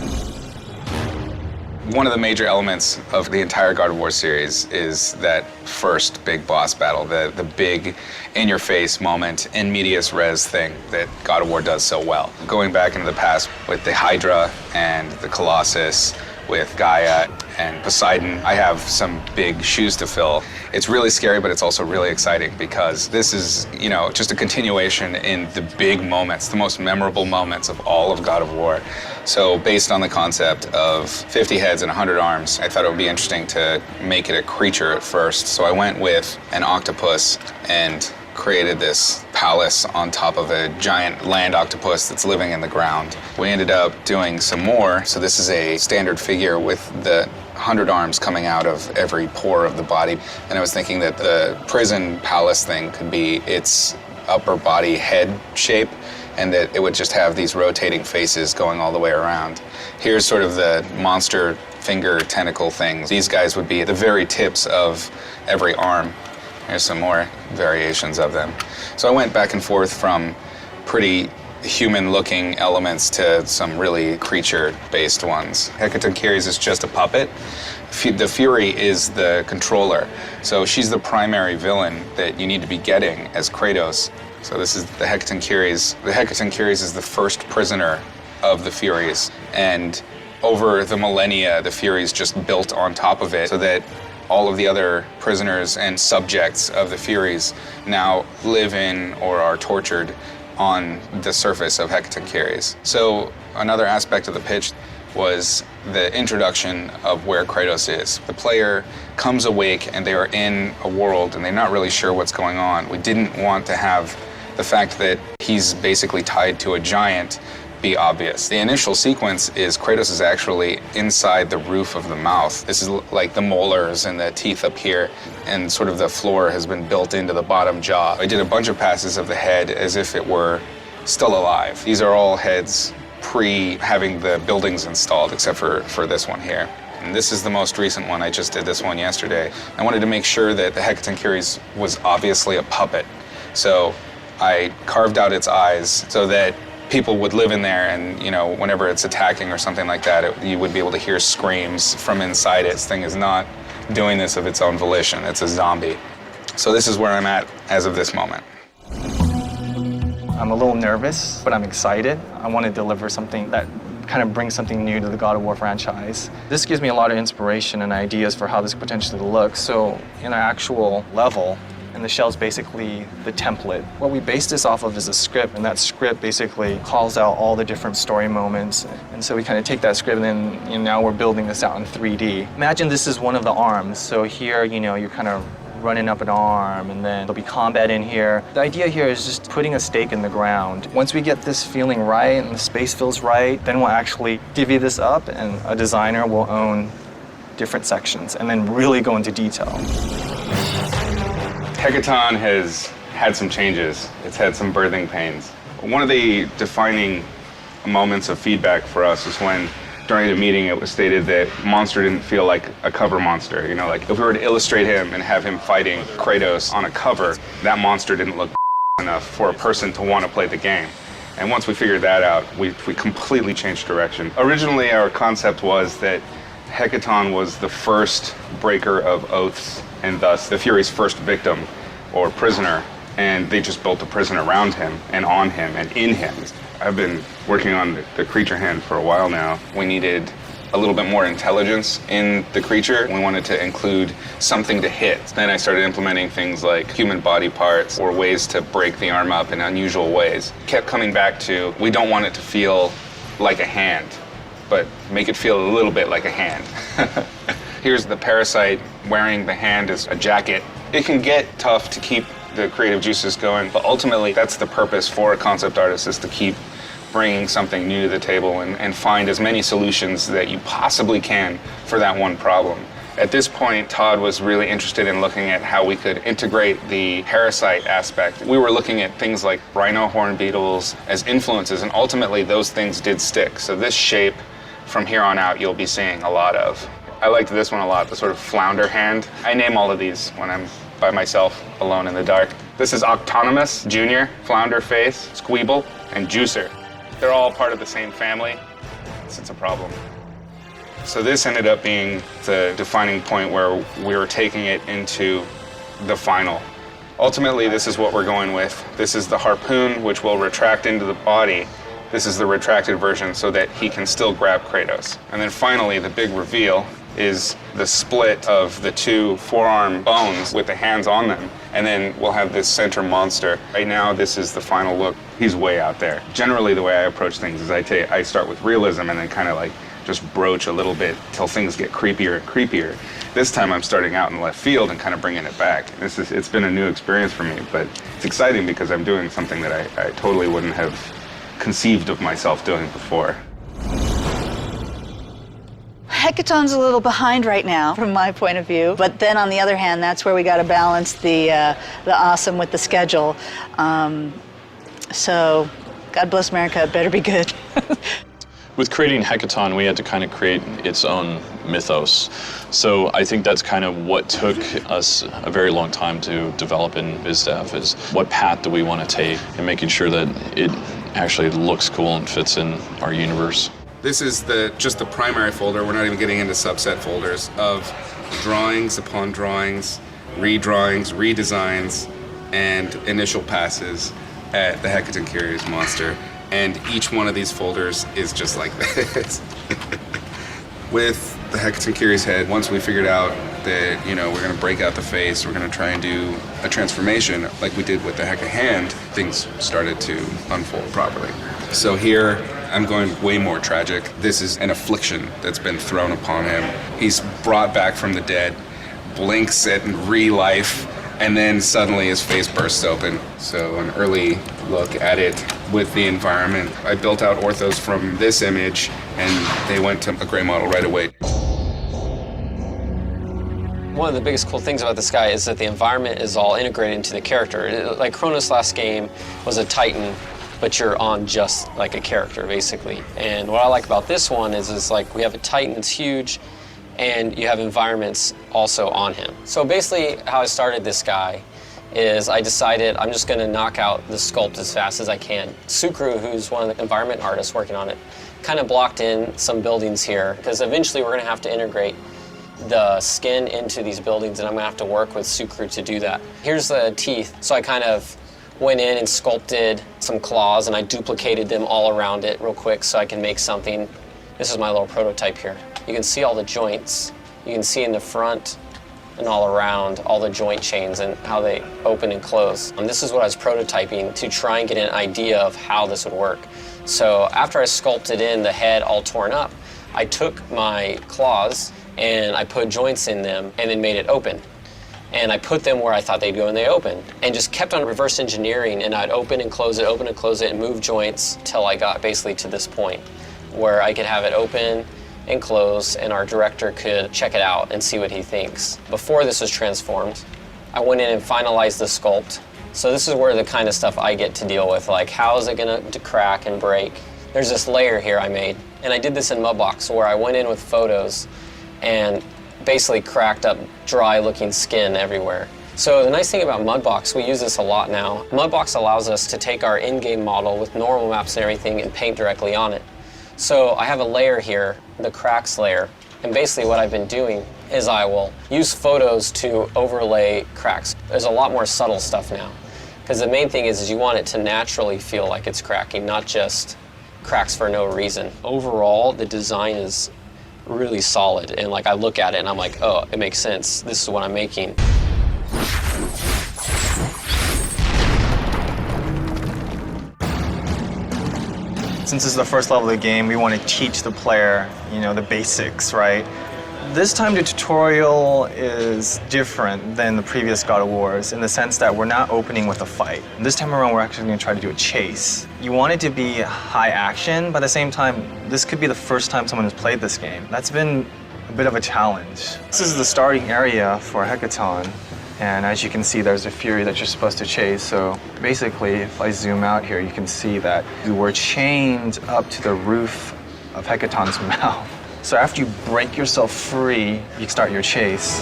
One of the major elements of the entire God of War series is that first big boss battle, the big in-your-face moment, in medias res thing that God of War does so well. Going back into the past with the Hydra and the Colossus, with Gaia and Poseidon, I have some big shoes to fill. It's really scary, but it's also really exciting because this is, you know, just a continuation in the big moments, the most memorable moments of all of God of War. So based on the concept of 50 heads and 100 arms, I thought it would be interesting to make it a creature at first. So I went with an octopus and created this palace on top of a giant land octopus that's living in the ground. We ended up doing some more. So this is a standard figure with the 100 arms coming out of every pore of the body. And I was thinking that the prison palace thing could be its upper body head shape, and that it would just have these rotating faces going all the way around. Here's sort of the monster finger tentacle things. These guys would be the very tips of every arm. Here's some more variations of them. So I went back and forth from pretty human-looking elements to some really creature-based ones. Hecaton Curies is just a puppet. The Fury is the controller. So she's the primary villain that you need to be getting as Kratos. So this is the Hecaton Curies. The Hecaton Curies is the first prisoner of the Furies. And over the millennia, the Furies just built on top of it so that all of the other prisoners and subjects of the Furies now live in or are tortured on the surface of Hecaton Curies. So another aspect of the pitch was the introduction of where Kratos is. The player comes awake and they are in a world and they're not really sure what's going on. We didn't want to have the fact that he's basically tied to a giant be obvious. The initial sequence is Kratos is actually inside the roof of the mouth. This is like the molars and the teeth up here, and sort of the floor has been built into the bottom jaw. I did a bunch of passes of the head as if it were still alive. These are all heads pre-having the buildings installed, except for this one here. And this is the most recent one. I just did this one yesterday. I wanted to make sure that the Hecaton Curies was obviously a puppet. So I carved out its eyes so that people would live in there, and you know, whenever it's attacking or something like that, you would be able to hear screams from inside it. This thing is not doing this of its own volition. It's a zombie. So this is where I'm at as of this moment. I'm a little nervous, but I'm excited. I want to deliver something that kind of brings something new to the God of War franchise. This gives me a lot of inspiration and ideas for how this could potentially look. So in our actual level, and the shell's basically the template. What we base this off of is a script, and that script basically calls out all the different story moments. And so we kind of take that script, and then now we're building this out in 3D. Imagine this is one of the arms. So here, you're kind of running up an arm, and then there'll be combat in here. The idea here is just putting a stake in the ground. Once we get this feeling right and the space feels right, then we'll actually divvy this up, and a designer will own different sections and then really go into detail. Hackathon has had some changes. It's had some birthing pains. One of the defining moments of feedback for us was when during the meeting it was stated that Monster didn't feel like a cover monster. You know, like if we were to illustrate him and have him fighting Kratos on a cover, that monster didn't look enough for a person to want to play the game. And once we figured that out, we completely changed direction. Originally, our concept was that Hackathon was the first breaker of oaths and thus the Fury's first victim or prisoner, and they just built a prison around him and on him and in him. I've been working on the creature hand for a while now. We needed a little bit more intelligence in the creature. We wanted to include something to hit. Then I started implementing things like human body parts or ways to break the arm up in unusual ways. Kept coming back to, we don't want it to feel like a hand, but make it feel a little bit like a hand. Here's the parasite wearing the hand as a jacket. It can get tough to keep the creative juices going, but ultimately that's the purpose for a concept artist, is to keep bringing something new to the table and find as many solutions that you possibly can for that one problem. At this point, Todd was really interested in looking at how we could integrate the parasite aspect. We were looking at things like rhino horn beetles as influences, and ultimately those things did stick. So this shape, from here on out, you'll be seeing a lot of. I liked this one a lot, the sort of flounder hand. I name all of these when I'm by myself, alone in the dark. This is Octonymous, Junior, Flounder Face, Squeeble, and Juicer. They're all part of the same family. It's a problem. So this ended up being the defining point where we were taking it into the final. Ultimately, this is what we're going with. This is the harpoon, which will retract into the body. This is the retracted version so that he can still grab Kratos. And then finally, the big reveal is the split of the two forearm bones with the hands on them. And then we'll have this center monster. Right now, this is the final look. He's way out there. Generally, the way I approach things is I start with realism and then kind of like just broach a little bit till things get creepier and creepier. This time I'm starting out in left field and kind of bringing it back. It's been a new experience for me, but it's exciting because I'm doing something that I totally wouldn't have conceived of myself doing before. Hackathon's a little behind right now, from my point of view. But then, on the other hand, that's where we got to balance the awesome with the schedule. So, God bless America, it better be good. With creating Hackathon, we had to kind of create its own mythos. So I think that's kind of what took us a very long time to develop in BizDev, is what path do we want to take and making sure that it actually looks cool and fits in our universe. This is just the primary folder. We're not even getting into subset folders of drawings upon drawings, redrawings, redesigns, and initial passes at the Hecaton Curious monster. And each one of these folders is just like this. With the Hecaton Curious head, once we figured out that, we're going to break out the face, we're going to try and do a transformation like we did with the Hecka hand, things started to unfold properly. So here, I'm going way more tragic. This is an affliction that's been thrown upon him. He's brought back from the dead, blinks at re-life, and then suddenly his face bursts open. So an early look at it with the environment. I built out orthos from this image, and they went to a gray model right away. One of the biggest cool things about this guy is that the environment is all integrated into the character. Like Kronos' last game was a Titan, but you're on just like a character, basically. And what I like about this one is like we have a Titan that's huge, and you have environments also on him. So basically how I started this guy is I decided I'm just gonna knock out the sculpt as fast as I can. Sukru, who's one of the environment artists working on it, kind of blocked in some buildings here, because eventually we're gonna have to integrate the skin into these buildings, and I'm gonna have to work with Sukru to do that. Here's the teeth. So I kind of went in and sculpted some claws, and I duplicated them all around it real quick so I can make something. This is my little prototype here. You can see all the joints. You can see in the front and all around all the joint chains and how they open and close. And this is what I was prototyping to try and get an idea of how this would work. So after I sculpted in the head all torn up, I took my claws and I put joints in them and then made it open. And I put them where I thought they'd go, and they opened. And just kept on reverse engineering, and I'd open and close it, and move joints till I got basically to this point where I could have it open enclosed and our director could check it out and see what he thinks. Before this was transformed, I went in and finalized the sculpt. So this is where the kind of stuff I get to deal with, like how is it gonna crack and break? There's this layer here I made, and I did this in Mudbox where I went in with photos and basically cracked up dry looking skin everywhere. So the nice thing about Mudbox, we use this a lot now. Mudbox allows us to take our in-game model with normal maps and everything and paint directly on it. So I have a layer here, the cracks layer, and basically what I've been doing is I will use photos to overlay cracks. There's a lot more subtle stuff now, because the main thing is you want it to naturally feel like it's cracking, not just cracks for no reason. Overall, the design is really solid, and like I look at it and I'm like, oh, it makes sense. This is what I'm making. Since this is the first level of the game, we want to teach the player, the basics, right? This time the tutorial is different than the previous God of Wars in the sense that we're not opening with a fight. This time around, we're actually going to try to do a chase. You want it to be high action, but at the same time, this could be the first time someone has played this game. That's been a bit of a challenge. This is the starting area for Hecaton. And as you can see, there's a Fury that you're supposed to chase. So basically, if I zoom out here, you can see that we're chained up to the roof of Hecaton's mouth. So after you break yourself free, you start your chase.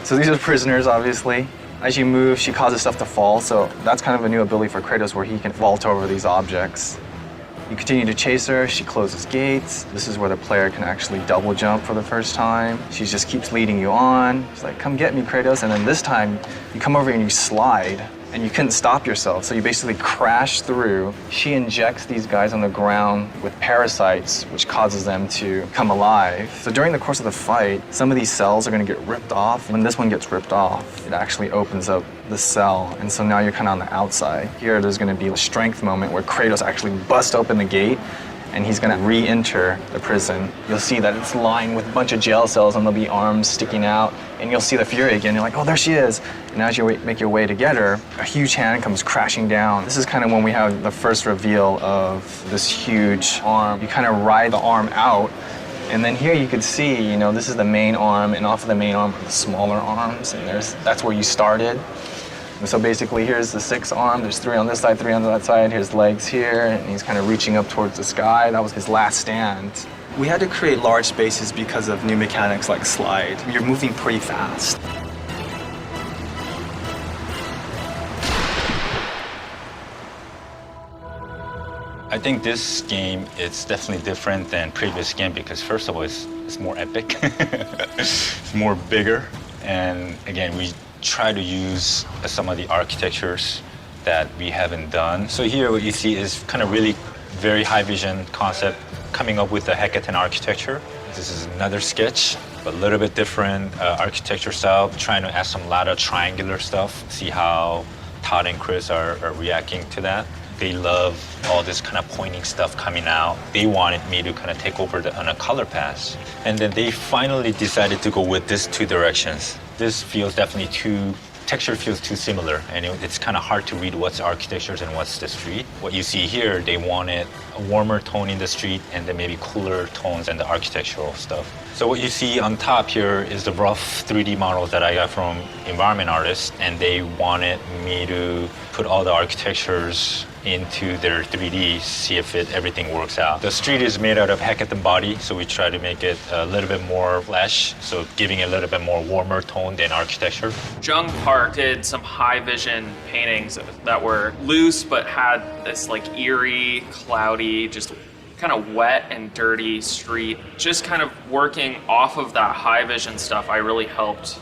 So these are prisoners, obviously. As you move, she causes stuff to fall. So that's kind of a new ability for Kratos where he can vault over these objects. You continue to chase her, she closes gates. This is where the player can actually double jump for the first time. She just keeps leading you on. She's like, come get me, Kratos. And then this time, you come over and you slide, and you couldn't stop yourself, so you basically crash through. She injects these guys on the ground with parasites, which causes them to come alive. So during the course of the fight, some of these cells are gonna get ripped off. When this one gets ripped off, it actually opens up the cell, and so now you're kind of on the outside. Here, there's gonna be a strength moment where Kratos actually busts open the gate, and he's gonna re-enter the prison. You'll see that it's lined with a bunch of jail cells, and there'll be arms sticking out, and you'll see the Fury again. You're like, oh, there she is. And as you make your way to get her, a huge hand comes crashing down. This is kind of when we have the first reveal of this huge arm. You kind of ride the arm out, and then here you could see, this is the main arm, and off of the main arm are the smaller arms, and that's where you started. And so basically, here's the 6 arm. There's 3 on this side, 3 on that side. Here's legs here, and he's kind of reaching up towards the sky. That was his last stand. We had to create large spaces because of new mechanics like slide. You're moving pretty fast. I think this game is definitely different than previous game because first of all, it's more epic. It's more bigger, and again, we try to use some of the architectures that we haven't done. So here what you see is kind of really very high vision concept coming up with the Hecaton architecture. This is another sketch, but a little bit different architecture style, trying to add some lot of triangular stuff, see how Todd and Chris are reacting to that. They love all this kind of pointing stuff coming out. They wanted me to kind of take over on a color pass. And then they finally decided to go with these 2 directions. This feels definitely texture feels too similar, and it's kind of hard to read what's architectures and what's the street. What you see here, they wanted a warmer tone in the street and then maybe cooler tones and the architectural stuff. So what you see on top here is the rough 3D models that I got from environment artists, and they wanted me to put all the architectures into their 3D, see if everything works out. The street is made out of Hecaton body, so we try to make it a little bit more flesh, so giving it a little bit more warmer tone than architecture. Jung Park did some high vision paintings that were loose but had this like eerie, cloudy, just kind of wet and dirty street. Just kind of working off of that high vision stuff, I really helped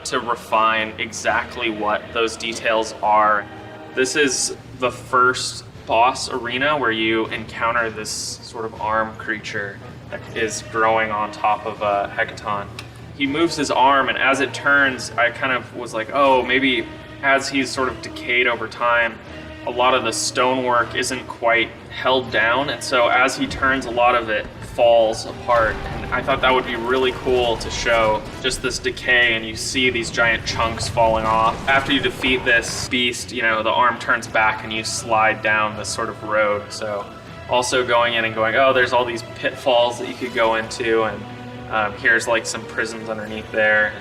to refine exactly what those details are. This is the first boss arena where you encounter this sort of arm creature that is growing on top of Hecaton. He moves his arm, and as it turns, I kind of was like, oh, maybe as he's sort of decayed over time, a lot of the stonework isn't quite held down, and so as he turns, a lot of it falls apart. And I thought that would be really cool to show just this decay, and you see these giant chunks falling off. After you defeat this beast, the arm turns back and you slide down this sort of road. So also going in and going, oh, there's all these pitfalls that you could go into, and here's like some prisons underneath there.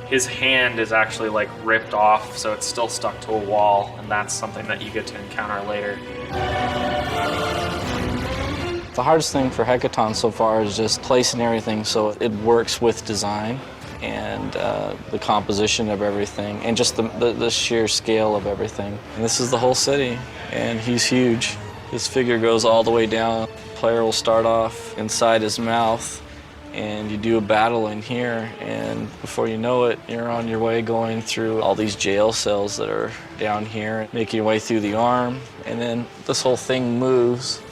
His hand is actually like ripped off, so it's still stuck to a wall, and that's something that you get to encounter later. The hardest thing for Hekaton so far is just placing everything so it works with design and the composition of everything and just the sheer scale of everything. And this is the whole city, and he's huge. His figure goes all the way down. The player will start off inside his mouth, and you do a battle in here, and before you know it, you're on your way going through all these jail cells that are down here, making your way through the arm, and then this whole thing moves,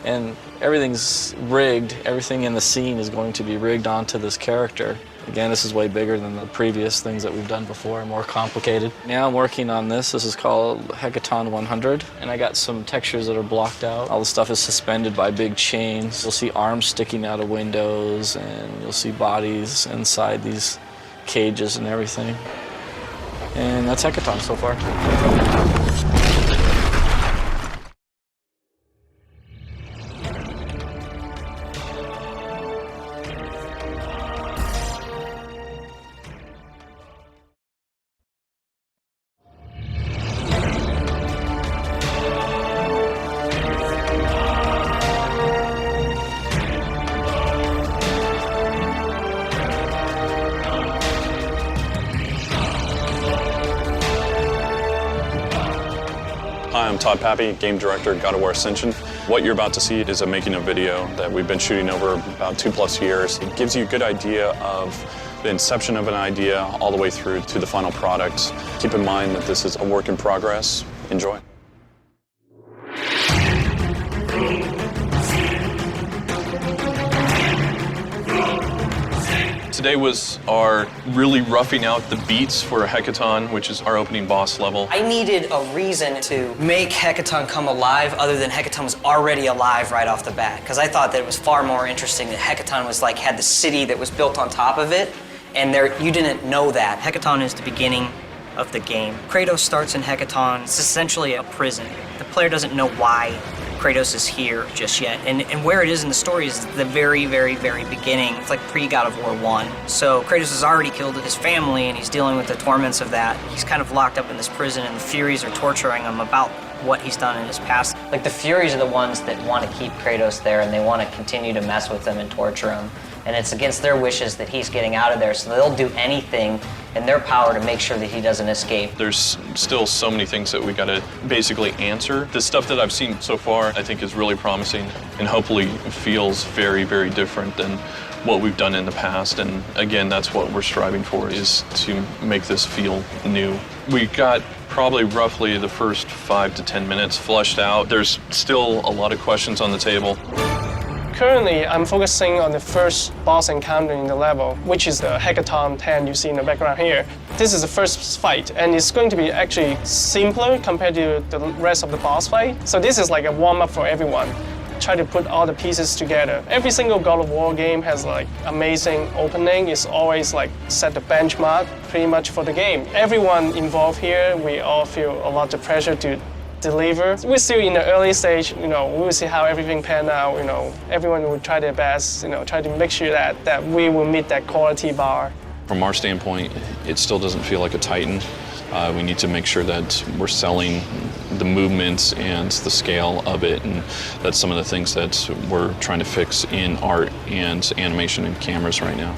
and everything's rigged. Everything in the scene is going to be rigged onto this character. Again, this is way bigger than the previous things that we've done before, more complicated. Now I'm working on this. This is called Hekaton 100, and I got some textures that are blocked out. All the stuff is suspended by big chains. You'll see arms sticking out of windows, and you'll see bodies inside these cages and everything. And that's Hekaton so far. Hi, I'm Todd Pappy, Game Director, God of War Ascension. What you're about to see is a making of video that we've been shooting over about 2+ years. It gives you a good idea of the inception of an idea all the way through to the final product. Keep in mind that this is a work in progress. Enjoy. Today was our really roughing out the beats for Hekaton, which is our opening boss level. I needed a reason to make Hekaton come alive other than Hekaton was already alive right off the bat. Because I thought that it was far more interesting that Hekaton was like, had the city that was built on top of it, and there you didn't know that. Hekaton is the beginning of the game. Kratos starts in Hekaton. It's essentially a prison. The player doesn't know why Kratos is here just yet. And where it is in the story is the very, very, very beginning. It's like pre-God of War 1. So Kratos has already killed his family, and he's dealing with the torments of that. He's kind of locked up in this prison, and the Furies are torturing him about what he's done in his past. Like, the Furies are the ones that want to keep Kratos there, and they want to continue to mess with him and torture him. And it's against their wishes that he's getting out of there, so they'll do anything in their power to make sure that he doesn't escape. There's still so many things that we gotta basically answer. The stuff that I've seen so far, I think, is really promising and hopefully feels very, very different than what we've done in the past. And again, that's what we're striving for, is to make this feel new. We got probably roughly the first 5 to 10 minutes flushed out. There's still a lot of questions on the table. Currently, I'm focusing on the first boss encounter in the level, which is the Hekaton 10 you see in the background here. This is the first fight, and it's going to be actually simpler compared to the rest of the boss fight. So this is like a warm-up for everyone. Try to put all the pieces together. Every single God of War game has like amazing opening. It's always like set the benchmark pretty much for the game. Everyone involved here, we all feel a lot of pressure to deliver. We're still in the early stage, we will see how everything pan out, Everyone will try their best, try to make sure that we will meet that quality bar. From our standpoint, it still doesn't feel like a Titan. We need to make sure that we're selling the movements and the scale of it, and that's some of the things that we're trying to fix in art and animation and cameras right now.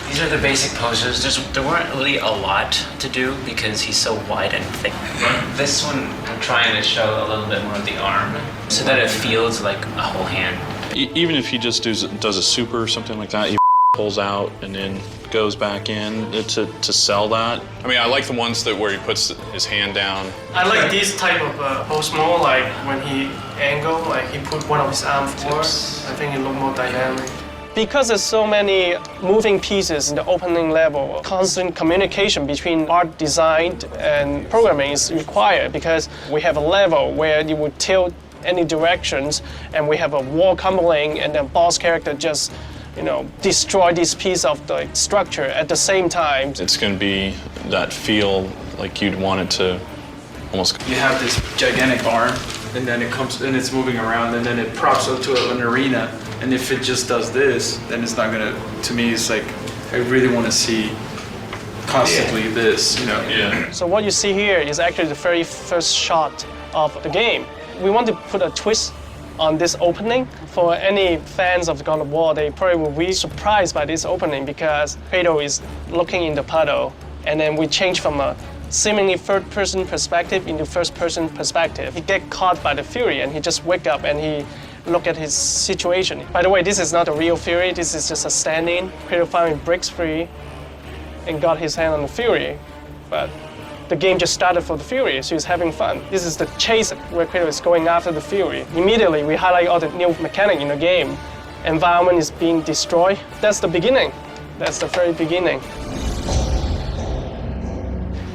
These are the basic poses. There weren't really a lot to do because he's so wide and thick. But this one, I'm trying to show a little bit more of the arm so that it feels like a whole hand. Even if he just does a super or something like that, he pulls out and then goes back in to sell that. I mean, I like the ones where he puts his hand down. I like this type of pose more, like when he angle, like he put one of his arms forward. I think it look more dynamic. Because there's so many moving pieces in the opening level, constant communication between art design and programming is required, because we have a level where you would tilt any directions, and we have a wall crumbling, and the boss character just destroy this piece of the structure at the same time. It's going to be that feel like you'd want it to almost... You have this gigantic arm, and then it comes and it's moving around, and then it props up to an arena. And if it just does this, then it's not gonna. To me, it's like I really want to see constantly this, you know. Yeah. So what you see here is actually the very first shot of the game. We want to put a twist on this opening. For any fans of God of War, they probably will be surprised by this opening because Kratos is looking in the puddle, and then we change from a seemingly third-person perspective into first-person perspective. He get caught by the Fury, and he just wake up and he look at his situation. By the way, this is not a real Fury. This is just a stand-in. Kratos finally breaks free and got his hand on the Fury, but the game just started for the Fury, so he's having fun. This is the chase where Kratos is going after the Fury. Immediately, we highlight all the new mechanic in the game. Environment is being destroyed. That's the beginning. That's the very beginning.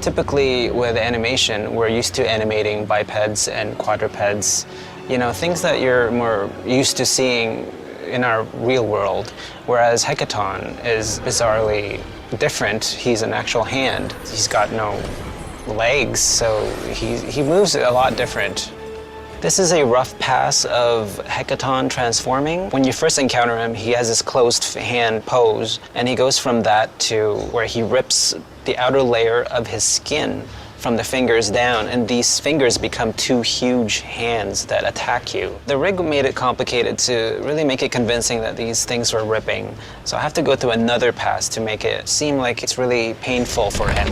Typically, with animation, we're used to animating bipeds and quadrupeds, you know, things that you're more used to seeing in our real world, whereas Hecaton is bizarrely different. He's an actual hand. He's got no legs, so he moves a lot different. This is a rough pass of Hecaton transforming. When you first encounter him, he has this closed hand pose, and he goes from that to where he rips the outer layer of his skin from the fingers down, and these fingers become two huge hands that attack you. The rig made it complicated to really make it convincing that these things were ripping. So I have to go through another pass to make it seem like it's really painful for him.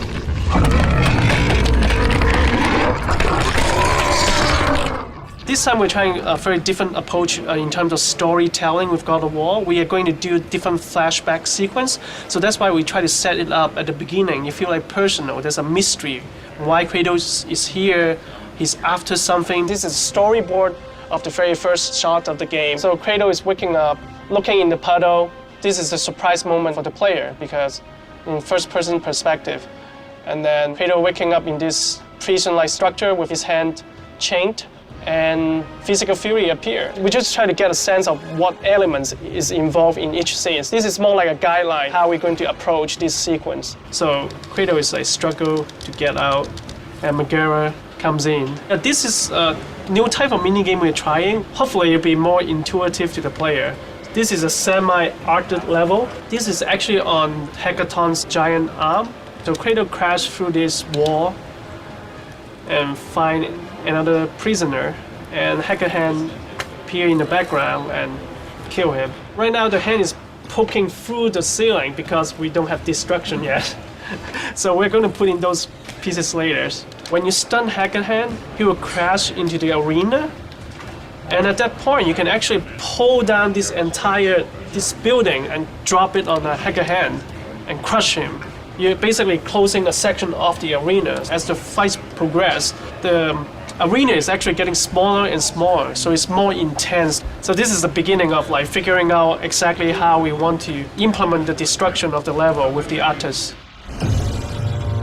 This time we're trying a very different approach in terms of storytelling with God of War. We are going to do a different flashback sequence. So that's why we try to set it up at the beginning. You feel like personal, there's a mystery. Why Kratos is here, he's after something. This is a storyboard of the very first shot of the game. So Kratos is waking up, looking in the puddle. This is the surprise moment for the player because in first-person perspective. And then Kratos waking up in this prison-like structure with his hand chained, and physical fury appear. We just try to get a sense of what elements is involved in each scene. This is more like a guideline, how we're going to approach this sequence. So Kratos is like struggle to get out, and Megara comes in. This is a new type of minigame we're trying. Hopefully it'll be more intuitive to the player. This is a semi-arced level. This is actually on Hecaton's giant arm. So Kratos crashed through this wall and find another prisoner, and Hecaton appear in the background and kill him. Right now the hand is poking through the ceiling because we don't have destruction yet. So we're going to put in those pieces later. When you stun Hecaton, he will crash into the arena, and at that point you can actually pull down this building and drop it on Hecaton and crush him. You're basically closing a section of the arena. As the fights progress, the arena is actually getting smaller and smaller, so it's more intense. So this is the beginning of like figuring out exactly how we want to implement the destruction of the level with the artists.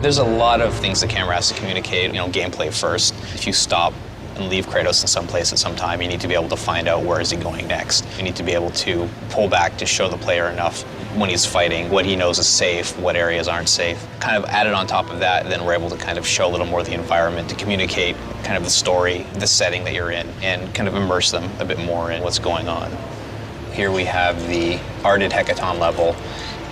There's a lot of things the camera has to communicate, you know, gameplay first. If you stop and leave Kratos in some place at some time, you need to be able to find out where is he going next. You need to be able to pull back to show the player enough when he's fighting, what he knows is safe, what areas aren't safe. Kind of added on top of that, then we're able to kind of show a little more of the environment, to communicate kind of the story, the setting that you're in, and kind of immerse them a bit more in what's going on. Here we have the arted Hecaton level,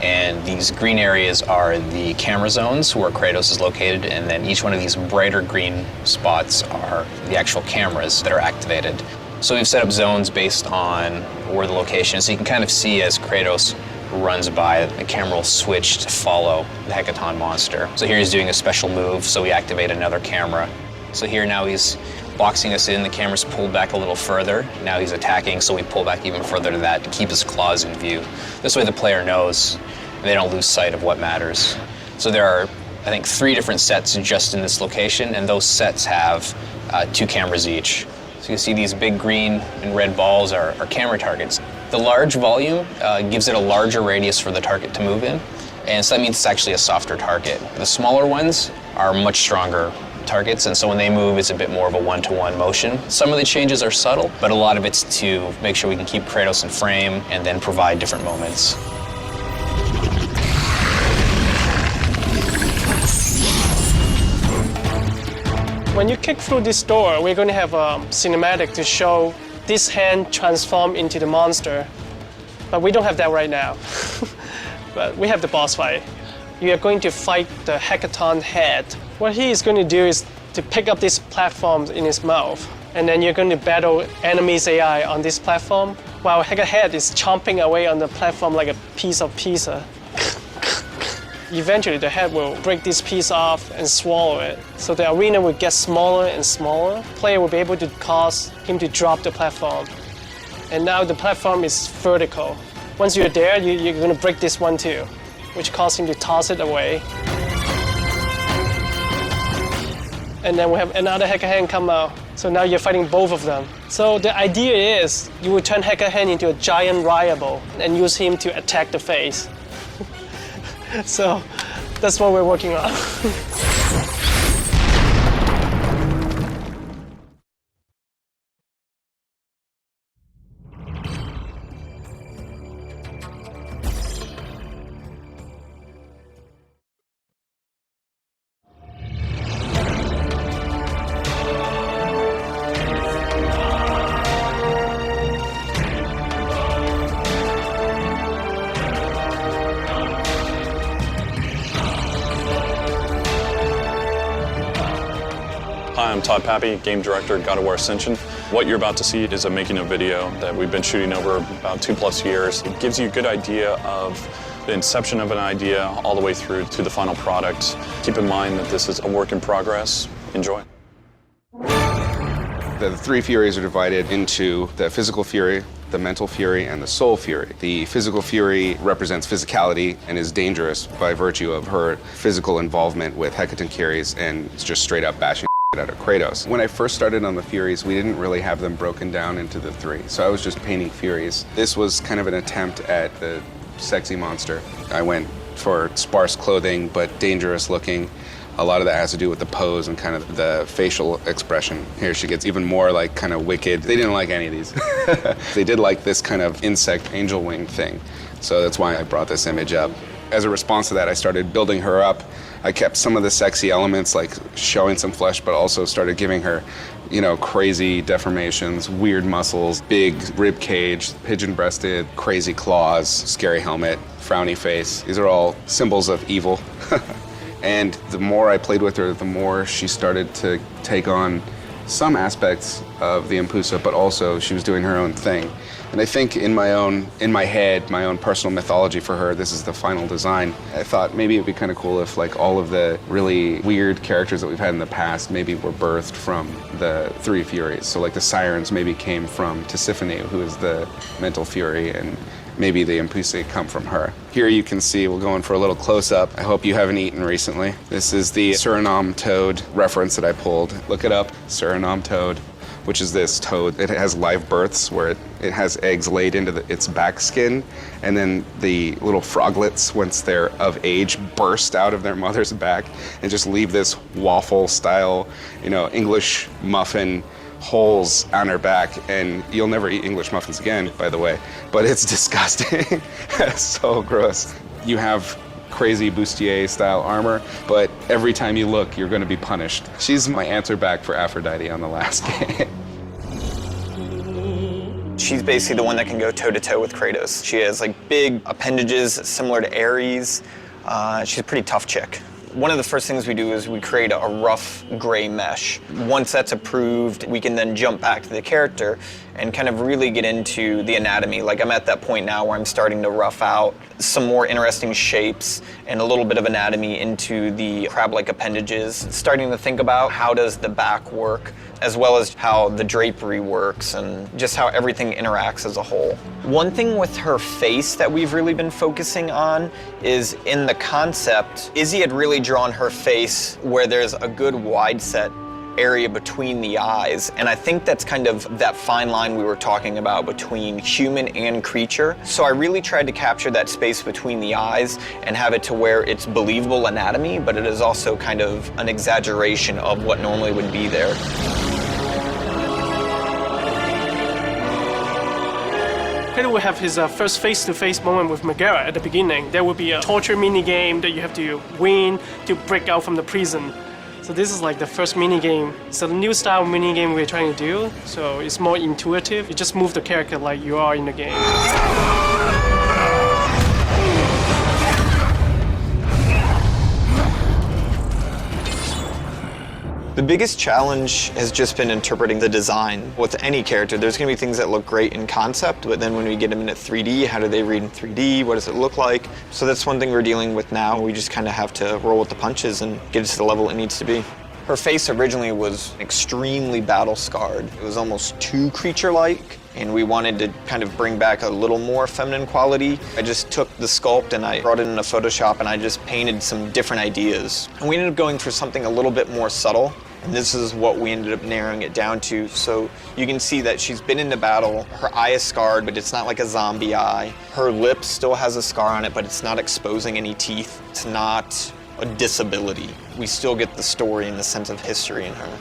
and these green areas are the camera zones where Kratos is located, and then each one of these brighter green spots are the actual cameras that are activated. So we've set up zones based on where the location is, so you can kind of see as Kratos runs by, the camera will switch to follow the Hecaton monster. So here he's doing a special move, so we activate another camera. So here now he's boxing us in, the camera's pulled back a little further. Now he's attacking, so we pull back even further to that to keep his claws in view. This way the player knows, and they don't lose sight of what matters. So there are, I think, 3 different sets just in this location, and those sets have 2 cameras each. So you see these big green and red balls are camera targets. The large volume gives it a larger radius for the target to move in, and so that means it's actually a softer target. The smaller ones are much stronger targets, and so when they move, it's a bit more of a one-to-one motion. Some of the changes are subtle, but a lot of it's to make sure we can keep Kratos in frame and then provide different moments. When you kick through this door, we're going to have a cinematic to show this hand transform into the monster. But we don't have that right now. But we have the boss fight. You are going to fight the Hackathon head. What he is going to do is to pick up these platforms in his mouth. And then you're going to battle enemies AI on this platform, while Hacker Head is chomping away on the platform like a piece of pizza. Eventually, the head will break this piece off and swallow it. So the arena will get smaller and smaller. The player will be able to cause him to drop the platform. And now the platform is vertical. Once you're there, you're going to break this one too, which causes him to toss it away. And then we have another Hacker Hand come out. So now you're fighting both of them. So the idea is you will turn Hacker Hand into a giant rival and use him to attack the face. So that's what we're working on. Hi, I'm Todd Pappy, Game Director at God of War Ascension. What you're about to see is a making of video that we've been shooting over about 2+ years. It gives you a good idea of the inception of an idea all the way through to the final product. Keep in mind that this is a work in progress. Enjoy. The three Furies are divided into the physical Fury, the mental Fury, and the soul Fury. The physical Fury represents physicality and is dangerous by virtue of her physical involvement with Hecatonkires and just straight up bashing out of Kratos. When I first started on the Furies, we didn't really have them broken down into the three, so I was just painting Furies. This was kind of an attempt at the sexy monster. I went for sparse clothing, but dangerous looking. A lot of that has to do with the pose and kind of the facial expression. Here she gets even more like kind of wicked. They didn't like any of these. They did like this kind of insect angel wing thing, so that's why I brought this image up. As a response to that, I started building her up. I kept some of the sexy elements, like showing some flesh, but also started giving her, you know, crazy deformations, weird muscles, big rib cage, pigeon-breasted, crazy claws, scary helmet, frowny face. These are all symbols of evil. And the more I played with her, the more she started to take on some aspects of the Impusa, but also she was doing her own thing. And I think in my head, my own personal mythology for her, this is the final design. I thought maybe it'd be kind of cool if like all of the really weird characters that we've had in the past maybe were birthed from the three Furies. So like the Sirens maybe came from Tisiphone, who is the mental Fury, and maybe the Impusa come from her. Here you can see, we'll go in for a little close-up. I hope you haven't eaten recently. This is the Suriname toad reference that I pulled. Look it up, Suriname toad, which is this toad. It has live births where it has eggs laid into its back skin, and then the little froglets, once they're of age, burst out of their mother's back and just leave this waffle-style, you know, English muffin holes on her back. And you'll never eat English muffins again, by the way, but it's disgusting. It's so gross. You have crazy bustier style armor, but every time you look, you're going to be punished. She's my answer back for Aphrodite on the last game. She's basically the one that can go toe-to-toe with Kratos. She has like big appendages similar to Ares. She's a pretty tough chick. One of the first things we do is we create a rough gray mesh. Once that's approved, we can then jump back to the character and kind of really get into the anatomy. Like I'm at that point now where I'm starting to rough out some more interesting shapes and a little bit of anatomy into the crab-like appendages. Starting to think about how does the back work, as well as how the drapery works and just how everything interacts as a whole. One thing with her face that we've really been focusing on is in the concept, Izzy had really drawn her face where there's a good wide set area between the eyes, and I think that's kind of that fine line we were talking about between human and creature. So I really tried to capture that space between the eyes and have it to where it's believable anatomy, but it is also kind of an exaggeration of what normally would be there. Peter will have his first face-to-face moment with Megara at the beginning. There will be a torture mini-game that you have to win to break out from the prison. So this is like the first mini game. It's a new style mini game we're trying to do. So it's more intuitive. You just move the character like you are in the game. The biggest challenge has just been interpreting the design. With any character, there's going to be things that look great in concept, but then when we get them into 3D, how do they read in 3D? What does it look like? So that's one thing we're dealing with now. We just kind of have to roll with the punches and get it to the level it needs to be. Her face originally was extremely battle-scarred. It was almost too creature-like, and we wanted to kind of bring back a little more feminine quality. I just took the sculpt and I brought it into Photoshop and I just painted some different ideas. And we ended up going for something a little bit more subtle, and this is what we ended up narrowing it down to. So you can see that she's been into battle. Her eye is scarred, but it's not like a zombie eye. Her lip still has a scar on it, but it's not exposing any teeth. It's not a disability. We still get the story and the sense of history in her.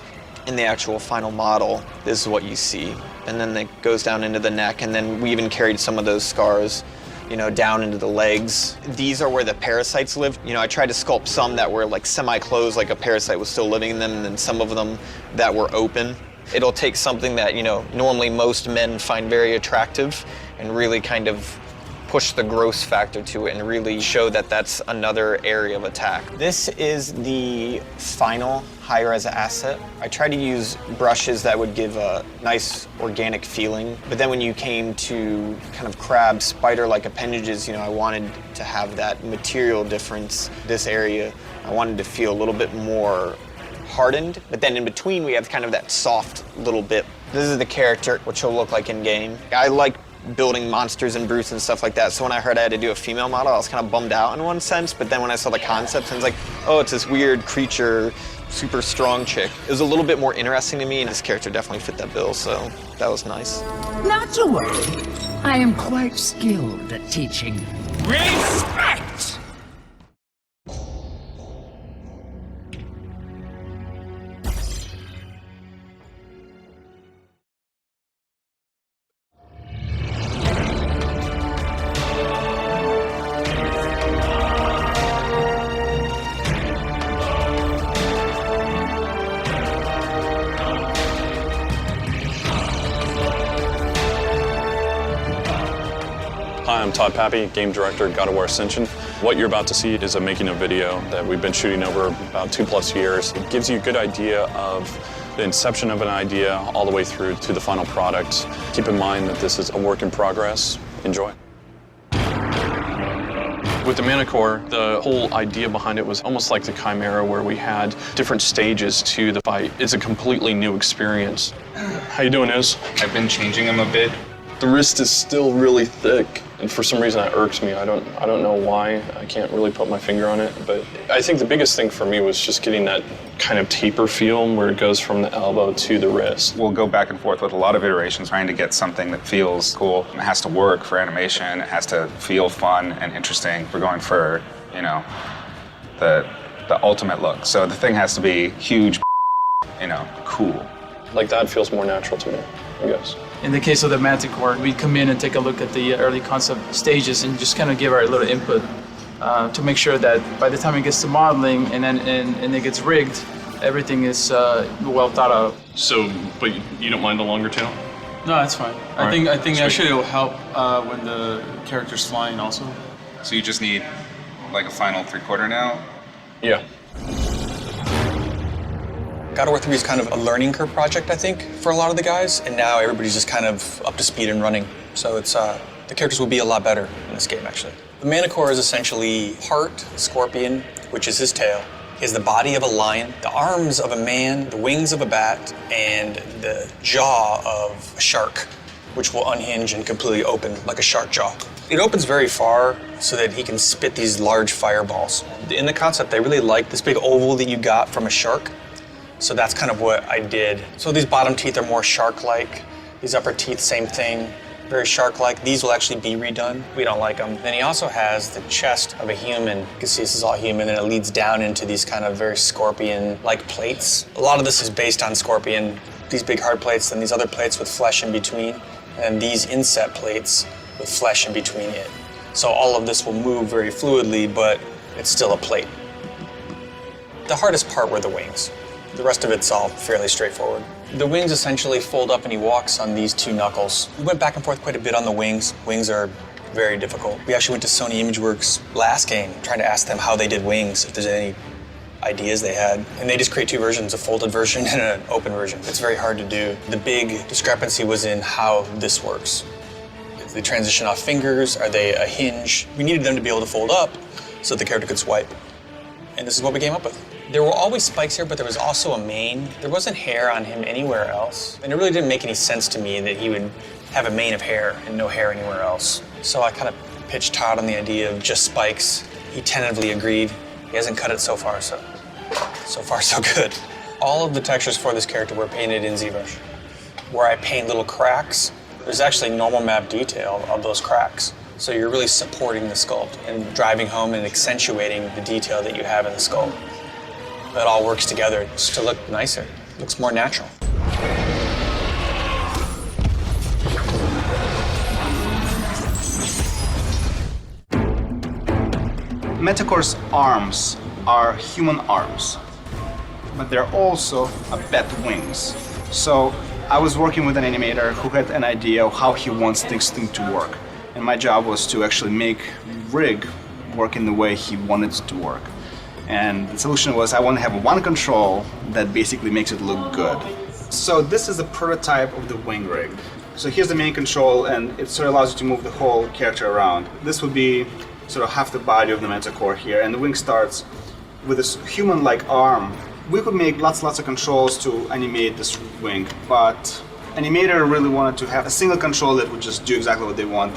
In the actual final model, this is what you see. And then it goes down into the neck, and then we even carried some of those scars, you know, down into the legs. These are where the parasites live. You know, I tried to sculpt some that were like semi-closed, like a parasite was still living in them, and then some of them that were open. It'll take something that, you know, normally most men find very attractive and really kind of push the gross factor to it and really show that that's another area of attack. This is the final high-res asset. I tried to use brushes that would give a nice organic feeling, but then when you came to kind of crab, spider-like appendages, you know, I wanted to have that material difference. This area, I wanted to feel a little bit more hardened, but then in between we have kind of that soft little bit. This is the character, what she'll look like in-game. I like building monsters and brutes and stuff like that. So when I heard I had to do a female model, I was kind of bummed out in one sense, but then when I saw the concept, I was like, oh, it's this weird creature, super strong chick. It was a little bit more interesting to me, and this character definitely fit that bill, so that was nice. Not to worry. I am quite skilled at teaching respect. Hi, I'm Todd Pappy, Game Director at God of War Ascension. What you're about to see is a making of video that we've been shooting over about 2+ years. It gives you a good idea of the inception of an idea all the way through to the final product. Keep in mind that this is a work in progress. Enjoy. With the Manicore, the whole idea behind it was almost like the Chimera, where we had different stages to the fight. It's a completely new experience. How you doing, Iz? I've been changing them a bit. The wrist is still really thick, and for some reason that irks me. I don't know why. I can't really put my finger on it, but I think the biggest thing for me was just getting that kind of taper feel where it goes from the elbow to the wrist. We'll go back and forth with a lot of iterations trying to get something that feels cool. It has to work for animation. It has to feel fun and interesting. We're going for, you know, the ultimate look. So the thing has to be huge, you know, cool. Like that feels more natural to me, I guess. In the case of the Manticore, we come in and take a look at the early concept stages and just kind of give our little input to make sure that by the time it gets to modeling and it gets rigged, everything is well thought out. So, but you don't mind the longer tail? No, that's fine. I think actually it will help when the character's flying also. So you just need like a final 3/4 now? Yeah. God of War 3 is kind of a learning curve project, I think, for a lot of the guys, and now everybody's just kind of up to speed and running. So it's the characters will be a lot better in this game, actually. The Manicore is essentially part scorpion, which is his tail. He has the body of a lion, the arms of a man, the wings of a bat, and the jaw of a shark, which will unhinge and completely open like a shark jaw. It opens very far so that he can spit these large fireballs. In the concept, they really like this big oval that you got from a shark. So that's kind of what I did. So these bottom teeth are more shark-like. These upper teeth, same thing, very shark-like. These will actually be redone. We don't like them. Then he also has the chest of a human. You can see this is all human, and it leads down into these kind of very scorpion-like plates. A lot of this is based on scorpion. These big hard plates, and these other plates with flesh in between, and these inset plates with flesh in between it. So all of this will move very fluidly, but it's still a plate. The hardest part were the wings. The rest of it's all fairly straightforward. The wings essentially fold up and he walks on these two knuckles. We went back and forth quite a bit on the wings. Wings are very difficult. We actually went to Sony ImageWorks last game, trying to ask them how they did wings, if there's any ideas they had. And they just create two versions, a folded version and an open version. It's very hard to do. The big discrepancy was in how this works. Is they transition off fingers? Are they a hinge? We needed them to be able to fold up so the character could swipe. And this is what we came up with. There were always spikes here, but there was also a mane. There wasn't hair on him anywhere else. And it really didn't make any sense to me that he would have a mane of hair and no hair anywhere else. So I kind of pitched Todd on the idea of just spikes. He tentatively agreed. He hasn't cut it so far, so far so good. All of the textures for this character were painted in ZBrush. Where I paint little cracks, there's actually normal map detail of those cracks. So you're really supporting the sculpt and driving home and accentuating the detail that you have in the sculpt. That all works together just to look nicer. It looks more natural. Metacore's arms are human arms, but they're also a bat wings. So I was working with an animator who had an idea of how he wants this thing to work. And my job was to actually make rig work in the way he wanted it to work. And the solution was I want to have one control that basically makes it look good. So this is a prototype of the wing rig. So here's the main control, and it sort of allows you to move the whole character around. This would be sort of half the body of the Metacore here, and the wing starts with this human-like arm. We could make lots of controls to animate this wing, but animator really wanted to have a single control that would just do exactly what they want.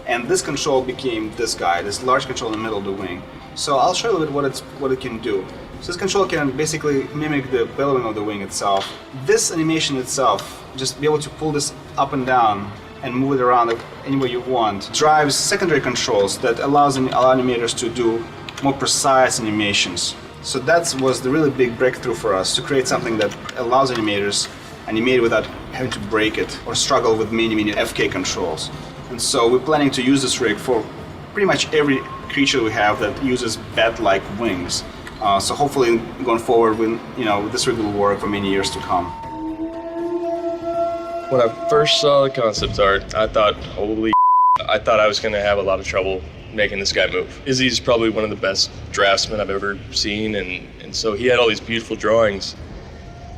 And this control became this guy, this large control in the middle of the wing. So I'll show you a little bit what it can do. So this control can basically mimic the billowing of the wing itself. This animation itself, just be able to pull this up and down and move it around any way you want, drives secondary controls that allows animators to do more precise animations. So that was the really big breakthrough for us, to create something that allows animators animate without having to break it or struggle with many FK controls. And so we're planning to use this rig for pretty much every creature we have that uses bat-like wings. So hopefully going forward, this rig will work for many years to come. When I first saw the concept art, I thought, holy I thought I was going to have a lot of trouble making this guy move. Izzy's probably one of the best draftsmen I've ever seen, and so he had all these beautiful drawings.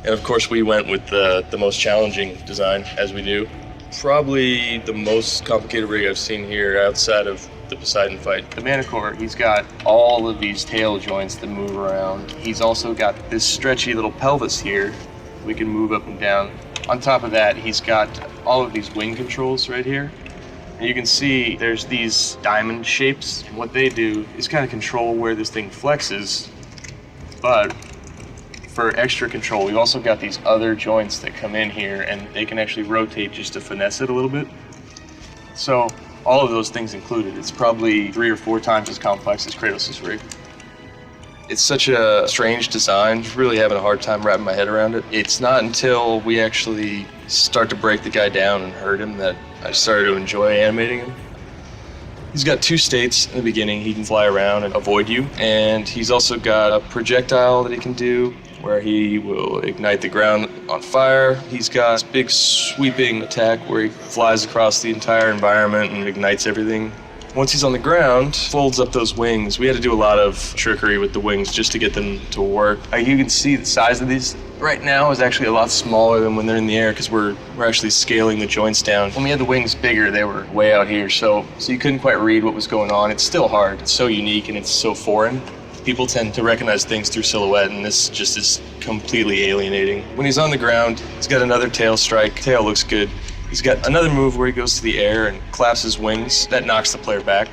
And of course we went with the most challenging design, as we do. Probably the most complicated rig I've seen here outside of the Poseidon fight. The Manicore, he's got all of these tail joints that move around. He's also got this stretchy little pelvis here. We can move up and down. On top of that, he's got all of these wing controls right here. And you can see there's these diamond shapes. And what they do is kind of control where this thing flexes. But for extra control, we've also got these other joints that come in here, and they can actually rotate just to finesse it a little bit. So all of those things included, it's probably 3 or 4 times as complex as Kratos' rig. It's such a strange design, really having a hard time wrapping my head around it. It's not until we actually start to break the guy down and hurt him that I started to enjoy animating him. He's got 2 states in the beginning. He can fly around and avoid you, and he's also got a projectile that he can do where he will ignite the ground on fire. He's got this big sweeping attack where he flies across the entire environment and ignites everything. Once he's on the ground, folds up those wings. We had to do a lot of trickery with the wings just to get them to work. You can see the size of these right now is actually a lot smaller than when they're in the air because we're actually scaling the joints down. When we had the wings bigger, they were way out here, so you couldn't quite read what was going on. It's still hard. It's so unique and it's so foreign. People tend to recognize things through silhouette, and this just is completely alienating. When he's on the ground, he's got another tail strike. Tail looks good. He's got another move where he goes to the air and claps his wings. That knocks the player back.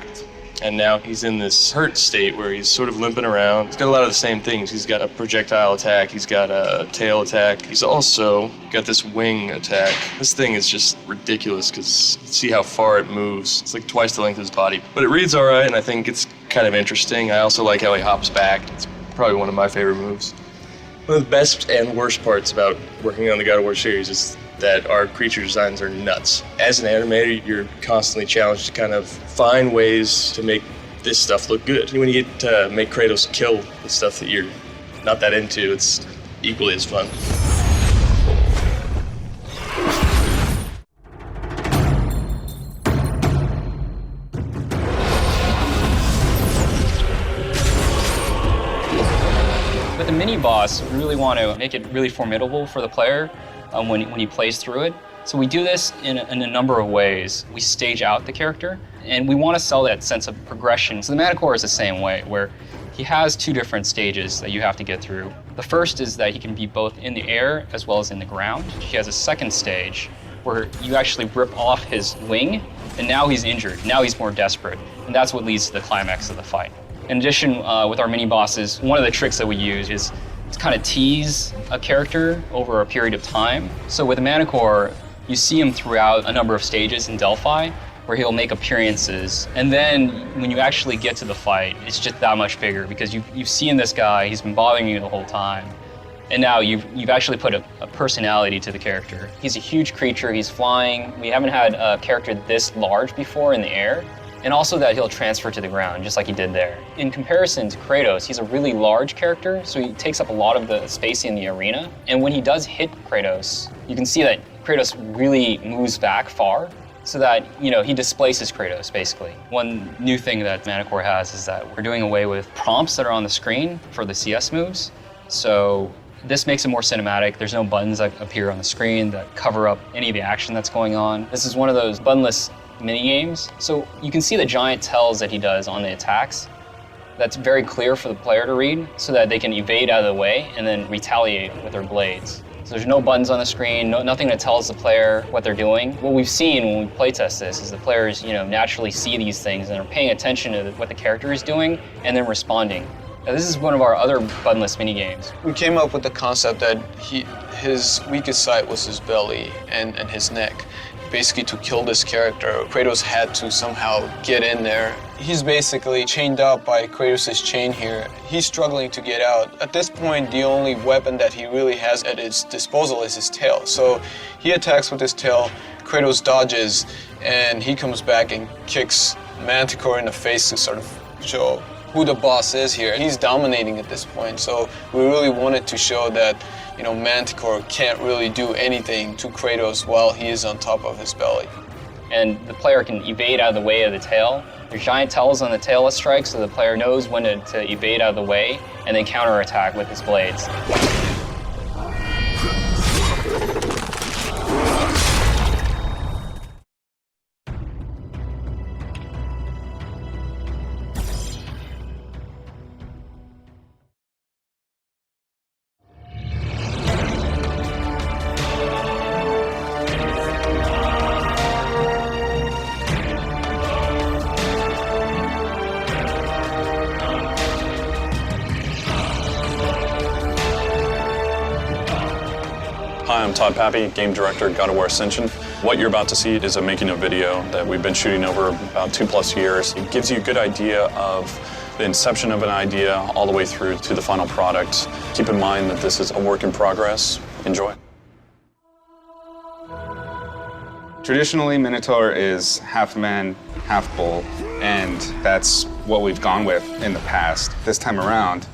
And now he's in this hurt state where he's sort of limping around. He's got a lot of the same things. He's got a projectile attack. He's got a tail attack. He's also got this wing attack. This thing is just ridiculous because see how far it moves. It's like twice the length of his body. But it reads all right, and I think it's kind of interesting. I also like how he hops back. It's probably one of my favorite moves. One of the best and worst parts about working on the God of War series is that our creature designs are nuts. As an animator, you're constantly challenged to kind of find ways to make this stuff look good. When you get to make Kratos kill the stuff that you're not that into, it's equally as fun. With the mini boss, we really want to make it really formidable for the player when he plays through it. So we do this in a number of ways. We stage out the character, and we want to sell that sense of progression. So the Manticore is the same way, where he has two different stages that you have to get through. The first is that he can be both in the air as well as in the ground. He has a second stage where you actually rip off his wing, and now he's injured. Now he's more desperate, and that's what leads to the climax of the fight. In addition, with our mini bosses, one of the tricks that we use is to kind of tease a character over a period of time. So with the Manticore, you see him throughout a number of stages in Delphi, where he'll make appearances. And then when you actually get to the fight, it's just that much bigger because you've seen this guy, he's been bothering you the whole time. And now you've actually put a personality to the character. He's a huge creature, he's flying. We haven't had a character this large before in the air. And also that he'll transfer to the ground, just like he did there. In comparison to Kratos, he's a really large character, so he takes up a lot of the space in the arena. And when he does hit Kratos, you can see that Kratos really moves back far, so that, he displaces Kratos, basically. One new thing that Manticore has is that we're doing away with prompts that are on the screen for the CS moves. So this makes it more cinematic. There's no buttons that appear on the screen that cover up any of the action that's going on. This is one of those buttonless mini games. So you can see the giant tells that he does on the attacks. That's very clear for the player to read so that they can evade out of the way and then retaliate with their blades. So there's no buttons on the screen, nothing that tells the player what they're doing. What we've seen when we playtest this is the players, naturally see these things and are paying attention to what the character is doing and then responding. Now, this is one of our other buttonless mini games. We came up with the concept that his weakest side was his belly and his neck. Basically, to kill this character, Kratos had to somehow get in there. He's basically chained up by Kratos' chain here. He's struggling to get out. At this point, the only weapon that he really has at his disposal is his tail. So he attacks with his tail, Kratos dodges, and he comes back and kicks Manticore in the face to sort of show who the boss is here. He's dominating at this point, so we really wanted to show that Manticore can't really do anything to Kratos while he is on top of his belly. And the player can evade out of the way of the tail. There's giant tells on the tail that strike, so the player knows when to evade out of the way and then counterattack with his blades. Hi, I'm Todd Pappy, Game Director at God of War Ascension. What you're about to see is a making of video that we've been shooting over about 2+ years. It gives you a good idea of the inception of an idea all the way through to the final product. Keep in mind that this is a work in progress. Enjoy. Traditionally, Minotaur is half man, half bull, and that's what we've gone with in the past. This time around,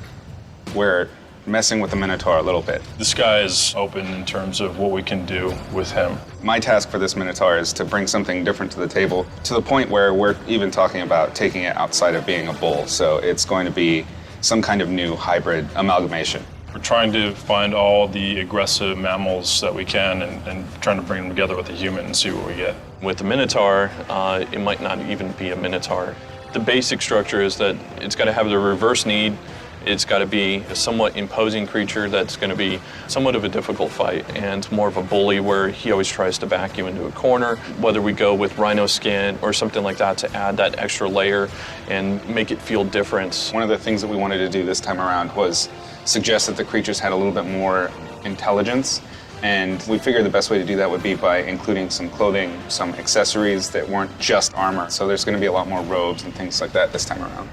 we're messing with the Minotaur a little bit. The sky is open in terms of what we can do with him. My task for this Minotaur is to bring something different to the table, to the point where we're even talking about taking it outside of being a bull. So it's going to be some kind of new hybrid amalgamation. We're trying to find all the aggressive mammals that we can and trying to bring them together with a human and see what we get. With the Minotaur, it might not even be a Minotaur. The basic structure is that it's got to have the reverse need. It's got to be a somewhat imposing creature that's going to be somewhat of a difficult fight and more of a bully where he always tries to back you into a corner. Whether we go with rhino skin or something like that to add that extra layer and make it feel different. One of the things that we wanted to do this time around was suggest that the creatures had a little bit more intelligence, and we figured the best way to do that would be by including some clothing, some accessories that weren't just armor. So there's going to be a lot more robes and things like that this time around.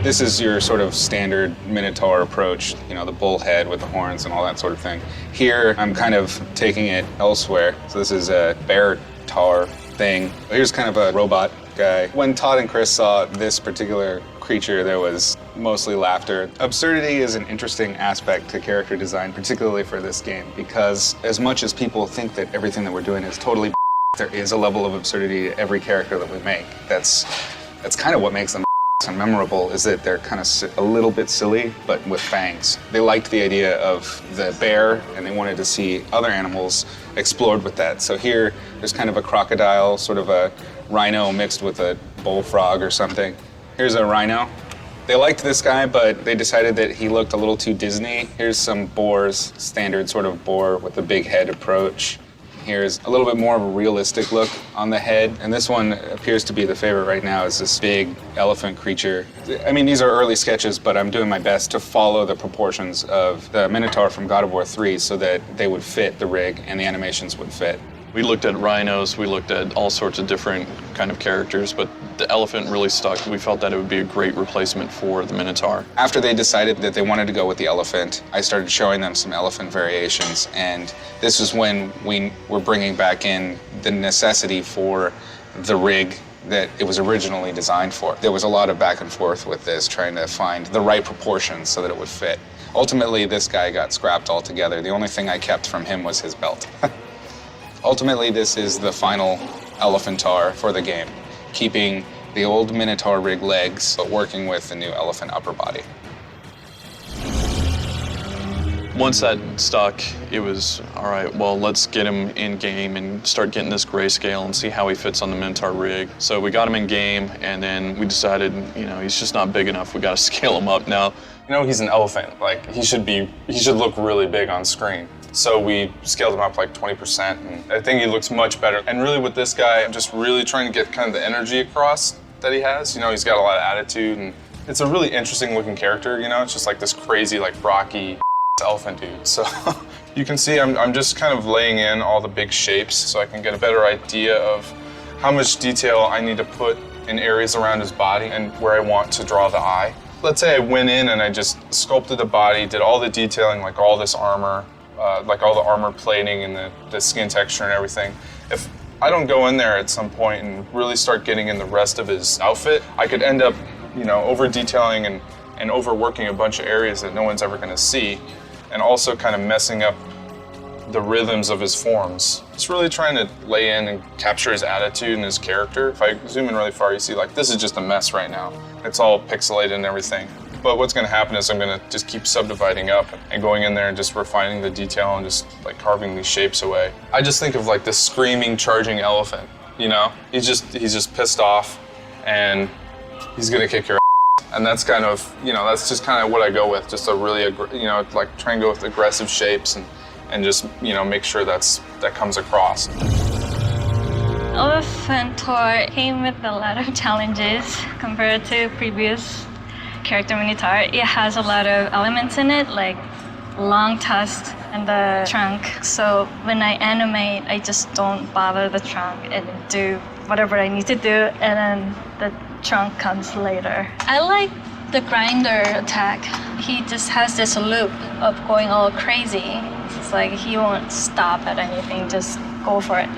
This is your sort of standard Minotaur approach, the bull head with the horns and all that sort of thing. Here, I'm kind of taking it elsewhere. So this is a bear tar thing. Here's kind of a robot guy. When Todd and Chris saw this particular creature, there was mostly laughter. Absurdity is an interesting aspect to character design, particularly for this game, because as much as people think that everything that we're doing is totally there is a level of absurdity to every character that we make. That's kind of what makes them and memorable, is that they're kind of a little bit silly, but with fangs. They liked the idea of the bear, and they wanted to see other animals explored with that. So here, there's kind of a crocodile, sort of a rhino mixed with a bullfrog or something. Here's a rhino. They liked this guy, but they decided that he looked a little too Disney. Here's some boars, standard sort of boar with a big head approach. Here's a little bit more of a realistic look on the head. And this one appears to be the favorite right now, is this big elephant creature. I mean, these are early sketches, but I'm doing my best to follow the proportions of the Minotaur from God of War 3 so that they would fit the rig and the animations would fit. We looked at rhinos, we looked at all sorts of different kind of characters, but the elephant really stuck. We felt that it would be a great replacement for the Minotaur. After they decided that they wanted to go with the elephant, I started showing them some elephant variations, and this is when we were bringing back in the necessity for the rig that it was originally designed for. There was a lot of back and forth with this, trying to find the right proportions so that it would fit. Ultimately, this guy got scrapped altogether. The only thing I kept from him was his belt. Ultimately, this is the final Elephantar for the game, keeping the old Minotaur rig legs, but working with the new elephant upper body. Once that stuck, it was, all right, well, let's get him in game and start getting this grayscale and see how he fits on the Minotaur rig. So we got him in game, and then we decided, you know, he's just not big enough. We got to scale him up now. You know, he's an elephant. Like, he should look really big on screen. So we scaled him up like 20%, and I think he looks much better. And really with this guy, I'm just really trying to get kind of the energy across that he has. You know, he's got a lot of attitude, and it's a really interesting looking character, you know? It's just like this crazy, like rocky elephant dude. So you can see I'm just kind of laying in all the big shapes so I can get a better idea of how much detail I need to put in areas around his body and where I want to draw the eye. Let's say I went in and I just sculpted the body, did all the detailing, like all this armor, like all the armor plating and the skin texture and everything. If I don't go in there at some point and really start getting in the rest of his outfit, I could end up, you know, over detailing and overworking a bunch of areas that no one's ever gonna see, and also kind of messing up the rhythms of his forms. Just really trying to lay in and capture his attitude and his character. If I zoom in really far, you see like this is just a mess right now. It's all pixelated and everything. But what's gonna happen is I'm gonna just keep subdividing up and going in there and just refining the detail and just like carving these shapes away. I just think of like this screaming, charging elephant, you know? He's just pissed off and he's gonna kick your ass. And that's kind of, you know, that's just kind of what I go with. Just a really, you know, like try and go with aggressive shapes and just, you know, make sure that comes across. Elephantor came with a lot of challenges compared to previous character Minotaur. It has a lot of elements in it, like long tusks and the trunk. So when I animate, I just don't bother the trunk and do whatever I need to do, and then the trunk comes later. I like the grinder attack. He just has this loop of going all crazy. It's like he won't stop at anything, just go for it.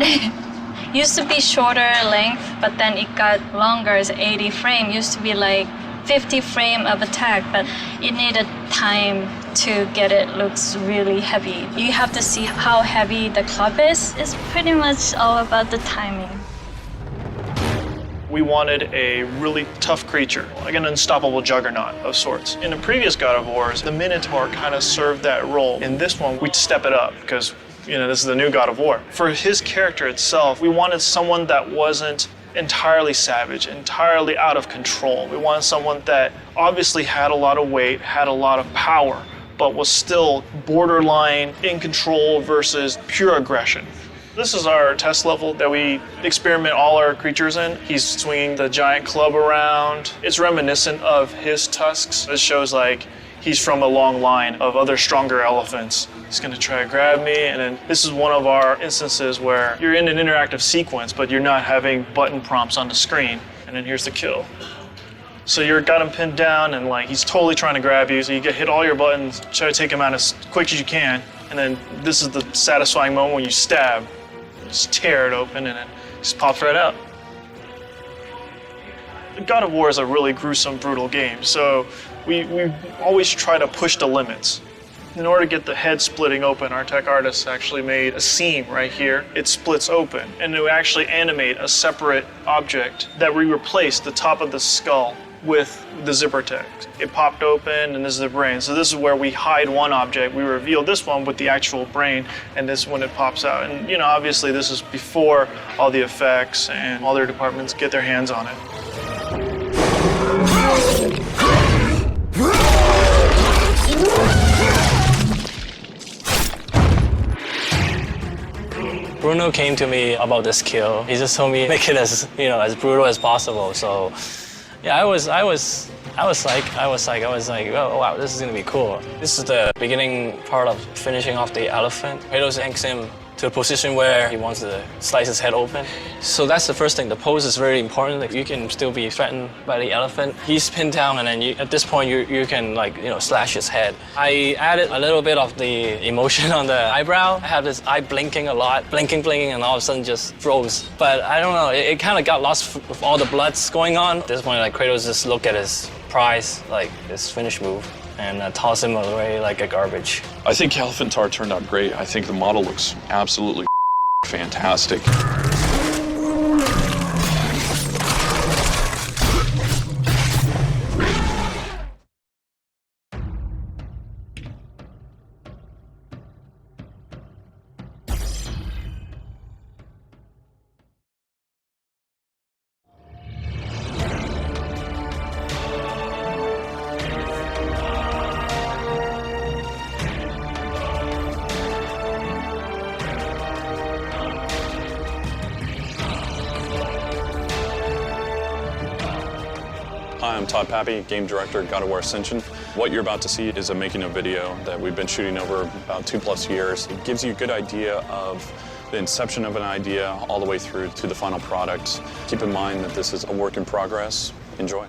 Used to be shorter length, but then it got longer. It's 80 frame. Used to be like 50 frame of attack, but it needed time to get it looks really heavy. You have to see how heavy the club is. It's pretty much all about the timing. We wanted a really tough creature, like an unstoppable juggernaut of sorts. In the previous God of Wars, the Minotaur kind of served that role. In this one, we'd step it up because, you know, this is the new God of War. For his character itself, we wanted someone that wasn't entirely savage, entirely out of control. We wanted someone that obviously had a lot of weight, had a lot of power, but was still borderline in control versus pure aggression. This is our test level that we experiment all our creatures in. He's swinging the giant club around. It's reminiscent of his tusks. It shows like he's from a long line of other stronger elephants. He's gonna try to grab me, and then this is one of our instances where you're in an interactive sequence, but you're not having button prompts on the screen, and then here's the kill. So you've got him pinned down, and like he's totally trying to grab you, so you hit all your buttons, try to take him out as quick as you can, and then this is the satisfying moment when you stab. Just tear it open and it just pops right out. God of War is a really gruesome, brutal game, so We always try to push the limits. In order to get the head splitting open, our tech artists actually made a seam right here. It splits open, and to actually animate a separate object that we replaced the top of the skull with the zipper tech. It popped open, and this is the brain. So this is where we hide one object. We reveal this one with the actual brain, and this when it pops out. And you know, obviously this is before all the effects and all their departments get their hands on it. Bruno came to me about this kill. He just told me make it as as brutal as possible. So, yeah, I was like, oh wow, this is gonna be cool. This is the beginning part of finishing off the elephant. Kratos yanks him to a position where he wants to slice his head open. So that's the first thing. The pose is very important. Like, you can still be threatened by the elephant. He's pinned down, and then at this point you can slash his head. I added a little bit of the emotion on the eyebrow. I have this eye blinking a lot, blinking, and all of a sudden just froze. But I don't know, it kind of got lost with all the bloods going on. At this point, like, Kratos just looked at his prize, like his finish move, and toss him away like a garbage. I think Elephantar turned out great. I think the model looks absolutely fantastic. Hi, I'm Todd Pappy, Game Director at God of War Ascension. What you're about to see is a making of video that we've been shooting over about 2+ years. It gives you a good idea of the inception of an idea all the way through to the final product. Keep in mind that this is a work in progress. Enjoy.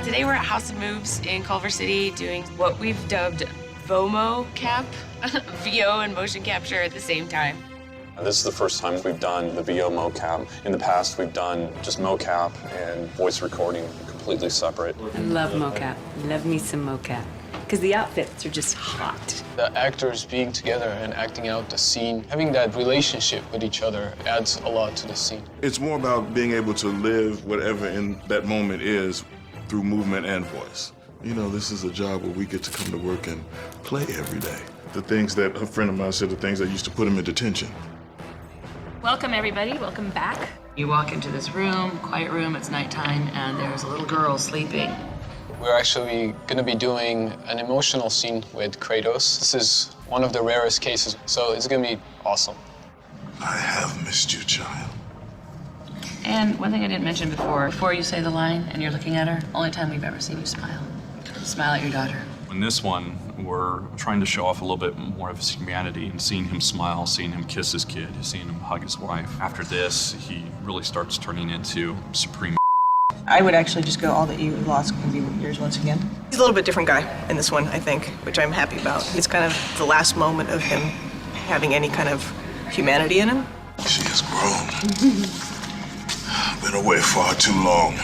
Today we're at House of Moves in Culver City doing what we've dubbed VOMO cap, VO and motion capture at the same time. This is the first time we've done the VO mocap. In the past, we've done just mocap and voice recording completely separate. I love mocap. Love me some mocap. Because the outfits are just hot. The actors being together and acting out the scene, having that relationship with each other adds a lot to the scene. It's more about being able to live whatever in that moment is through movement and voice. You know, this is a job where we get to come to work and play every day. The things that a friend of mine said, the things that used to put him in detention. Welcome, everybody. Welcome back. You walk into this room, quiet room, it's nighttime, and there's a little girl sleeping. We're actually going to be doing an emotional scene with Kratos. This is one of the rarest cases, so it's going to be awesome. I have missed you, child. And one thing I didn't mention before you say the line and you're looking at her, only time we've ever seen you smile. Smile at your daughter. In this one, we're trying to show off a little bit more of his humanity and seeing him smile, seeing him kiss his kid, seeing him hug his wife. After this, he really starts turning into supreme. I would actually just go all that you lost can be yours once again. He's a little bit different guy in this one, I think, which I'm happy about. It's kind of the last moment of him having any kind of humanity in him. She has grown. Been away far too long.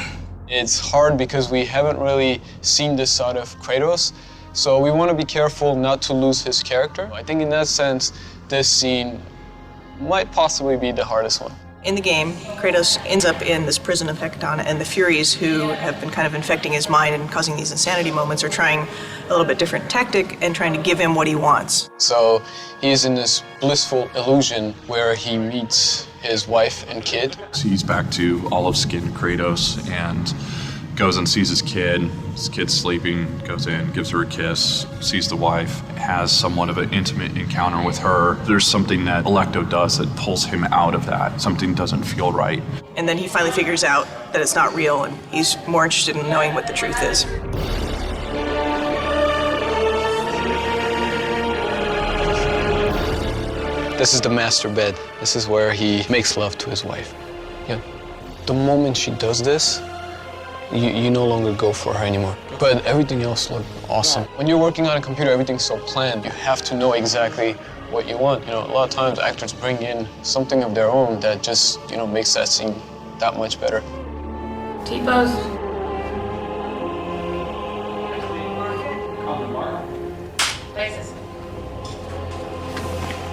It's hard because we haven't really seen this side of Kratos, so we want to be careful not to lose his character. I think in that sense, this scene might possibly be the hardest one. In the game, Kratos ends up in this prison of Hecaton, and the Furies, who have been kind of infecting his mind and causing these insanity moments, are trying a little bit different tactic and trying to give him what he wants. So he's in this blissful illusion where he meets his wife and kid. He's back to olive skinned Kratos and goes and sees his kid. His kid's sleeping, goes in, gives her a kiss, sees the wife, has somewhat of an intimate encounter with her. There's something that Alecto does that pulls him out of that. Something doesn't feel right. And then he finally figures out that it's not real, and he's more interested in knowing what the truth is. This is the master bed. This is where he makes love to his wife. Yeah. The moment she does this, you no longer go for her anymore. But everything else looked awesome. When you're working on a computer, everything's so planned. You have to know exactly what you want. You know, a lot of times actors bring in something of their own that just, you know, makes that scene that much better. T-pose. Faces.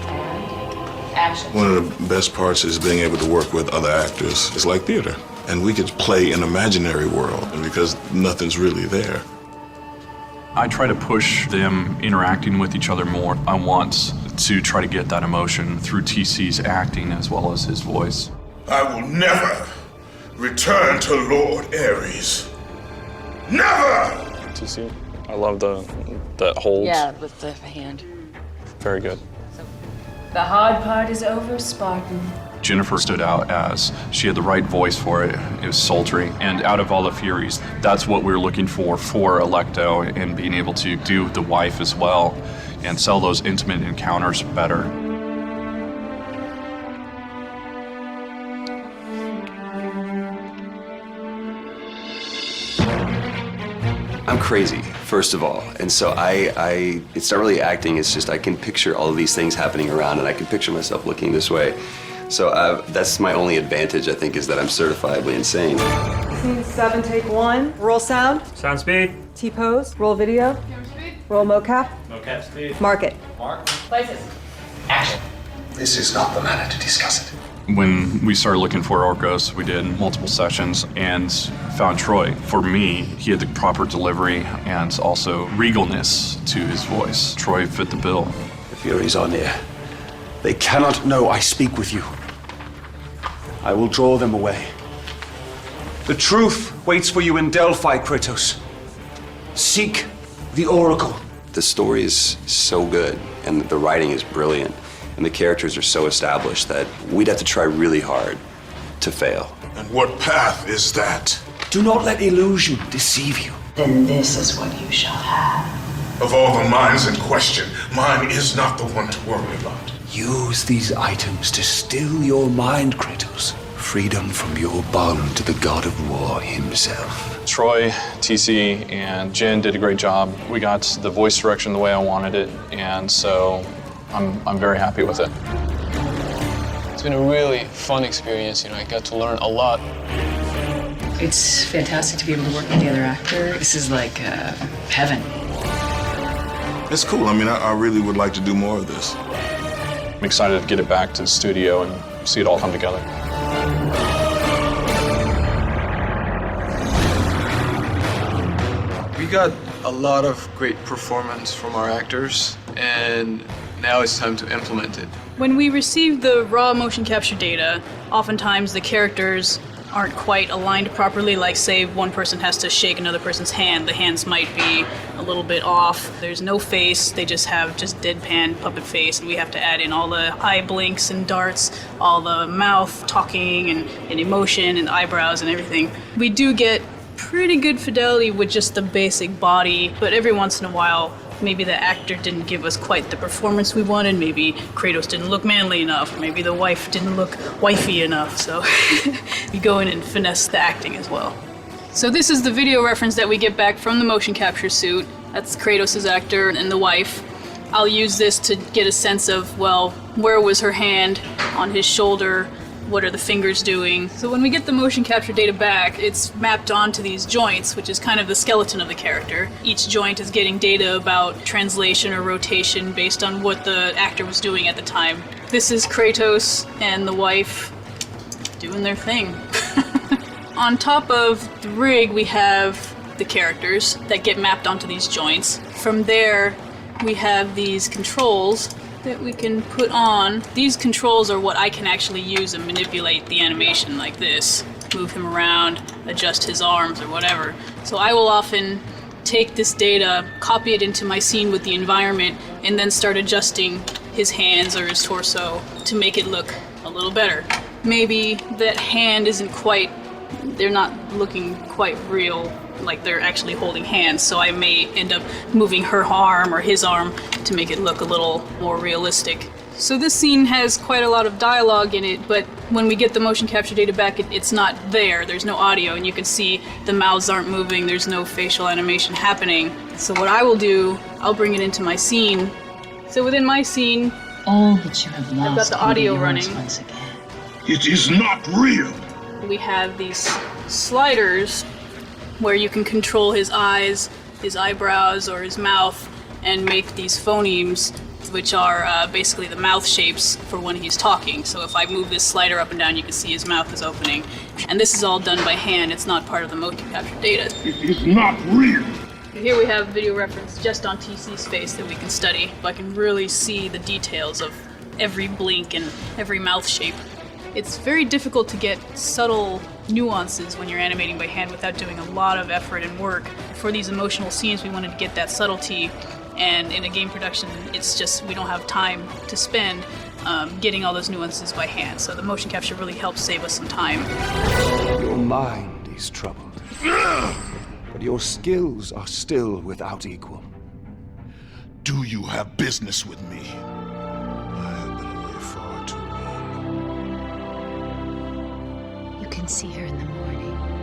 And action. One of the best parts is being able to work with other actors. It's like theater. And we could play an imaginary world because nothing's really there. I try to push them interacting with each other more. I want to try to get that emotion through TC's acting as well as his voice. I will never return to Lord Ares. Never! TC, I love that hold. Yeah, with the hand. Very good. The hard part is over, Spartan. Jennifer stood out as she had the right voice for it. It was sultry. And out of all the Furies, that's what we were looking for Alecto, and being able to do the wife as well and sell those intimate encounters better. I'm crazy, first of all, and so it's not really acting, it's just I can picture all of these things happening around, and I can picture myself looking this way. So that's my only advantage, I think, is that I'm certifiably insane. Scene 7, take 1. Roll sound. Sound speed. T-pose. Roll video. Roll mocap. Mocap speed. Mark it. Mark. Places. Action. This is not the manner to discuss it. When we started looking for Orcos, we did multiple sessions and found Troy. For me, he had the proper delivery and also regalness to his voice. Troy fit the bill. The Furies are near. They cannot know I speak with you. I will draw them away. The truth waits for you in Delphi, Kratos. Seek the Oracle. The story is so good, and the writing is brilliant, and the characters are so established that we'd have to try really hard to fail. And what path is that? Do not let illusion deceive you. Then this is what you shall have. Of all the minds in question, mine is not the one to worry about. Use these items to still your mind, Kratos. Freedom from your bond to the god of war himself. Troy, TC, and Jen did a great job. We got the voice direction the way I wanted it, and so I'm very happy with it. It's been a really fun experience. You know, I got to learn a lot. It's fantastic to be able to work with the other actor. This is like heaven. It's cool. I mean, I really would like to do more of this. I'm excited to get it back to the studio and see it all come together. We got a lot of great performance from our actors, and now it's time to implement it. When we receive the raw motion capture data, oftentimes the characters aren't quite aligned properly, like say one person has to shake another person's hand, the hands might be a little bit off. There's no face, they just have deadpan puppet face, and we have to add in all the eye blinks and darts, all the mouth talking and emotion and eyebrows and everything. We do get pretty good fidelity with just the basic body, but every once in a while maybe the actor didn't give us quite the performance we wanted, maybe Kratos didn't look manly enough, maybe the wife didn't look wifey enough, so we go in and finesse the acting as well. So this is the video reference that we get back from the motion capture suit. That's Kratos' actor and the wife. I'll use this to get a sense of, well, where was her hand on his shoulder? What are the fingers doing? So when we get the motion capture data back, it's mapped onto these joints, which is kind of the skeleton of the character. Each joint is getting data about translation or rotation based on what the actor was doing at the time. This is Kratos and the wife doing their thing. On top of the rig, we have the characters that get mapped onto these joints. From there, we have these controls that we can put on. These controls are what I can actually use and manipulate the animation like this. Move him around, adjust his arms or whatever. So I will often take this data, copy it into my scene with the environment, and then start adjusting his hands or his torso to make it look a little better. Maybe that hand isn't quite, they're not looking quite real, like they're actually holding hands, so I may end up moving her arm or his arm to make it look a little more realistic. So this scene has quite a lot of dialogue in it, but When we get the motion capture data back, it's not there. There's no audio, and you can see the mouths aren't moving. There's no facial animation happening. So what I will do, I'll bring it into my scene. So within my scene, all that you have lost, I've got the audio running. Once again. It is not real. We have these sliders where you can control his eyes, his eyebrows, or his mouth, and make these phonemes, which are basically the mouth shapes for when he's talking. So if I move this slider up and down, you can see his mouth is opening. And this is all done by hand. It's not part of the motion capture data. It is not real. Here we have video reference just on TC's face that we can study. I can really see the details of every blink and every mouth shape. It's very difficult to get subtle nuances when you're animating by hand without doing a lot of effort and work. For these emotional scenes, we wanted to get that subtlety, and in a game production, it's just we don't have time to spend getting all those nuances by hand. So the motion capture really helps save us some time. Your mind is troubled, but your skills are still without equal. Do you have business with me? You can see her in the morning.